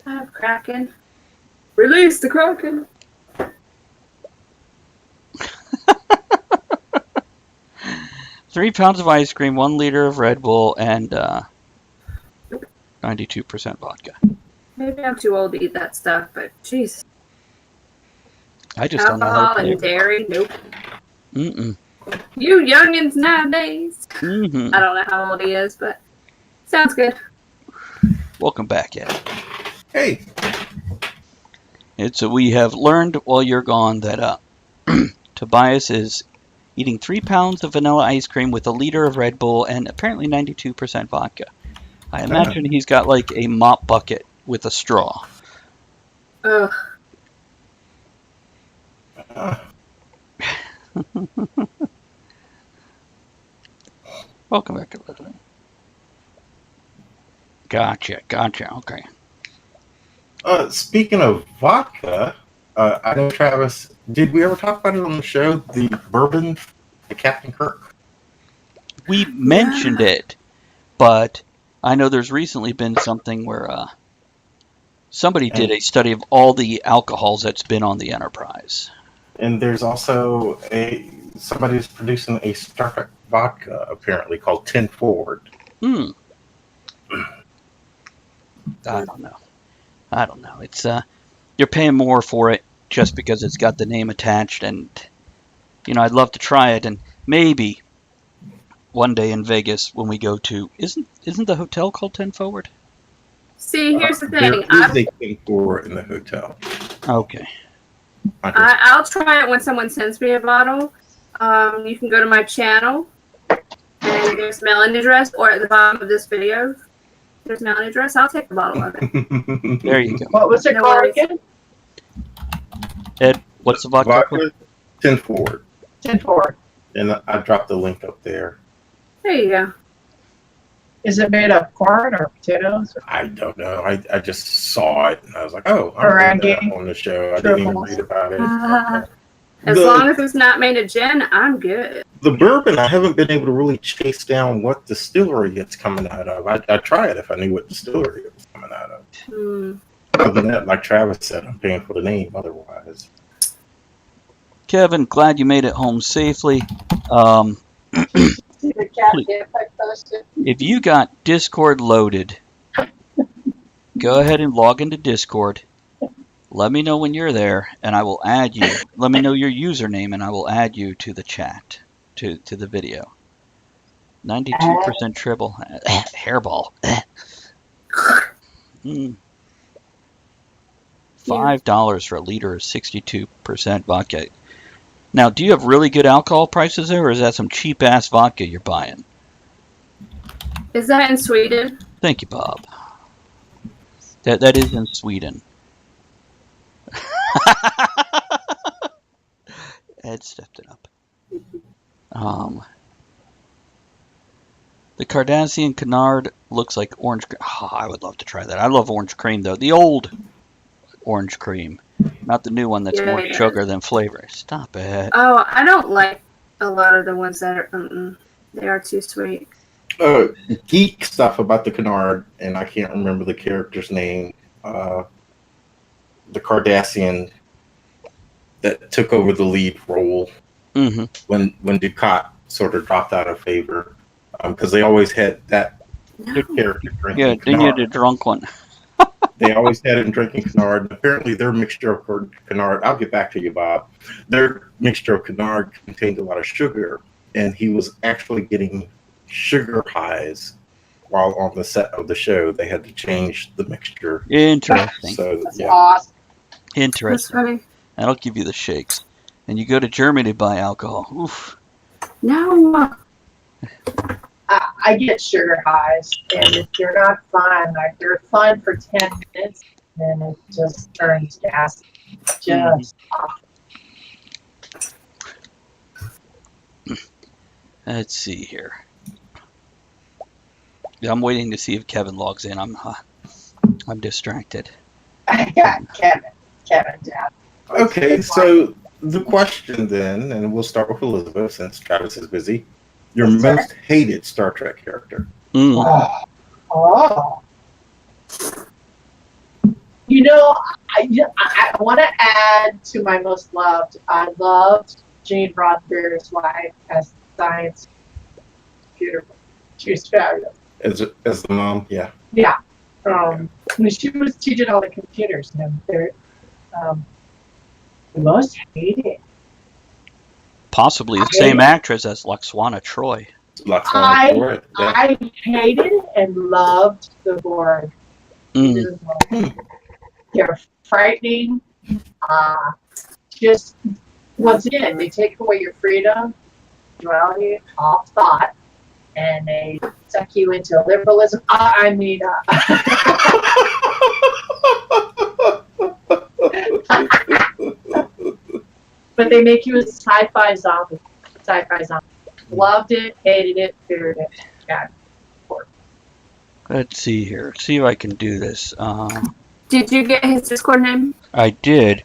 I'm Kraken. Release the Kraken. 3 pounds of ice cream, 1 liter of Red Bull, and 92% vodka. Maybe I'm too old to eat that stuff, but jeez. I just don't know how Alcohol to and dairy, nope. Mm-mm. You youngins nowadays. Mm-hmm. I don't know how old he is, but sounds good. Welcome back, Ed. Hey, We have learned while you're gone that Tobias is eating 3 pounds of vanilla ice cream with a liter of Red Bull and apparently 92% vodka. I imagine he's got like a mop bucket with a straw. Ugh. Welcome back, Elizabeth. Gotcha, okay. speaking of vodka, I know Travis. Did we ever talk about it on the show? The bourbon, the Captain Kirk. We mentioned it, but I know there's recently been something where somebody did a study of all the alcohols that's been on the Enterprise. And there's also somebody who's producing a Star Trek vodka, apparently called 10 Forward. I don't know. It's you're paying more for it just because it's got the name attached, and I'd love to try it, and maybe one day in Vegas when we go to isn't the hotel called 10 Forward? See, here's the There thing. is a 10 Forward in the hotel. Okay. I'll try it when someone sends me a bottle. You can go to my channel, and there's mailing address, or at the bottom of this video, there's mailing address. I'll take a bottle of it. There you go. What was it No called worries. again? Ed, what's the vodka? Vodka 10 Forward. 10 Forward. And I dropped the link up there. There you go. Is it made of corn or potatoes? I don't know. I just saw it and I was like, oh, I'm Orange. that on the show. I didn't even read about it. As long as it's not made of gin, I'm good. The bourbon, I haven't been able to really chase down what distillery it's coming out of. I'd try it if I knew what distillery it was coming out of. Other than that, like Travis said, I'm paying for the name otherwise. Kevin, glad you made it home safely. If you got Discord loaded, go ahead and log into Discord. Let me know when you're there, and I will add you. Let me know your username, and I will add you to the chat, to the video. 92% triple. Hairball. $5 for a liter of 62% vodka. Now, do you have really good alcohol prices there, or is that some cheap-ass vodka you're buying? Is that in Sweden? Thank you, Bob. That is in Sweden. Ed stepped it up. The Cardassian Canard looks like orange cream. Oh, I would love to try that. I love orange cream, though. The old orange cream. Not the new one that's more sugar than flavor. Stop it. Oh, I don't like a lot of the ones that are, they are too sweet. Geek stuff about the Canard, and I can't remember the character's name. The Cardassian that took over the lead role when Ducat sort of dropped out of favor, because they always had that character drinking. Yeah, then you had a drunk one. They always had him drinking Canard. Apparently, their mixture of Canard, I'll get back to you, Bob. Their mixture of Canard contained a lot of sugar, and he was actually getting sugar highs while on the set of the show. They had to change the mixture. Interesting. So, That's awesome. Interesting. That's funny. That'll give you the shakes. And you go to Germany to buy alcohol. Oof. No. I get sugar highs, and if you're not fun, like you're fun for 10 minutes, then it just turns gassy. Just off. Let's see here. Yeah, I'm waiting to see if Kevin logs in. I'm distracted. I got Kevin down. Okay, so the question then, and we'll start with Elizabeth since Travis is busy. Your most hated Star Trek character. Oh. You know, I want to add to my most loved. I loved Jane Roddenberry's wife as science computer. She was fabulous. As the mom, yeah. Yeah. She was teaching all the computers, and they're the most hated. Possibly the same actress as Laxwana Troy. I hated and loved the Borg. They're frightening. Just once again, they take away your freedom, duality, all thought, and they suck you into liberalism. But they make you a sci-fi zombie. Loved it, hated it, feared it. God. Let's see here. See if I can do this. Did you get his Discord name? I did.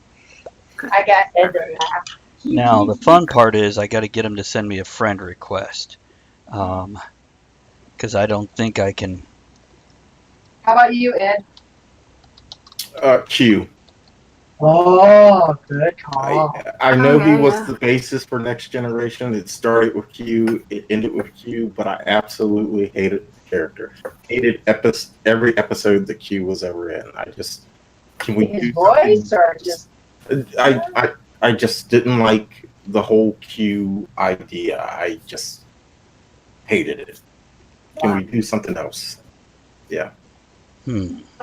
I got it. Now, the fun part is I got to get him to send me a friend request. Because I don't think I can. How about you, Ed? Q. Oh, good call. I know he was the basis for Next Generation. It started with Q, it ended with Q, but I absolutely hated the character. Hated every episode that Q was ever in. Can we his do voice or just? I just didn't like the whole Q idea. I just hated it. Can we do something else? Yeah.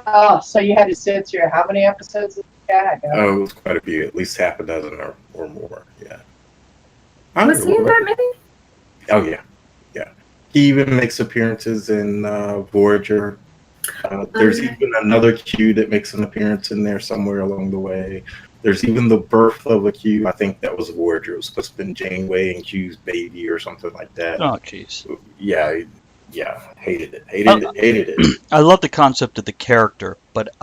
Oh, so you had to sit through how many episodes? Oh, it was quite a few, at least half a dozen or more. Yeah. Was he in that movie? Oh yeah, yeah. He even makes appearances in Voyager. There's even another Q that makes an appearance in there somewhere along the way. There's even the birth of a Q. I think that was Voyager. It was supposed to have been Janeway and Q's baby or something like that. Oh, jeez. Yeah. Hated it. I love the concept of the character, but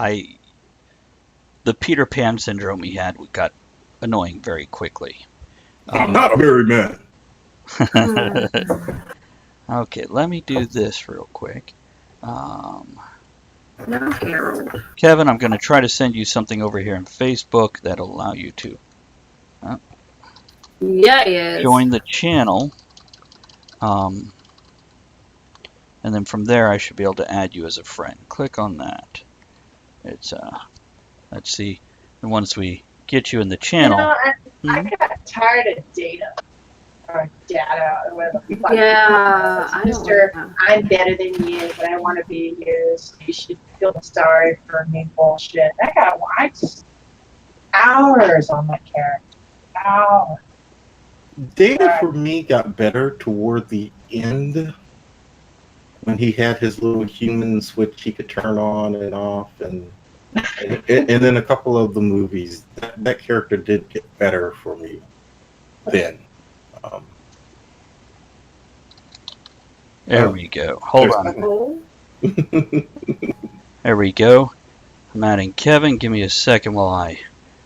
the Peter Pan syndrome he had got annoying very quickly. I'm not a married man. Okay, let me do this real quick. No, Harold. Kevin, I'm going to try to send you something over here on Facebook that'll allow you to join the channel. And then from there, I should be able to add you as a friend. Click on that. It's let's see. And once we get you in the channel, I got tired of data or or whatever. Yeah, Mister, I'm better than you, but I want to be used. You should feel sorry for me. Bullshit. I just hours on that character. Hours. Data for me got better toward the end. When he had his little human switch he could turn on and off, and then a couple of the movies, that character did get better for me then. There we go. Hold on. There we go. I'm adding Kevin. Give me a second while I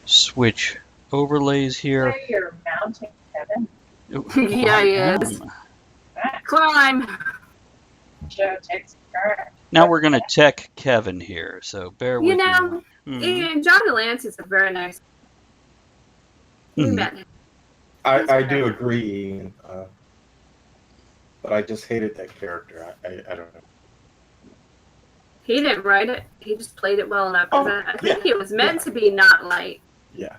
switch overlays here. You're mounting Kevin. Yeah, he is. Climb. Joe takes her. Now we're going to tech Kevin here, so bear with me. And John DeLance is a very nice. We met him. I do agree, Ian, but I just hated that character. I don't know. He didn't write it. He just played it well enough. I think it was meant to be not light. Yeah.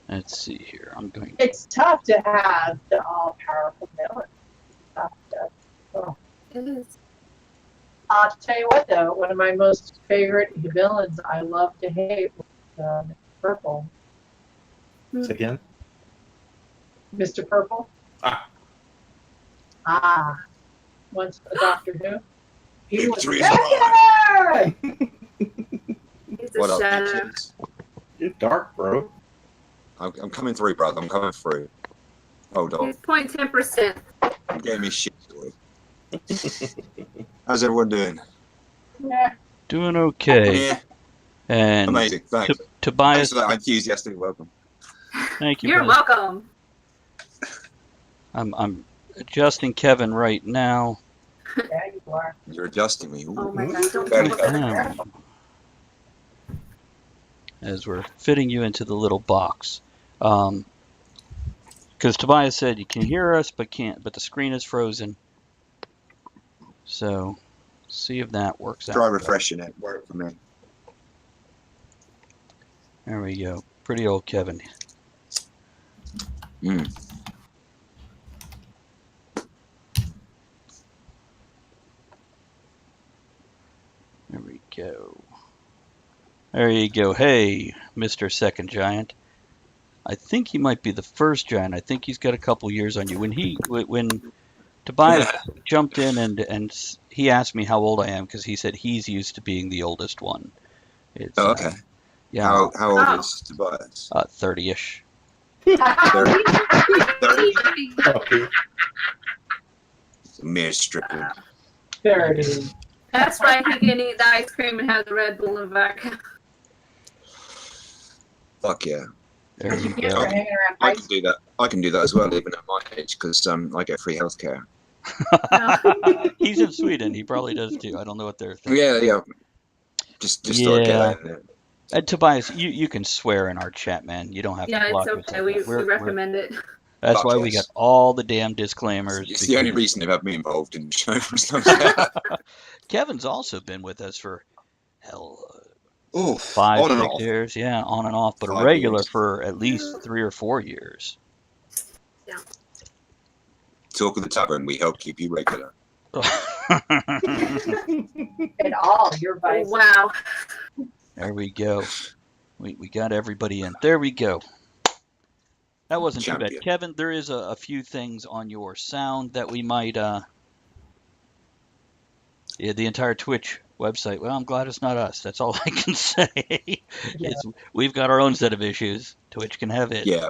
Let's see here. It's tough to have the all-powerful villain. It is. I'll tell you what, though, one of my most favorite villains I love to hate was Purple. Say again? Mr. Purple? Once the Doctor Who. He was what up, bitches? You're dark, bro. I'm coming through, brother. I'm coming through. Hold on. He's 0.10%. You gave me shit. How's everyone doing? Yeah. Doing okay. Yeah. And amazing. Thanks. Tobias. Thanks for that enthusiastic welcome. Thank you. You're welcome. I'm adjusting Kevin right now. Yeah, you are. You're adjusting me. Ooh. Oh my God! Don't Very look good. at that. As we're fitting you into the little box. Couple Because Tobias said you can hear us, but the screen is frozen. So, see if that works out. Try refreshing it. Work for me. There we go. Pretty old Kevin. Mm. There we go. There you go. Hey, Mr. Second Giant. I think he might be the first giant. I think he's got a couple years on you. When Tobias jumped in and he asked me how old I am because he said he's used to being the oldest one. It's, Oh, okay. Yeah. How old is Tobias? 30-ish. 30. Okay. Mere stripling. 30. That's why he can eat the ice cream and have the Red Bull in back. Fuck yeah. There you You're go. hanging around I high can do that. I can do that as well, even at my age, because I get free healthcare. He's in Sweden. He probably does too. I don't know what they're thinking. Yeah. Just thought I'd get that in there. And Tobias, you can swear in our chat, man. You don't have Yeah, to block it's us. okay. We recommend it. That's Fuck why we yes. got all the damn disclaimers. It's the only reason they've had me involved in the show for so long. Kevin's also been with us for hell, Oh, 5, on and 6 off. years. Yeah, on and off, but a 5 regular years. for at least 3 or 4 years. Yeah. Talk of the tavern. We help keep you regular. in all your vices. Wow. There we go. We got everybody in. There we go. That wasn't too Champion. bad. Kevin, there is a few things on your sound that we might the entire Twitch website. Well, I'm glad it's not us. That's all I can say. We've got our own set of issues. Twitch can have it. Yeah.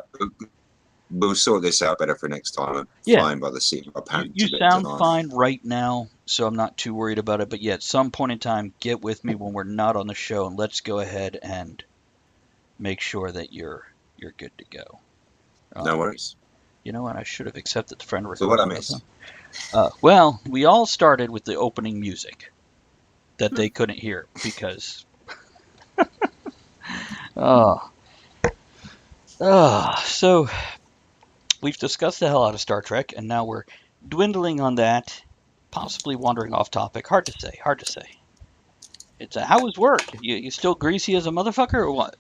We'll sort this out better for next time. I'm flying by the seat of our pants. You sound fine right now, so I'm not too worried about it. But yeah, at some point in time, get with me when we're not on the show, and let's go ahead and make sure that you're good to go. No worries. You know what? I should have accepted the friend request. So what I miss? Well, we all started with the opening music that they couldn't hear because. So we've discussed the hell out of Star Trek, and now we're dwindling on that, possibly wandering off topic. Hard to say. It's how was work? You still greasy as a motherfucker or what?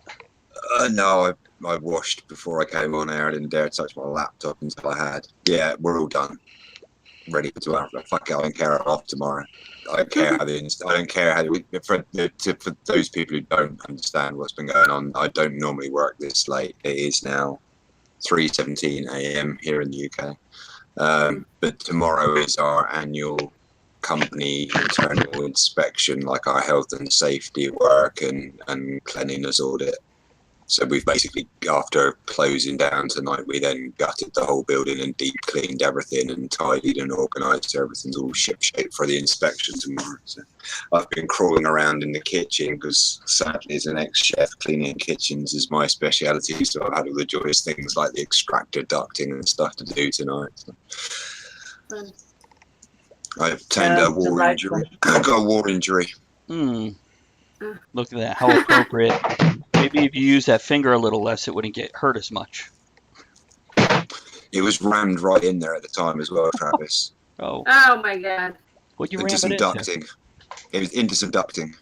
No, I washed before I came on air. I didn't dare touch my laptop until I had. Yeah, we're all done. Ready for tomorrow. Fuck it, I don't care. I'm off tomorrow. I don't care how for those people who don't understand what's been going on, I don't normally work this late. It is now 3:17 a.m. here in the UK. But tomorrow is our annual company internal inspection, like our health and safety work and cleanliness audit. So we've basically, after closing down tonight, we then gutted the whole building and deep cleaned everything and tidied and organised so everything's all ship-shape for the inspection tomorrow. So I've been crawling around in the kitchen because sadly as an ex-chef, cleaning kitchens is my speciality. So I've had all the joyous things like the extractor ducting and stuff to do tonight. So I obtained a war injury. I got a war injury. Look at that. How appropriate. Maybe if you use that finger a little less, it wouldn't get hurt as much. It was rammed right in there at the time as well, Travis. Oh my God. What you into ram some it into? ducting. It was into some ducting.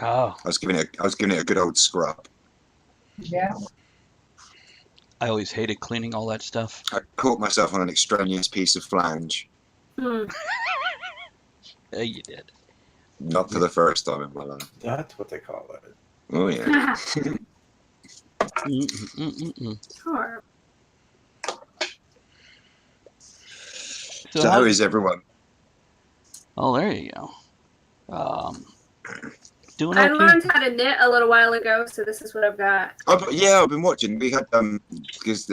Oh. I was giving it a good old scrub. Yeah. I always hated cleaning all that stuff. I caught myself on an extraneous piece of flange. Yeah, you did. Not for the first time in my life. That's what they call it. Oh yeah. Sure. So how is everyone? Oh, there you go. Doing I okay. learned how to knit a little while ago, so this is what I've got. I've been watching. We had because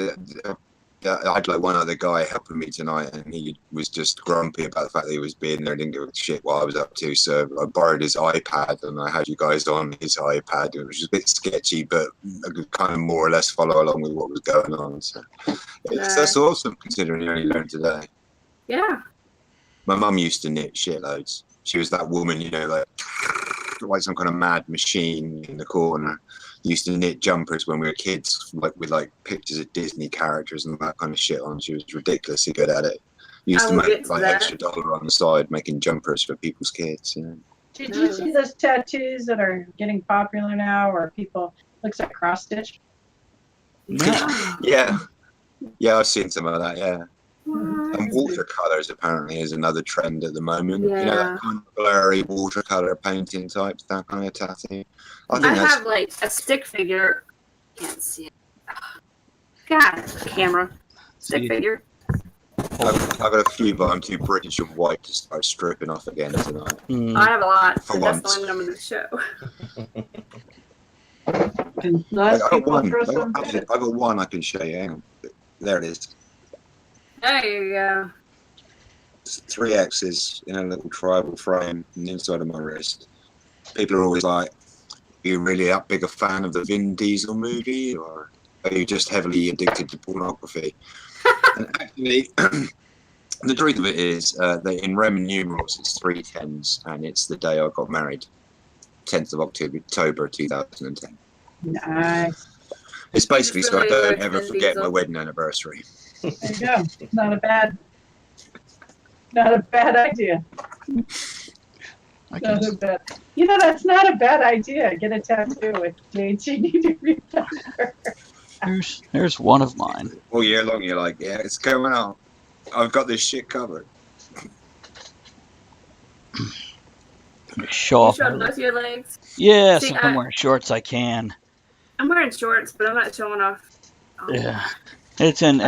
I had like one other guy helping me tonight, and he was just grumpy about the fact that he was being there and didn't give a shit what I was up to. So I borrowed his iPad, and I had you guys on his iPad. It was just a bit sketchy, but I could kind of more or less follow along with what was going on. So that's awesome, considering you only learned today. Yeah. My mum used to knit shitloads. She was that woman, like some kind of mad machine in the corner, used to knit jumpers when we were kids, like with like pictures of Disney characters and that kind of shit on. She was ridiculously good at it. Used I to will get make to like that. extra dollar on the side making jumpers for people's kids. You know? Did you see those tattoos that are getting popular now, where people looks like cross stitch? Yeah, I've seen some of that. Yeah. What? And watercolors apparently is another trend at the moment. You know, Yeah. that kind of blurry watercolor painting type, that kind of tattoo. I I think that's have like a stick figure. Can't see it. God, camera. Stick See. figure. I've got a few, but I'm too British and white to start stripping off again tonight. I have a lot. For That's once. the one I'm going to show. And I less got people one. throw I some. got one I can show you. Hang on. There it is. There you go. It's 3 X's in a little tribal frame on the inside of my wrist. People are always like, are you really that big a fan of the Vin Diesel movie, or are you just heavily addicted to pornography? And actually, the truth of it is that in Roman numerals it's 3 10s, and it's the day I got married, 10th of October 2010. Nice. It's basically so I Really don't like ever Vin forget my Diesel. wedding anniversary. There you go. Not a bad idea. Not a bad. You know, that's not a bad idea. Get a tattoo with dates you need to remember. There's one of mine. All year long, you're like, yeah, it's coming out. I've got this shit covered. Show You off. showed both your legs. Yes, See, if I'm wearing shorts, I can. I'm wearing shorts, but I'm not showing off. Yeah, it's and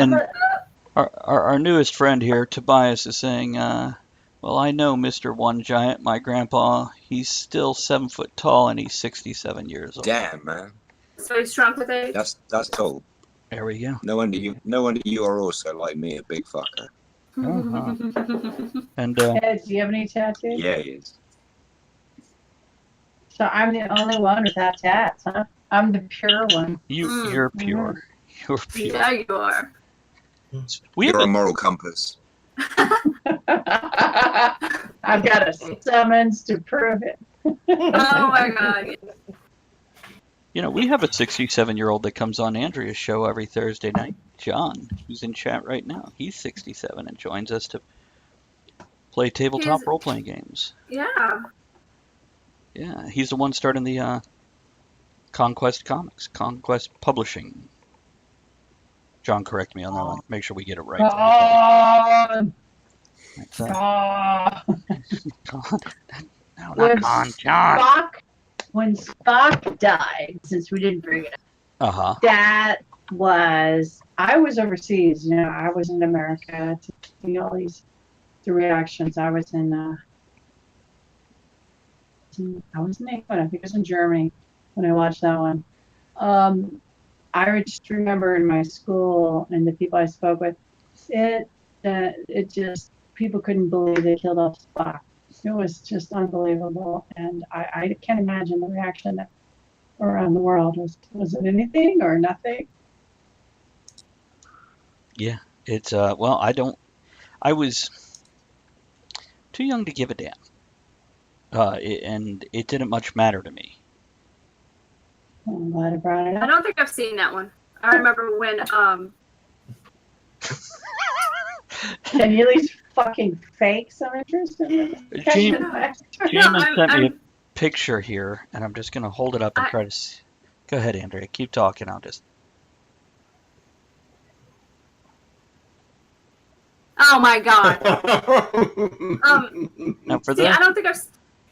our newest friend here, Tobias, is saying, well, I know Mr. One Giant, my grandpa. He's still 7 foot tall and he's 67 years old. Damn, man. So he's shrunk with age? That's tall. There we go. No wonder you are also like me, a big fucker. And Ed, do you have any tattoos? Yeah, he is. So I'm the only one without tats, huh? I'm the pure one. you're pure. You're pure. Yeah, you are. We have You're a a, moral compass. I've got a summons to prove it. Oh my god. we have a 67-year-old that comes on Andrea's show every Thursday night. John, who's in chat right now. He's 67 and joins us to play tabletop role-playing games. Yeah. Yeah, he's the one starting the Conquest Comics, Conquest Publishing. John, correct me on that one. Make sure we get it right. No, not on, John. When Spock died, since we didn't bring it up, Uh-huh. I was overseas. I was in America to see all these reactions. I was in England. I think it was in Germany when I watched that one. I just remember in my school and the people I spoke with, it just, people couldn't believe they killed off Spock. It was just unbelievable, and I can't imagine the reaction around the world. Was it anything or nothing? Yeah, it's well, I was too young to give a damn. And it didn't much matter to me. I'm glad I brought it I up. don't think I've seen that one. I remember when Can you at least fucking fake some interest in it? Jamin sent me a picture here, and I'm just going to hold it up and try to see. Go ahead, Andrea. Keep talking. I'll just... Oh my god. Now for I don't think I've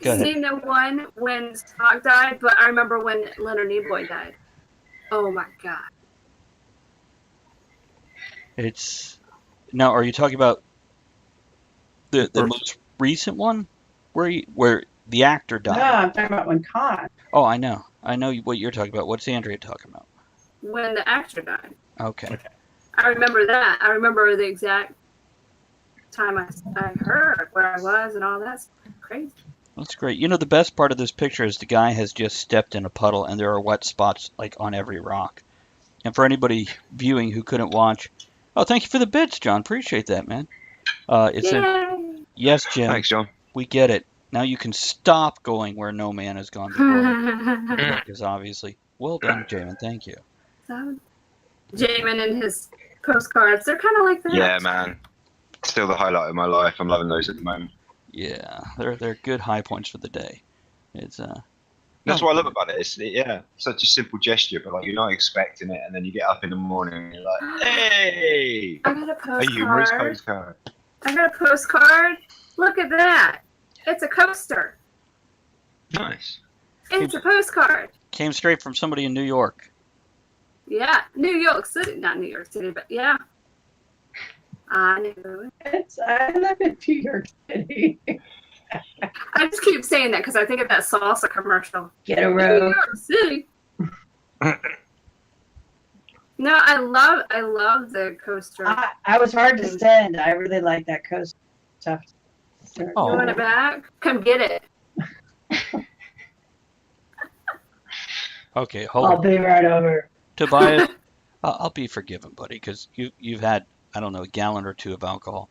Go ahead. seen the one when Spock died, but I remember when Leonard Nimoy died. Oh my god. It's... Now, are you talking about the most recent one? Where the actor died? No, I'm talking about when Khan. Oh, I know. I know what you're talking about. What's Andrea talking about? When the actor died. Okay. I remember that. I remember the exact time I heard where I was and all that. It's crazy. That's great. The best part of this picture is the guy has just stepped in a puddle, and there are wet spots like on every rock. And for anybody viewing who couldn't watch, oh, thank you for the bits, John. Appreciate that, man. Yes, Jim. Thanks, John. We get it. Now you can stop going where no man has gone before. Because obviously Well done, Jamin. Thank you. So, Jamin and his postcards, they're kind of like that. Yeah, man. Still the highlight of my life. I'm loving those at the moment. Yeah, they're good high points for the day. It's That's what I love about it. It's such a simple gesture, but like you're not expecting it, and then you get up in the morning and you're like, "Hey, I got a a humorous postcard. postcard." I got a postcard. Look at that. It's a coaster. Nice. It's a postcard. came straight from somebody in New York. Yeah, New York City. Not New York City, but yeah. I knew it. I live in New York City. I just keep saying that because I think of that salsa commercial. Get a New row. York City. No, I love the coaster. I was hard to send. I really like that coaster stuff. You want it back? Come get it. Okay, hold I'll on. be right over. Tobias, I'll be forgiven, buddy, because you've had, I don't know, a gallon or two of alcohol.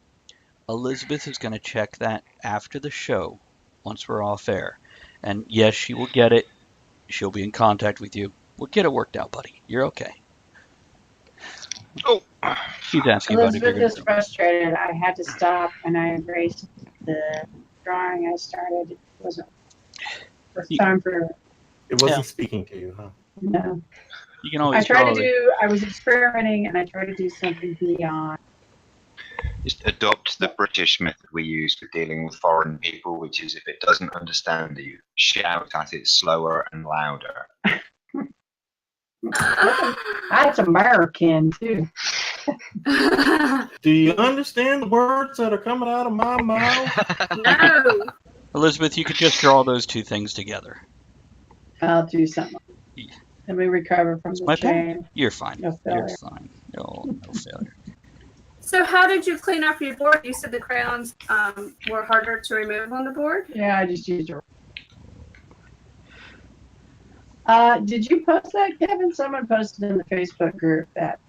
Elizabeth is going to check that after the show, once we're off air. And yes, she will get it. She'll be in contact with you. We'll get it worked out, buddy. You're okay. Oh, She's asking about if you're Elizabeth going is frustrated. I had to stop and I erased the drawing I started. It wasn't time for It wasn't speaking to you, huh? no. You can always I was experimenting and I tried to do something beyond. just adopt the British method we use for dealing with foreign people, which is if it doesn't understand you, shout at it slower and louder. That's American too. Do you understand the words that are coming out of my mouth? No. Elizabeth, you could just draw those two things together. I'll do something. Yeah. Let me recover from the My chain. pen? You're fine. No You're failure. fine. No failure. So how did you clean off your board? You said the crayons were harder to remove on the board? Yeah, I just used it. Did you post that, Kevin? Someone posted in the Facebook group that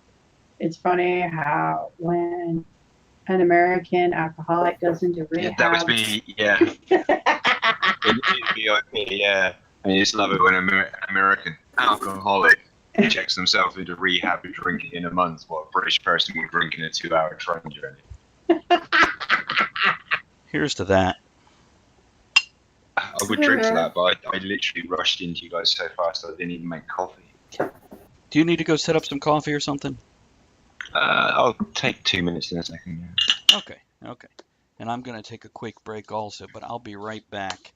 it's funny how when an American alcoholic goes into rehab. That was me, yeah. in VIP, yeah. I just love it when an American alcoholic checks themselves into rehab and drinking in a month while a British person would drink in a 2-hour train journey. Here's to that. I would drink to that, but I literally rushed into you guys so fast I didn't even make coffee. Do you need to go set up some coffee or something? I'll take 2 minutes in a second. Yeah. Okay. And I'm going to take a quick break also, but I'll be right back.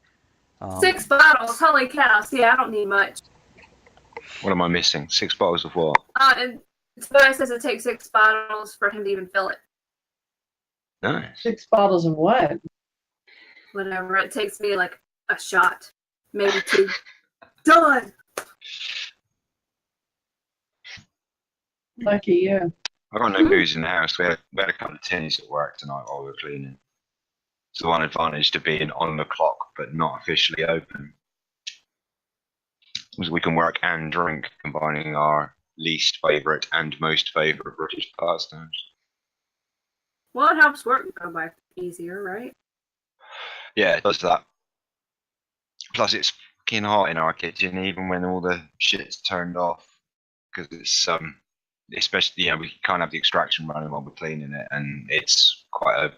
6 bottles. Holy cow. See, I don't need much. What am I missing? 6 bottles of what? And Tobias says it takes 6 bottles for him to even fill it. Nice. 6 bottles of what? Whatever. It takes me like a shot. Maybe 2. Done. Lucky you. I got no booze in the house. We had a couple of tennies at work tonight while we were cleaning. It's the one advantage to being on the clock but not officially open. Is we can work and drink, combining our least favourite and most favourite British pastimes. Well, it helps work go by easier, right? Yeah, it does that. Plus, it's fucking hot in our kitchen, even when all the shit's turned off. Because it's especially we can't have the extraction running while we're cleaning it, and it's quite a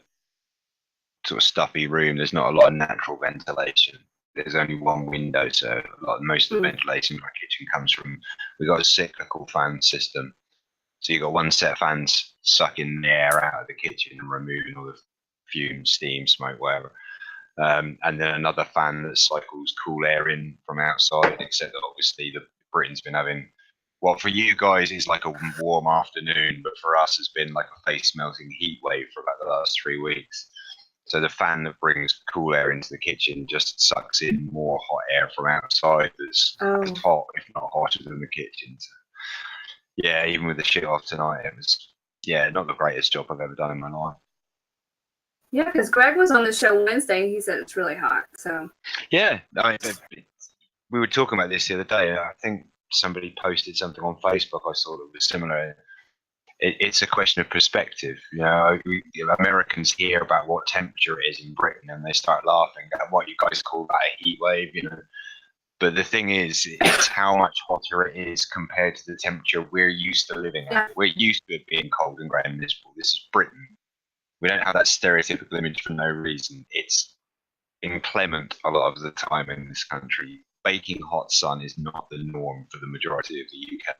sort of stuffy room. There's not a lot of natural ventilation. There's only one window, so most of the ventilation in our kitchen comes from. We've got a cyclical fan system, so you've got one set of fans sucking the air out of the kitchen and removing all the fumes, steam, smoke, whatever. And then another fan that cycles cool air in from outside, except that obviously Britain's been having, well, for you guys it's like a warm afternoon, but for us it's been like a face melting heat wave for about the last 3 weeks. So the fan that brings cool air into the kitchen just sucks in more hot air from outside that's as hot, if not hotter than the kitchen. So, yeah, even with the shit off tonight, it was, not the greatest job I've ever done in my life. Yeah, because Greg was on the show Wednesday. He said it's really hot. So yeah, we were talking about this the other day. I think somebody posted something on Facebook. I saw that was similar. It's a question of perspective. Americans hear about what temperature it is in Britain and they start laughing. What, you guys call that a heat wave? But the thing is, it's how much hotter it is compared to the temperature we're used to living at. Yeah. We're used to it being cold and grey and miserable. This is Britain. We don't have that stereotypical image for no reason. It's inclement a lot of the time in this country. Baking hot sun is not the norm for the majority of the UK.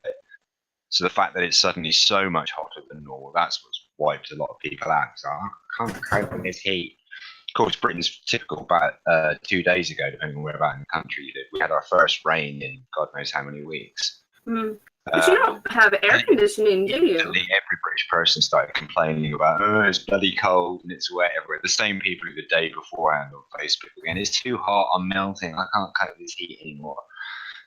So the fact that it's suddenly so much hotter than normal, that's what's wiped a lot of people out. So I can't cope with this heat. Of course, Britain's typical. About 2 days ago, depending on where about in the country you live, we had our first rain in God knows how many weeks. But you don't have air conditioning, do you? Every British person started complaining about, oh, it's bloody cold and it's wet everywhere. The same people who the day beforehand on Facebook again, it's too hot, I'm melting, I can't cope with this heat anymore.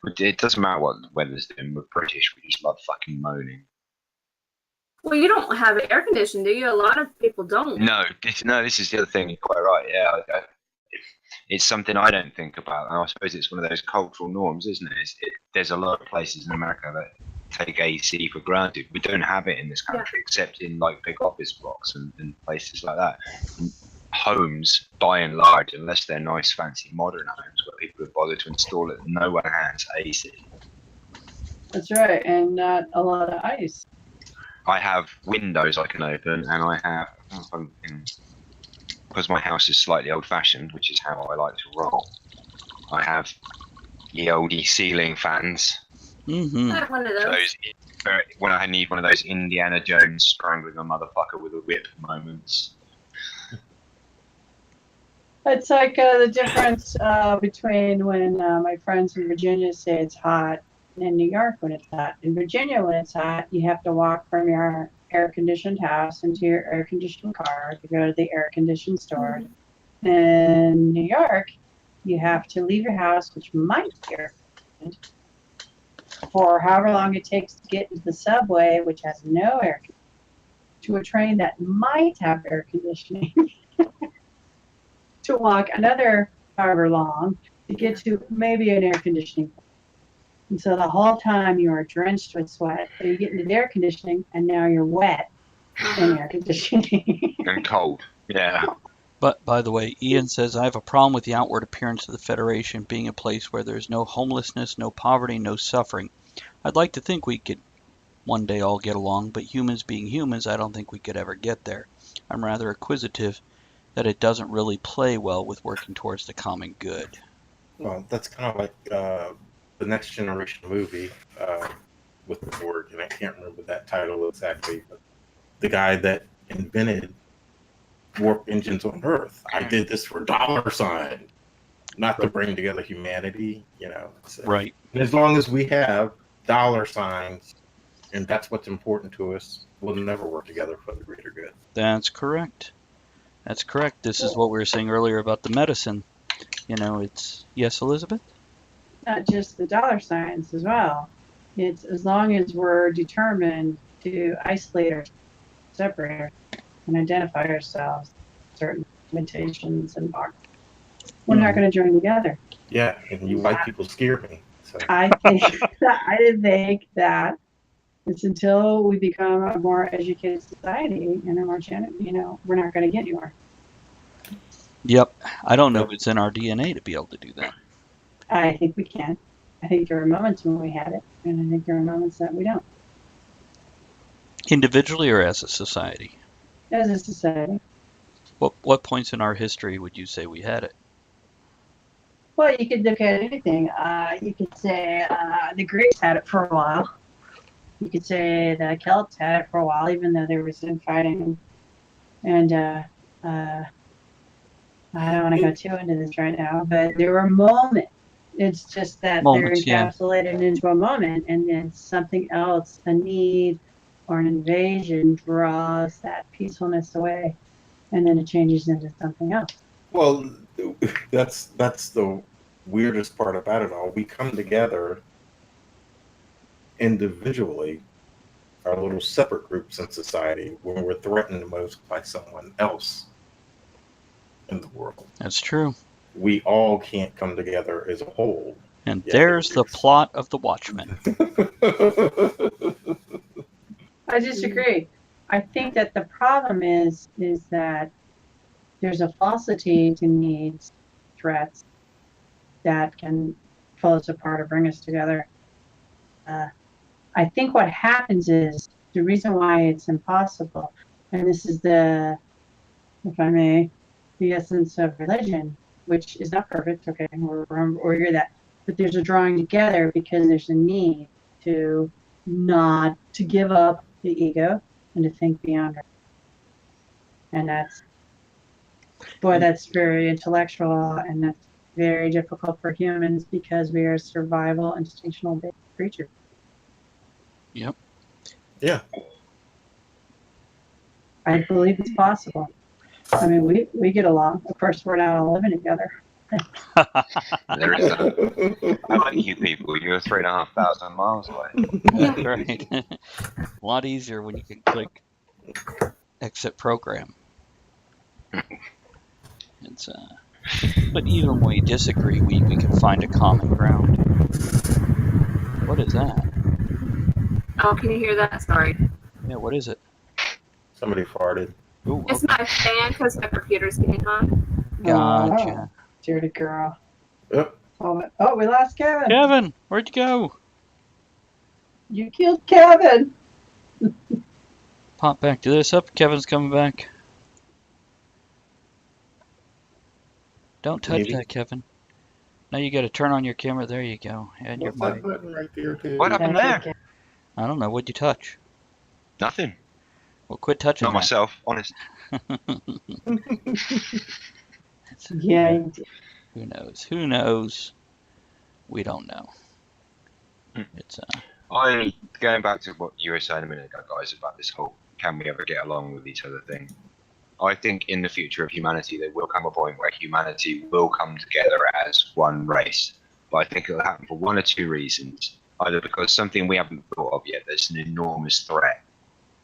But it doesn't matter what the weather's doing, we're British, we just love fucking moaning. Well, you don't have air conditioning, do you? A lot of people don't. No, this is the other thing, you're quite right, yeah. It's something I don't think about, and I suppose it's one of those cultural norms, isn't it? There's a lot of places in America that take AC for granted. We don't have it in this country, except in like big office blocks and places like that. And homes, by and large, unless they're nice, fancy, modern homes where people have bothered to install it, no one has AC. That's right, and not a lot of ice. I have windows I can open, and I have, because my house is slightly old-fashioned, which is how I like to roll, I have the oldie ceiling fans. Mm-hmm. I have one of those. When I need one of those Indiana Jones strangling a motherfucker with a whip moments. It's like the difference between when my friends in Virginia say it's hot and in New York when it's hot. In Virginia, when it's hot, you have to walk from your air-conditioned house into your air-conditioned car to go to the air-conditioned store. Mm-hmm. In New York, you have to leave your house, which might be air-conditioned, for however long it takes to get into the subway, which has no air conditioning, to a train that might have air conditioning, to walk another however long to get to maybe an air conditioning. And so the whole time you are drenched with sweat. So you get into the air conditioning, and now you're wet in air conditioning. And cold, yeah. But, by the way, Ian says, I have a problem with the outward appearance of the Federation being a place where there's no homelessness, no poverty, no suffering. I'd like to think we could one day all get along, but humans being humans, I don't think we could ever get there. I'm rather acquisitive that it doesn't really play well with working towards the common good. Well, that's kind of like the Next Generation movie with the Borg, and I can't remember that title exactly, but the guy that invented warp engines on Earth. I did this for $, not to bring together humanity, you know. So, right. And as long as we have $, and that's what's important to us, we'll never work together for the greater good. That's correct. That's correct. This is what we were saying earlier about the medicine. You know, it's... Yes, Elizabeth? Not just the $signs as well. It's as long as we're determined to isolate or separate and identify ourselves, certain limitations and boxes, we're not going to join together. Yeah, and you white people scare me. So. I think that it's until we become a more educated society and a more, we're not going to get anywhere. Yep. I don't know if it's in our DNA to be able to do that. I think we can. I think there are moments when we had it, and I think there are moments that we don't. Individually or as a society? As a society. What points in our history would you say we had it? Well, you could look at anything. You could say the Greeks had it for a while. You could say the Celts had it for a while, even though there was infighting. And I don't want to go too into this right now, but there were moments. It's just that they're encapsulated into a moment, and then something else, a need or an invasion, draws that peacefulness away, and then it changes into something else. Well, that's the weirdest part about it all. We come together individually, our little separate groups in society, when we're threatened the most by someone else in the world. That's true. We all can't come together as a whole. And there's the plot of The Watchmen. I disagree. I think that the problem is that there's a falsity to needs, threats that can pull us apart or bring us together. I think what happens is the reason why it's impossible, and this is the, if I may, the essence of religion, which is not perfect. Okay, we're hear that, but there's a drawing together because there's a need to not to give up the ego and to think beyond it. And that's very intellectual, and that's very difficult for humans because we are survival instinctual based creatures. Yep. Yeah. I believe it's possible. I mean, we get along. Of course, we're not all living together. There is that. I like you people. You're 3,500 miles away. That's right. A lot easier when you can click exit program. It's but even when we disagree, we can find a common ground. What is that? Oh, can you hear that? Sorry. Yeah, what is it? Somebody farted. Ooh, It's okay. my fan because my computer's getting hot. Gotcha. Oh, dirty girl. Yep. Oh, we lost Kevin. Kevin, where'd you go? You killed Kevin. Pop back to this up. Kevin's coming back. Don't touch Maybe. that, Kevin. Now you got to turn on your camera. There you go. And your What's that mic. button right there, too? What happened there? I don't know. What'd you touch? Nothing. Well, quit touching Not that. myself, honest. Yeah, you did. Who knows? Who knows? We don't know. It's Going back to what you were saying a minute ago, guys, about this whole can we ever get along with each other thing. I think in the future of humanity, there will come a point where humanity will come together as one race. But I think it'll happen for one or two reasons. Either because something we haven't thought of yet, there's an enormous threat,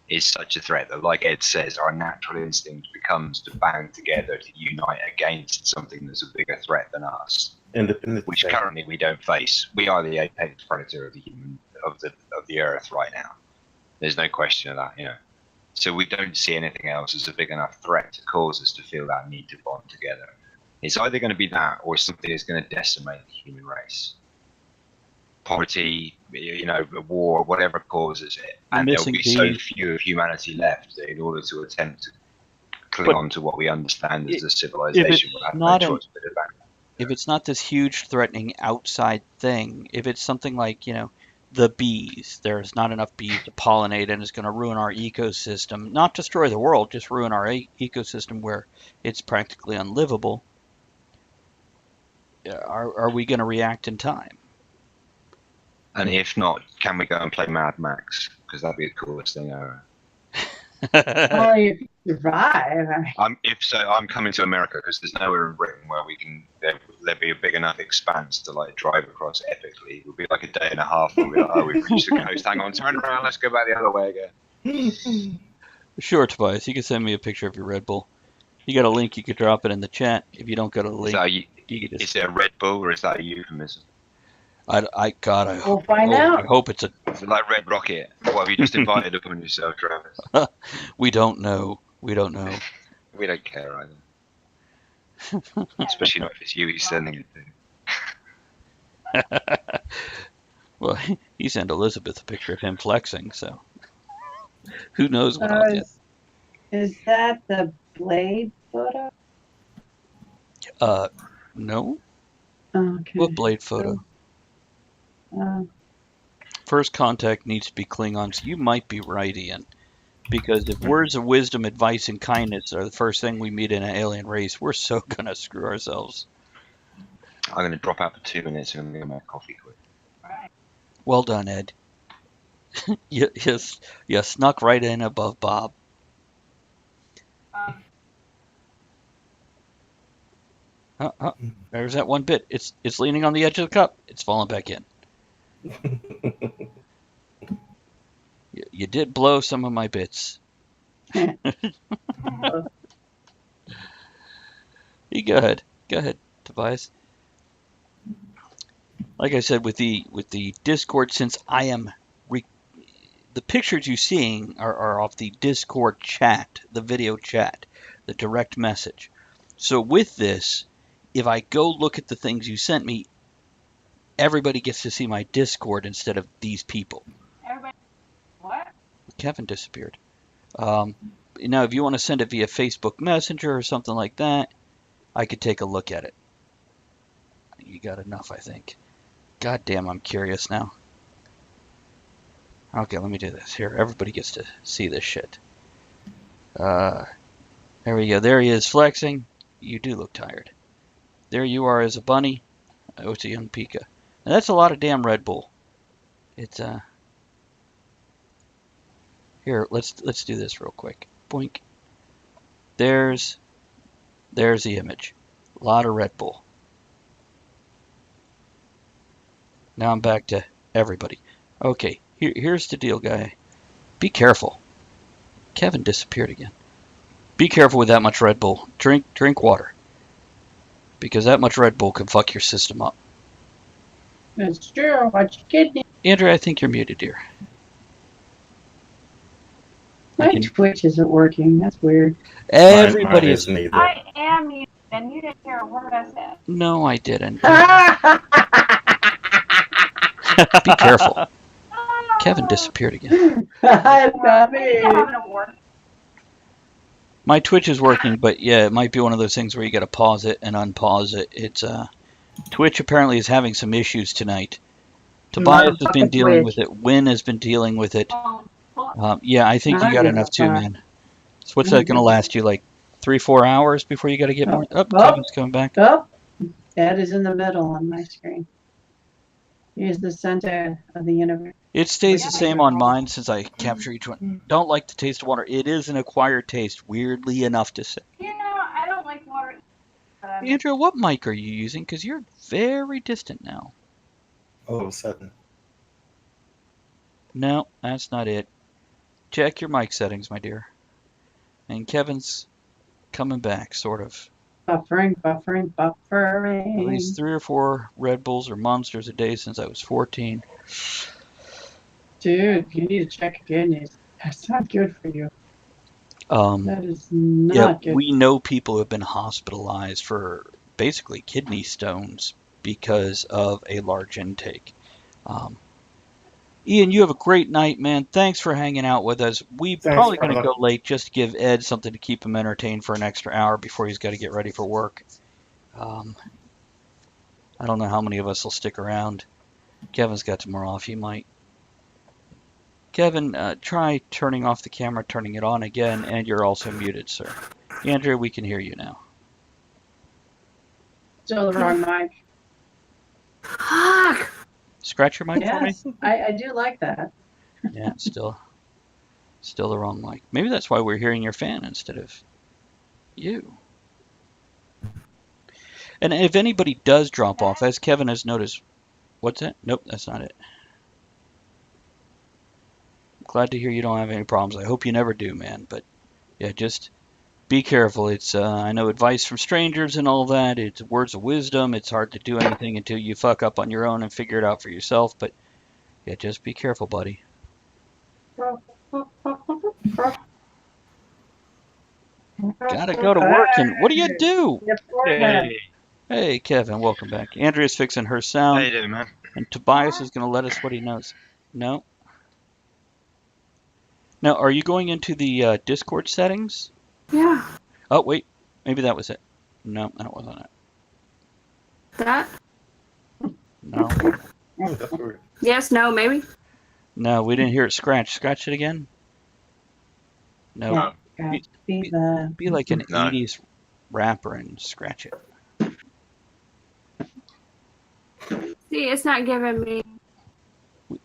is such a threat that, like Ed says, our natural instinct becomes to band together to unite against something that's a bigger threat than us, Independent. which currently we don't face. We are the apex predator of the earth right now. There's no question of that, you know. So we don't see anything else as a big enough threat to cause us to feel that need to bond together. It's either going to be that or something that's going to decimate the human race. Poverty, you know, war, whatever causes it. And there'll be so few of humanity left that in order to attempt to cling on to what we understand as a civilization, we'll have no choice but to back. If it's not this huge threatening outside thing, if it's something like, you know, the bees, there's not enough bees to pollinate and it's going to ruin our ecosystem, not destroy the world, just ruin our ecosystem where it's practically unlivable, are we going to react in time? And if not, can we go and play Mad Max? Because that'd be the coolest thing ever. Well, you survive. If so, I'm coming to America because there's nowhere in Britain where we can. There'd be a big enough expanse to like drive across epically. It would be like a day and a half. We'll be like, oh, we've reached the coast. Hang on, turn around. Let's go back the other way again. Sure, Tobias. You can send me a picture of your Red Bull. You got a link. You could drop it in the chat. If you don't go to the link, is it a Red Bull or is that a euphemism? I We'll find out. I hope it's a. Is it like Red Rocket? What have you just invited upon yourself, Travis? We don't know. We don't know. We don't care either. Especially not if it's you he's sending it to. Well, he sent Elizabeth a picture of him flexing, so who knows what I'll get. Is that the Blade photo? No. Okay. What Blade photo? First contact needs to be Klingons. You might be right, Ian. Because if words of wisdom, advice, and kindness are the first thing we meet in an alien race, we're so going to screw ourselves. I'm going to drop out for 2 minutes and I'm going to make coffee quick. Well done, Ed. you snuck right in above Bob. There's that one bit. It's leaning on the edge of the cup. It's falling back in. You did blow some of my bits. You go ahead, Tobias. Like I said, with the Discord, since I am the pictures you're seeing are off the Discord chat, the video chat, the direct message. So with this, if I go look at the things you sent me, everybody gets to see my Discord instead of these people. Everybody, what? Kevin disappeared. Now, if you want to send it via Facebook Messenger or something like that, I could take a look at it. You got enough, I think. God damn, I'm curious now. Okay, let me do this. Here, everybody gets to see this shit. There we go. There he is flexing. You do look tired. There you are as a bunny. Oh, it's a young Pika. Now, that's a lot of damn Red Bull. It's Here, let's do this real quick. Boink. There's the image. A lot of Red Bull. Now I'm back to everybody. Okay, here's the deal, guy. Be careful. Kevin disappeared again. Be careful with that much Red Bull. Drink water. Because that much Red Bull can fuck your system up. That's true. Watch your kidney. Andrew, I think you're muted, dear. My Twitch isn't working. That's weird. Everybody Mine is. isn't either. I am muted, and you didn't hear a word I said. No, I didn't. Be careful. Kevin disappeared again. I love it. My Twitch is working, but yeah, it might be one of those things where you got to pause it and unpause it. It's Twitch apparently is having some issues tonight. Tobias has been dealing with it. Win has been dealing with it. Yeah, I think you got enough too, man. So what's that going to last you, like 3-4 hours before you got to get more? Oh, Kevin's coming back. Oh, Ed is in the middle on my screen. He's the center of the universe. It stays the same on mine since I capture each one. Don't like the taste of water. It is an acquired taste, weirdly enough to say. You know, I don't like water. Andrew, what mic are you using? Because you're very distant now. All of a sudden. No, that's not it. Check your mic settings, my dear. And Kevin's coming back, sort of. Buffering. At least 3 or 4 Red Bulls or Monsters a day since I was 14. Dude, you need to check your kidneys. That's not good for you. That is not Yeah, good. we know people who have been hospitalized for basically kidney stones because of a large intake. Ian, you have a great night, man. Thanks for hanging out with us. We're probably going to go late just to give Ed something to keep him entertained for an extra hour before he's got to get ready for work. I don't know how many of us will stick around. Kevin's got tomorrow off. He might. Kevin, try turning off the camera, turning it on again, and you're also muted, sir. Andrew, we can hear you now. Still the wrong mic. Fuck! Scratch your mic for me? Yes, I do like that. Yeah, still the wrong mic. Maybe that's why we're hearing your fan instead of you. And if anybody does drop off, as Kevin has noticed, what's that? Nope, that's not it. Glad to hear you don't have any problems. I hope you never do, man. But yeah, just be careful. It's I know advice from strangers and all that. It's words of wisdom. It's hard to do anything until you fuck up on your own and figure it out for yourself. But yeah, just be careful, buddy. Gotta go to work. And what do you do? Hey, Kevin, welcome back. Andrea's fixing her sound. How you doing, man? And Tobias is going to let us what he knows. No? Now, are you going into the Discord settings? Yeah. Oh, wait. Maybe that was it. No, that wasn't it. That? No. Oh, that's weird. Yes, no, maybe. No, we didn't hear it scratch. Scratch it again? No. Be like an 80s rapper and scratch it. See, it's not giving me.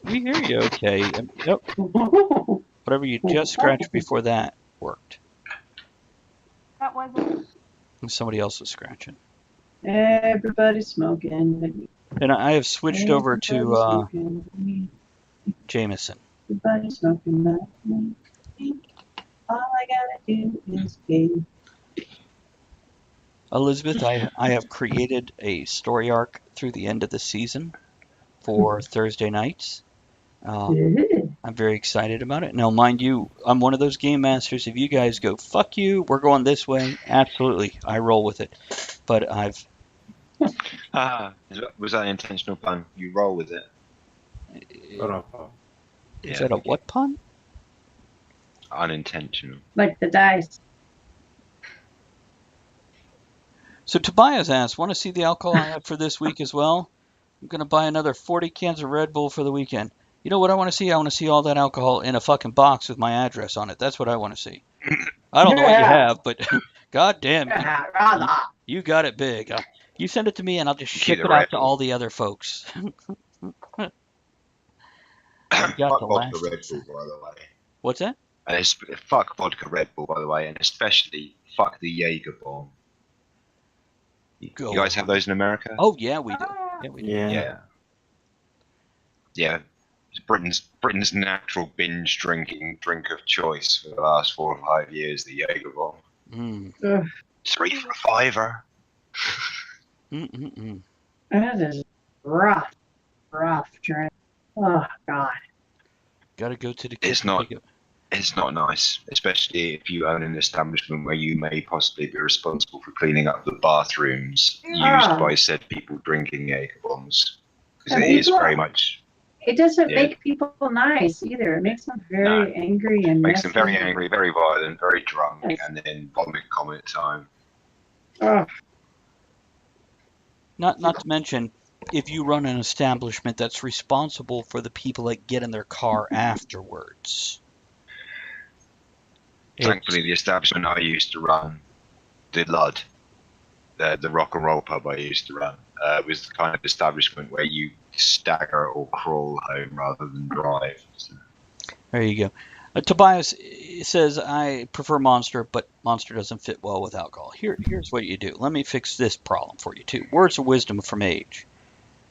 We hear you okay. Yep. Whatever you just scratched before that worked. That wasn't. Somebody else was scratching. Everybody's smoking. And I have switched over to Jameson. Everybody's smoking. All I gotta do is game. Elizabeth, I have created a story arc through the end of the season for Thursday nights. I'm very excited about it. Now, mind you, I'm one of those game masters. If you guys go, fuck you, we're going this way, absolutely, I roll with it. But I've Was that an intentional pun? You roll with it. Hold on. Is that a what pun? Unintentional. Like the dice. So Tobias asks, want to see the alcohol I have for this week as well? I'm going to buy another 40 cans of Red Bull for the weekend. You know what I want to see? I want to see all that alcohol in a fucking box with my address on it. That's what I want to see. I don't know what you have, but god damn, you got it big. You send it to me and I'll just ship it out to all the other folks. You got Fuck the vodka last. Red Bull, by the way. What's that? And fuck vodka Red Bull, by the way, and especially fuck the Jaeger bomb. You guys have those in America? Oh yeah, we do. Yeah, we do. Yeah. It's Britain's natural binge drinking drink of choice for the last 4 or 5 years. The Jaeger bomb. 3 for a $5. That is rough drink. Oh God. Gotta go to the kitchen. It's not nice, especially if you own an establishment where you may possibly be responsible for cleaning up the bathrooms used by said people drinking Jaeger bombs. Because it is very much. It doesn't make people nice either. It makes them very angry and makes messy. them very angry, very violent, very drunk, and then vomit comet time. Not to mention, if you run an establishment that's responsible for the people that get in their car afterwards. Thankfully, the establishment I used to run, the Lud, the rock and roll pub I used to run, was the kind of establishment where you stagger or crawl home rather than drive. So. There you go. Tobias says, I prefer Monster, but Monster doesn't fit well with alcohol. Here's what you do. Let me fix this problem for you, too. Words of wisdom from age.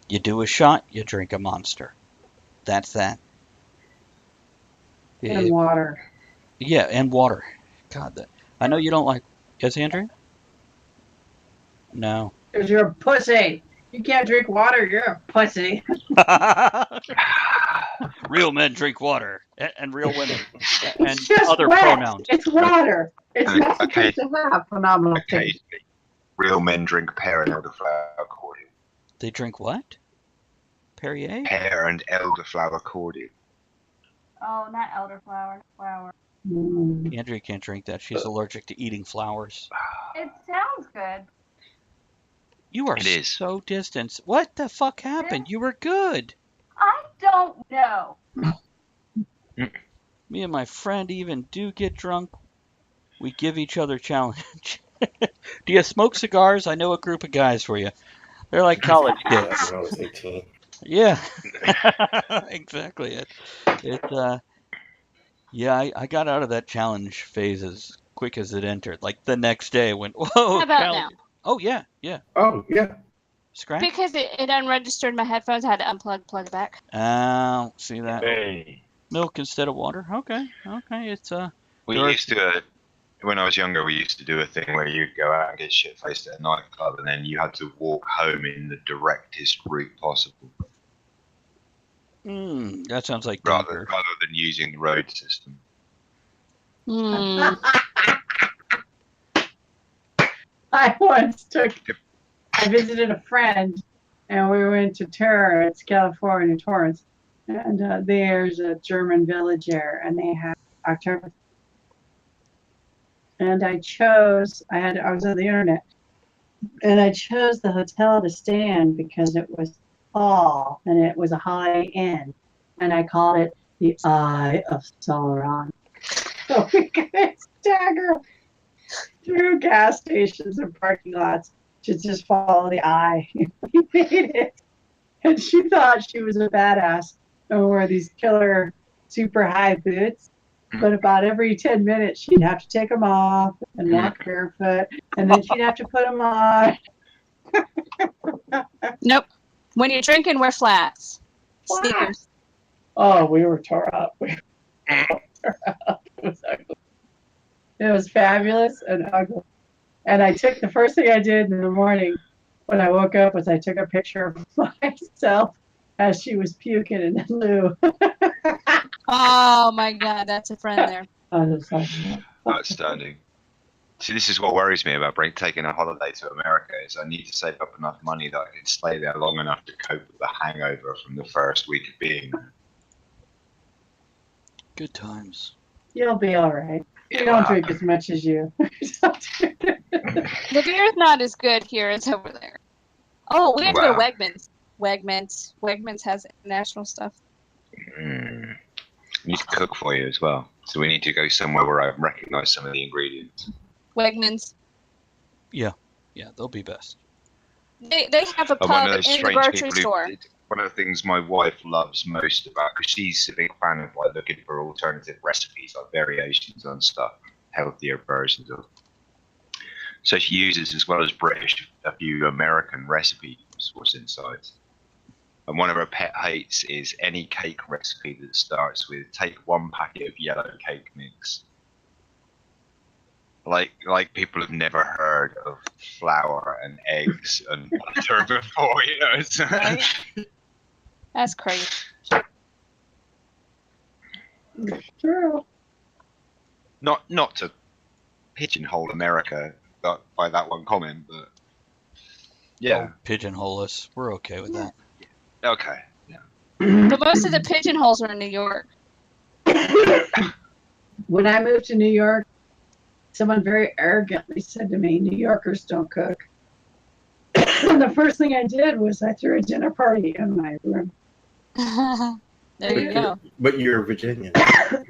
You do a shot, you drink a Monster. That's that. And water. Yeah, and water. God, I know you don't like... Yes, Andrew? No. Because you're a pussy. You can't drink water, you're a pussy. Real men drink water, and real women, and It's just other wet. pronouns. It's water. It's not supposed to have phenomenal taste. Real men drink pear and elderflower cordial. They drink what? Perrier? Pear and elderflower cordial. Oh, not elderflower, flower. Andrea can't drink that. She's allergic to eating flowers. It sounds good. You are so distant. What the fuck happened? You were good. I don't know. Me and my friend even do get drunk. We give each other challenge. Do you smoke cigars? I know a group of guys for you. They're like college kids. When I was 18. Yeah, exactly. Yeah, I got out of that challenge phase as quick as it entered. Like the next day when, whoa. How about now? Oh, yeah. Oh, yeah. Scratch? Because it unregistered my headphones, I had to unplug, plug back. Oh, see that? Hey. Milk instead of water? Okay. It's, We used to, when I was younger, we used to do a thing where you'd go out and get shit-faced at a nightclub, and then you had to walk home in the directest route possible. That sounds like rather than using the road system. I visited a friend, and we went to Torrance, California, Torrance, and there's a German village there, and they have October. And I was on the internet, and I chose the hotel to stay in because it was fall, and it was a high end, and I called it the Eye of Sauron. So we could stagger through gas stations and parking lots to just follow the eye. We made it. And she thought she was a badass and wore these killer super high boots. But about every 10 minutes, she'd have to take them off and walk barefoot. And then she'd have to put them on. Nope. When you're drinking, wear flats. Sneakers. Oh, we were tore up. We were tore up. It was ugly. It was fabulous and ugly. And the first thing I did in the morning when I woke up was I took a picture of myself as she was puking in the loo. Oh my God, that's a friend there. Outstanding. See, this is what worries me about taking a holiday to America. Is I need to save up enough money that I can stay there long enough to cope with the hangover from the first week of being there. Good times. You'll be all right. We Yeah, don't well, drink as much as you. The beer's not as good here as over there. Oh, we have to go to Wow. Wegmans. Wegmans has international stuff. I need to cook for you as well. So we need to go somewhere where I recognize some of the ingredients. Wegmans. Yeah, they'll be best. They have a I'm one pub of those in the strange grocery people store. one of the things my wife loves most about, because she's a big fan of like looking for alternative recipes, like variations on stuff, healthier versions of. So she uses, as well as British, a few American recipes what's inside. And one of her pet hates is any cake recipe that starts with take 1 packet of yellow cake mix. Like people have never heard of flour and eggs and butter before, you know. It's, Right? That's crazy. True. not to pigeonhole America by that one comment, but yeah, Oh, pigeonhole us. We're okay with that. okay, yeah. But most of the pigeonholes are in New York. When I moved to New York, someone very arrogantly said to me, New Yorkers don't cook. And the first thing I did was I threw a dinner party in my room. There you go. But you're a Virginian.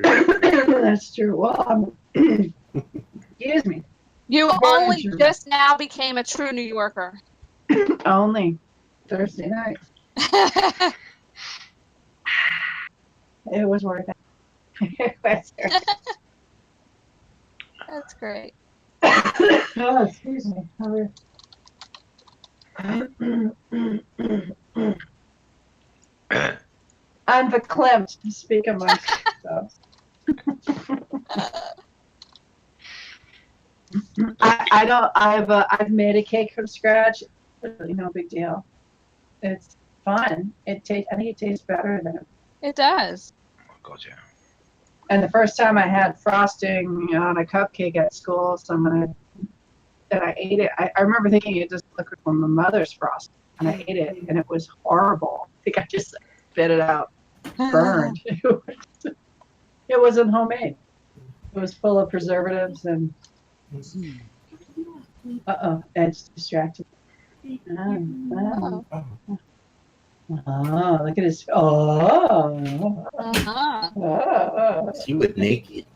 That's true. Well, excuse me. You Very only true. just now became a true New Yorker. Only Thursday night. It was worth it. It was worth it. That's great. Oh, excuse me. I'm verklempt to speak amongst yourselves. I've made a cake from scratch. Really no big deal. It's fun. I think it tastes better than. It does. Oh God, yeah. And the first time I had frosting on a cupcake at school, and I ate it. I remember thinking it just looked from my mother's frosting, and I ate it, and it was horrible. I think I just spit it out, burned. It wasn't homemade. It was full of preservatives and. It's distracted. Oh, look at his. She was naked.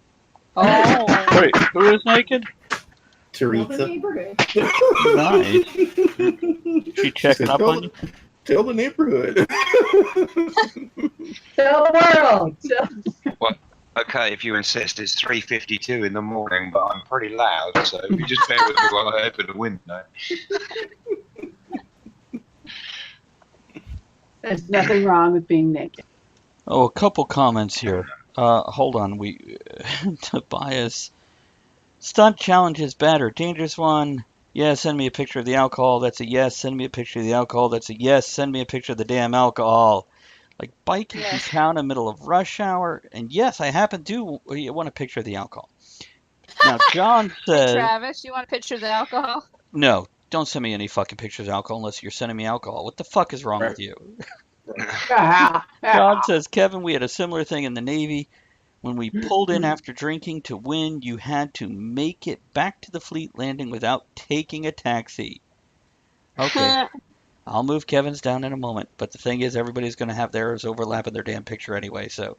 Oh. Wait, who is naked? Teresa. Nice. She checking up on you? Tell the neighborhood. Tell the world. What? Okay, if you insist, it's 3:52 in the morning, but I'm pretty loud, so you just bear with me while I open the window. There's nothing wrong with being naked. Oh, a couple comments here. Hold on. Tobias. Stunt challenge is bad or dangerous one. Yeah, send me a picture of the alcohol. That's a yes. Send me a picture of the alcohol. That's a yes. Send me a picture of the damn alcohol. Like biking through town in the middle of rush hour. And yes, I happen to want a picture of the alcohol. Now, John says... Hey, Travis, you want a picture of the alcohol? No, don't send me any fucking pictures of alcohol unless you're sending me alcohol. What the fuck is wrong with you? John says, Kevin, we had a similar thing in the Navy. When we pulled in after drinking to win, you had to make it back to the fleet landing without taking a taxi. Okay. I'll move Kevin's down in a moment. But the thing is, everybody's going to have theirs overlapping their damn picture anyway. So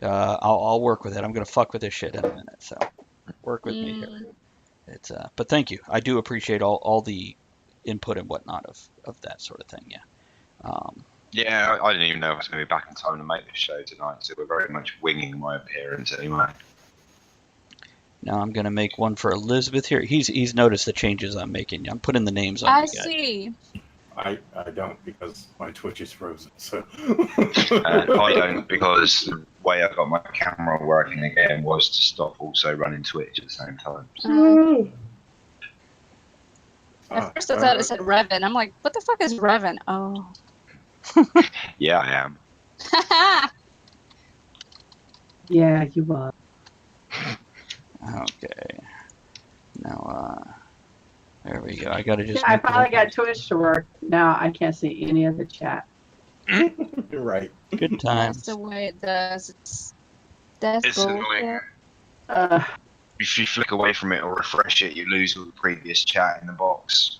I'll work with it. I'm going to fuck with this shit in a minute. So work with me here. But thank you. I do appreciate all the input and whatnot of that sort of thing. Yeah. Yeah, I didn't even know if I was going to be back in time to make this show tonight, so we're very much winging my appearance anyway. Now I'm going to make one for Elizabeth here. He's noticed the changes I'm making. I'm putting the names on. I see. I don't, because my Twitch is frozen. So I don't, because the way I got my camera working again was to stop also running Twitch at the same time. At first I thought it said Revan. I'm like, what the fuck is Revan? Oh. Yeah, I am. Yeah, you are. Okay. Now, there we go. I gotta just. Yeah, I make the finally got reference. Twitch to work. Now I can't see any of the chat. Right. Good That's times. the way it does. That's It's annoying. bullshit. If you flick away from it or refresh it, you lose all the previous chat in the box.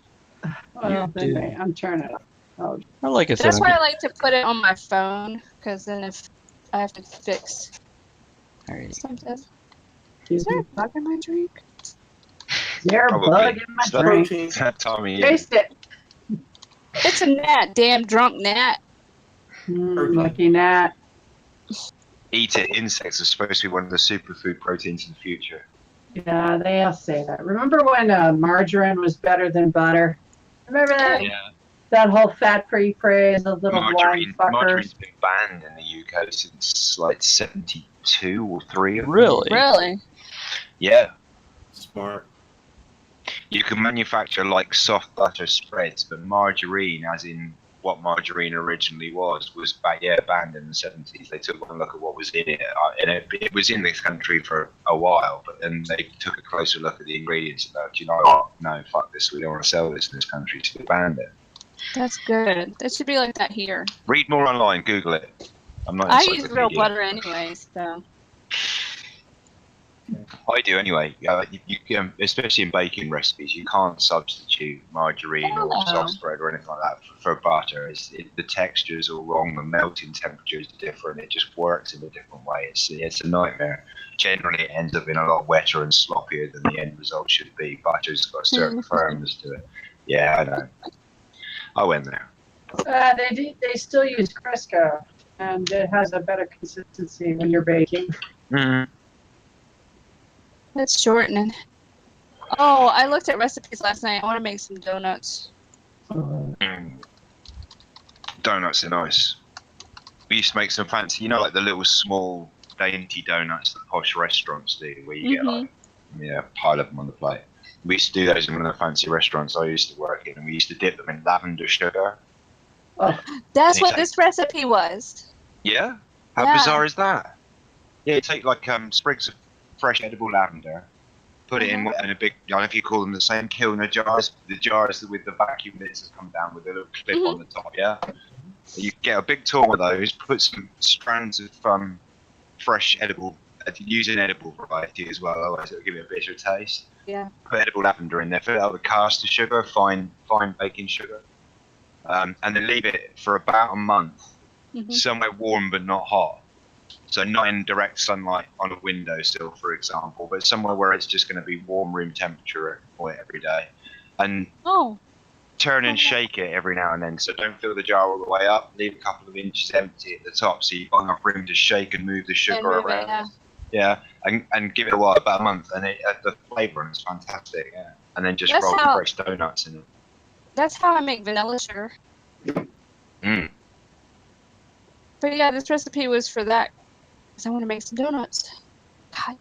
Well, then do. wait, I'm turning it. Oh, Well, like I said, That's I'm why I get- like to put it on my phone, because then if I have to fix there you go. something. Is excuse there me. a bug in my drink? There, Probably. bug in my It's that- drink. It's that time of year. Taste it. It's a gnat, damn drunk gnat. Lucky gnat. Eat it. Insects are supposed to be one of the superfood proteins in the future. Yeah, they all say that. Remember when margarine was better than butter? Remember that? Yeah. That whole fat-free craze, those little blind Margarine's fuckers. been banned in the UK since like 72 or 3. Really? Really? Yeah. Smart. You can manufacture like soft butter spreads, but margarine, as in what margarine originally was banned in the 70s. They took one look at what was in it, and it was in this country for a while, but then they took a closer look at the ingredients and thought, you know what, no, fuck this, we don't want to sell this in this country, so they banned it. That's good. That should be like that here. Read more online, Google it. I'm not I use real encyclopedia. butter anyways, so. I do anyway. You especially in baking recipes, you can't substitute margarine or Oh. soft spread or anything like that for butter. The texture's all wrong, the melting temperatures are different. It just works in a different way. It's a nightmare. Generally, it ends up being a lot wetter and sloppier than the end result should be. Butter's got a certain firmness to it. Yeah, I know. I went there. They still use Crisco, and it has a better consistency when you're baking. Mm. That's shortening. Oh, I looked at recipes last night. I want to make some donuts. Mm. Donuts are nice. We used to make some fancy, like the little small dainty donuts that posh restaurants do, where you get like, a pile of them on the plate. We used to do those in one of the fancy restaurants I used to work in, and we used to dip them in lavender sugar. That's what this recipe was. Yeah? How Yeah. bizarre is that? Yeah, you take like sprigs of fresh edible lavender, put it in a big, I don't know if you call them the same kilner jars, the jars with the vacuum lids that come down with a little clip on the top, yeah? You get a big tub of those, put some strands of fresh edible, use an edible variety as well, otherwise it'll give it a bitter taste. Yeah. Put edible lavender in there, fill it out with caster sugar, fine baking sugar, and then leave it for about a month, somewhere warm but not hot. So not in direct sunlight on a windowsill, for example, but somewhere where it's just going to be warm room temperature every day. And turn and shake it every now and then. So don't fill the jar all the way up. Leave a couple of inches empty at the top so you've got enough room to shake and move the sugar around. Yeah, and give it a while, about a month, and the flavour is fantastic. Yeah, and then just roll fresh donuts in it. That's how I make vanilla sugar. Mm. But yeah, this recipe was for that. Because I want to make some donuts. God.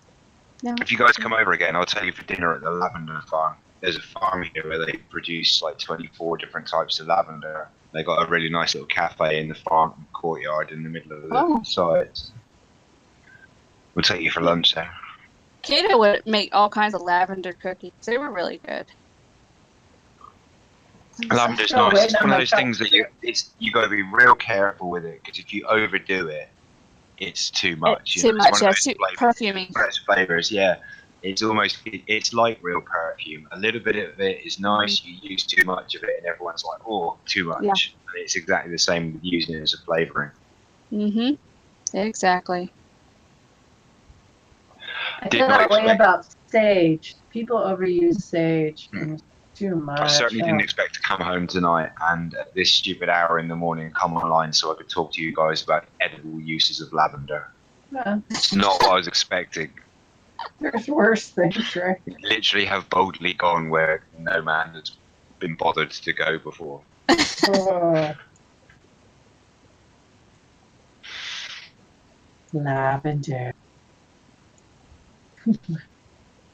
No. If you guys come over again, I'll take you for dinner at the lavender farm. There's a farm here where they produce like 24 different types of lavender. They got a really nice little cafe in the farm courtyard in the middle of the site. We'll take you for lunch there. Kato would make all kinds of lavender cookies. They were really good. Lavender's nice. It's one of those things that you got to be real careful with it, because if you overdo it, it's too much. Too much, yeah. Too perfuming. Flavors, yeah. It's like real perfume. A little bit of it is nice. You use too much of it, and everyone's like, "Oh, too much." Yeah. And it's exactly the same with using it as a flavoring. Exactly. I feel that way about sage. People overuse sage. Too much. I certainly didn't expect to come home tonight and at this stupid hour in the morning come online so I could talk to you guys about edible uses of lavender. Yeah. Not what I was expecting. There's worse things, right? Literally have boldly gone where no man has been bothered to go before. Lavender.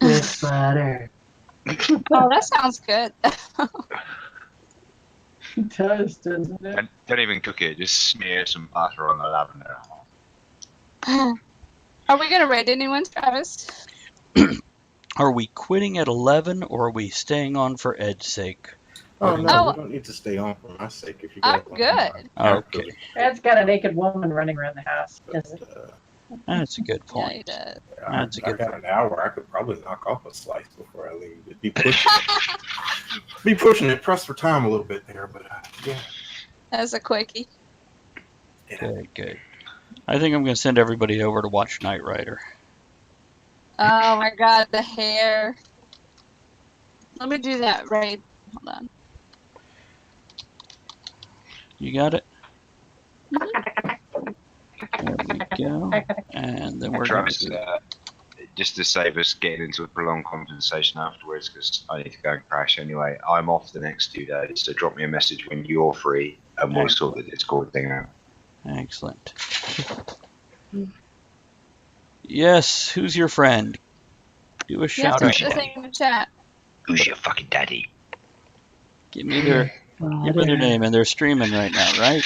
With butter. Oh, that sounds good. It does, doesn't it? And don't even cook it, just smear some butter on the lavender. Are we going to rate anyone, Travis? Are we quitting at 11 or are we staying on for Ed's sake? Oh What do no, you- we don't need to stay on for my sake. If you I'm guys want to good. Okay, Ed's got a naked woman running around the house. Doesn't that's a good Yeah, he point. does. That's a I good got point. an hour. I could probably knock off a slice before I leave. It'd be pushing it. Be pushing it. Press for time a little bit there, but yeah. That's a quickie. Good, good. I think I'm going to send everybody over to watch Knight Rider. Oh my god, the hair. Let me do that, Ray. Hold on. You got it? There we go. And then we're going Travis, to do just to save us getting into a prolonged conversation afterwards, because I need to go and crash anyway. I'm off the next 2 days, so drop me a message when you're free, and we'll sort the Discord thing out. Excellent. Yes, who's your friend? Do a Yes, shout put out. the thing in the chat. Who's your fucking daddy? Give me their name, and they're streaming right now, right?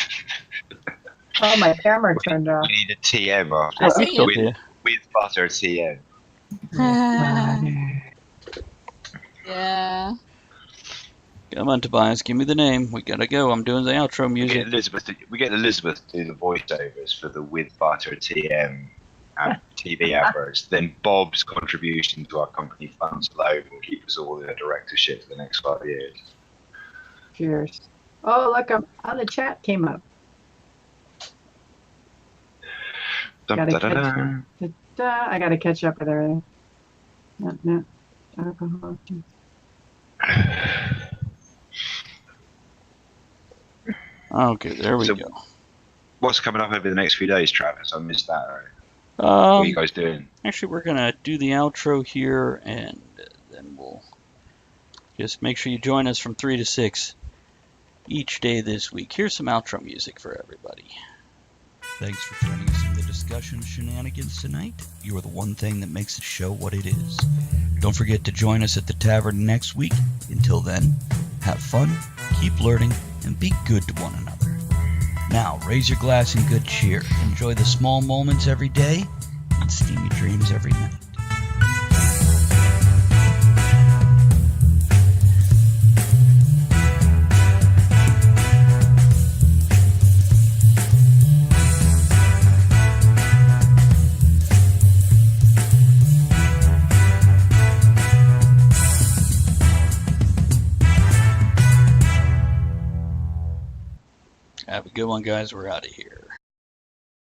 Oh, my camera turned off. We need a TM after I see you. with butter TM. Yeah. Come on, Tobias, give me the name. We gotta go. I'm doing the outro We music. get Elizabeth to do the voiceovers for the with butter TM TV adverts. Then Bob's contribution to our company funds alone will keep us all in a directorship for the next 5 years. Cheers. Oh, look, the chat came up. Dun, Gotta da, da, da. I gotta catch up with everything. No. Alcohol. Okay, there we So- go. What's coming up over the next few days, Travis? I missed that. Right? What are you guys doing? Actually, we're gonna do the outro here, and then we'll just make sure you join us from 3 to 6 each day this week. Here's some outro music for everybody. Thanks for joining us in the discussion shenanigans tonight. You are the one thing that makes the show what it is. Don't forget to join us at the tavern next week. Until then, have fun, keep learning, and be good to one another. Now, raise your glass in good cheer. Enjoy the small moments every day and steamy dreams every night. Have a good one, guys. We're out of here.